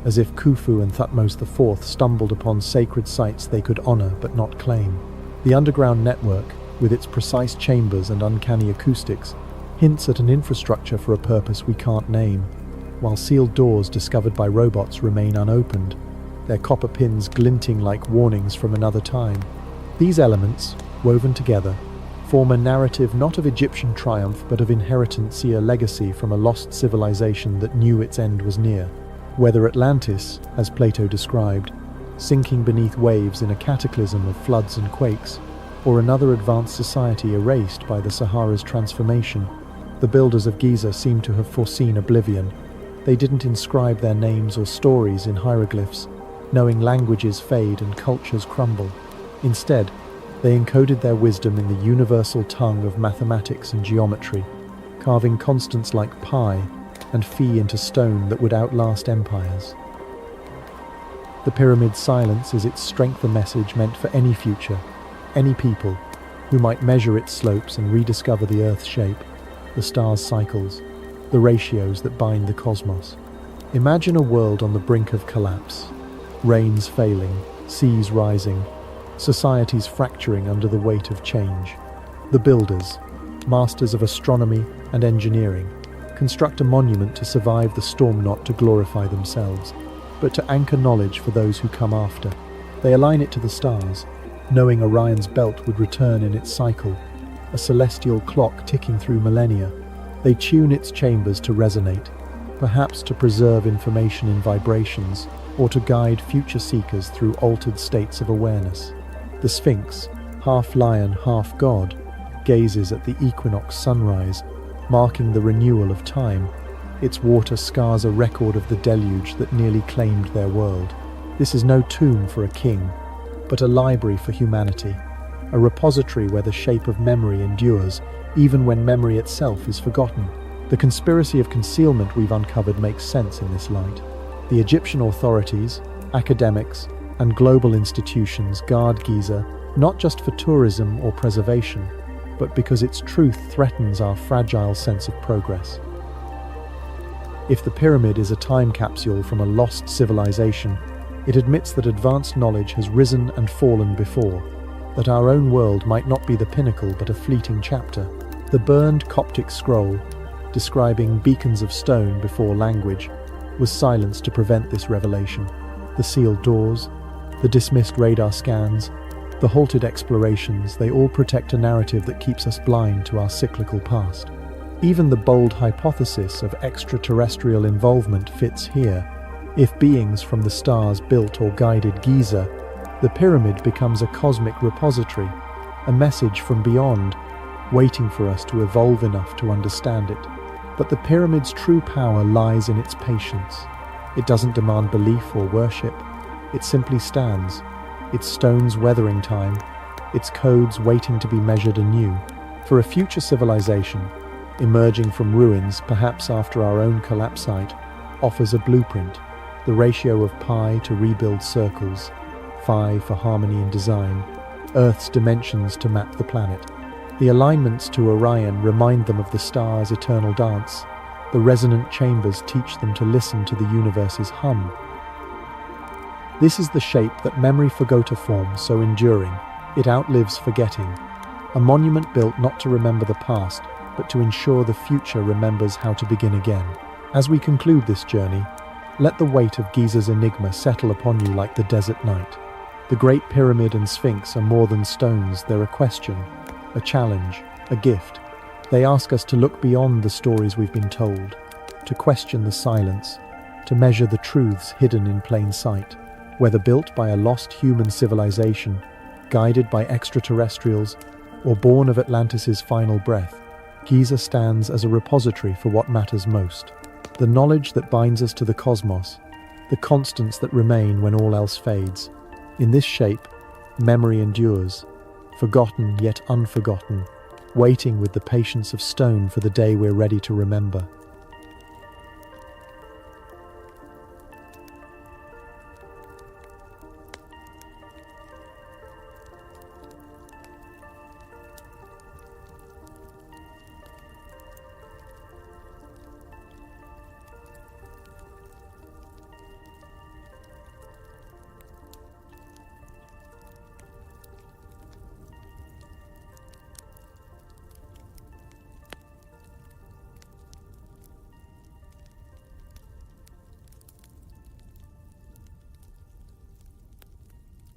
as if Khufu and Thutmose IV stumbled upon sacred sites they could honor but not claim. The underground network, with its precise chambers and uncanny acoustics, hints at an infrastructure for a purpose we can't name, while sealed doors discovered by robots remain unopened, their copper pins glinting like warnings from another time. These elements, woven together, form a narrative not of Egyptian triumph but of inheritancy, a legacy from a lost civilization that knew its end was near. Whether Atlantis, as Plato described, sinking beneath waves in a cataclysm of floods and quakes, or another advanced society erased by the Sahara's transformation, the builders of Giza seem to have foreseen oblivion. They didn't inscribe their names or stories in hieroglyphs, knowing languages fade and cultures crumble. Instead, they encoded their wisdom in the universal tongue of mathematics and geometry, carving constants like pi and phi into stone that would outlast empires. The pyramid's silence is its strength, a message meant for any future, any people who might measure its slopes and rediscover the Earth's shape, the stars' cycles, the ratios that bind the cosmos. Imagine a world on the brink of collapse, rains failing, seas rising, societies fracturing under the weight of change. The builders, masters of astronomy and engineering, construct a monument to survive the storm, not to glorify themselves, but to anchor knowledge for those who come after. They align it to the stars, knowing Orion's belt would return in its cycle, a celestial clock ticking through millennia. They tune its chambers to resonate, perhaps to preserve information in vibrations, or to guide future seekers through altered states of awareness. The Sphinx, half lion, half god, gazes at the equinox sunrise, marking the renewal of time. Its water scars a record of the deluge that nearly claimed their world. This is no tomb for a king, but a library for humanity, a repository where the shape of memory endures, even when memory itself is forgotten. The conspiracy of concealment we've uncovered makes sense in this light. The Egyptian authorities, academics, and global institutions guard Giza not just for tourism or preservation, but because its truth threatens our fragile sense of progress. If the pyramid is a time capsule from a lost civilization, it admits that advanced knowledge has risen and fallen before, that our own world might not be the pinnacle but a fleeting chapter. The burned Coptic scroll, describing beacons of stone before language, was silenced to prevent this revelation. The sealed doors, the dismissed radar scans, the halted explorations, they all protect a narrative that keeps us blind to our cyclical past. Even the bold hypothesis of extraterrestrial involvement fits here. If beings from the stars built or guided Giza, the pyramid becomes a cosmic repository, a message from beyond, waiting for us to evolve enough to understand it. But the pyramid's true power lies in its patience. It doesn't demand belief or worship. It simply stands, its stones weathering time, its codes waiting to be measured anew. For a future civilization, emerging from ruins, perhaps after our own collapse site, offers a blueprint, the ratio of pi to rebuild circles, phi for harmony in design, Earth's dimensions to map the planet. The alignments to Orion remind them of the stars' eternal dance. The resonant chambers teach them to listen to the universe's hum. This is the shape that memory forgot to form, so enduring, it outlives forgetting. A monument built not to remember the past, but to ensure the future remembers how to begin again. As we conclude this journey, let the weight of Giza's enigma settle upon you like the desert night. The Great Pyramid and Sphinx are more than stones, they're a question, a challenge, a gift. They ask us to look beyond the stories we've been told, to question the silence, to measure the truths hidden in plain sight. Whether built by a lost human civilization, guided by extraterrestrials, or born of Atlantis's final breath, Giza stands as a repository for what matters most. The knowledge that binds us to the cosmos, the constants that remain when all else fades. In this shape, memory endures, forgotten yet unforgotten, waiting with the patience of stone for the day we're ready to remember.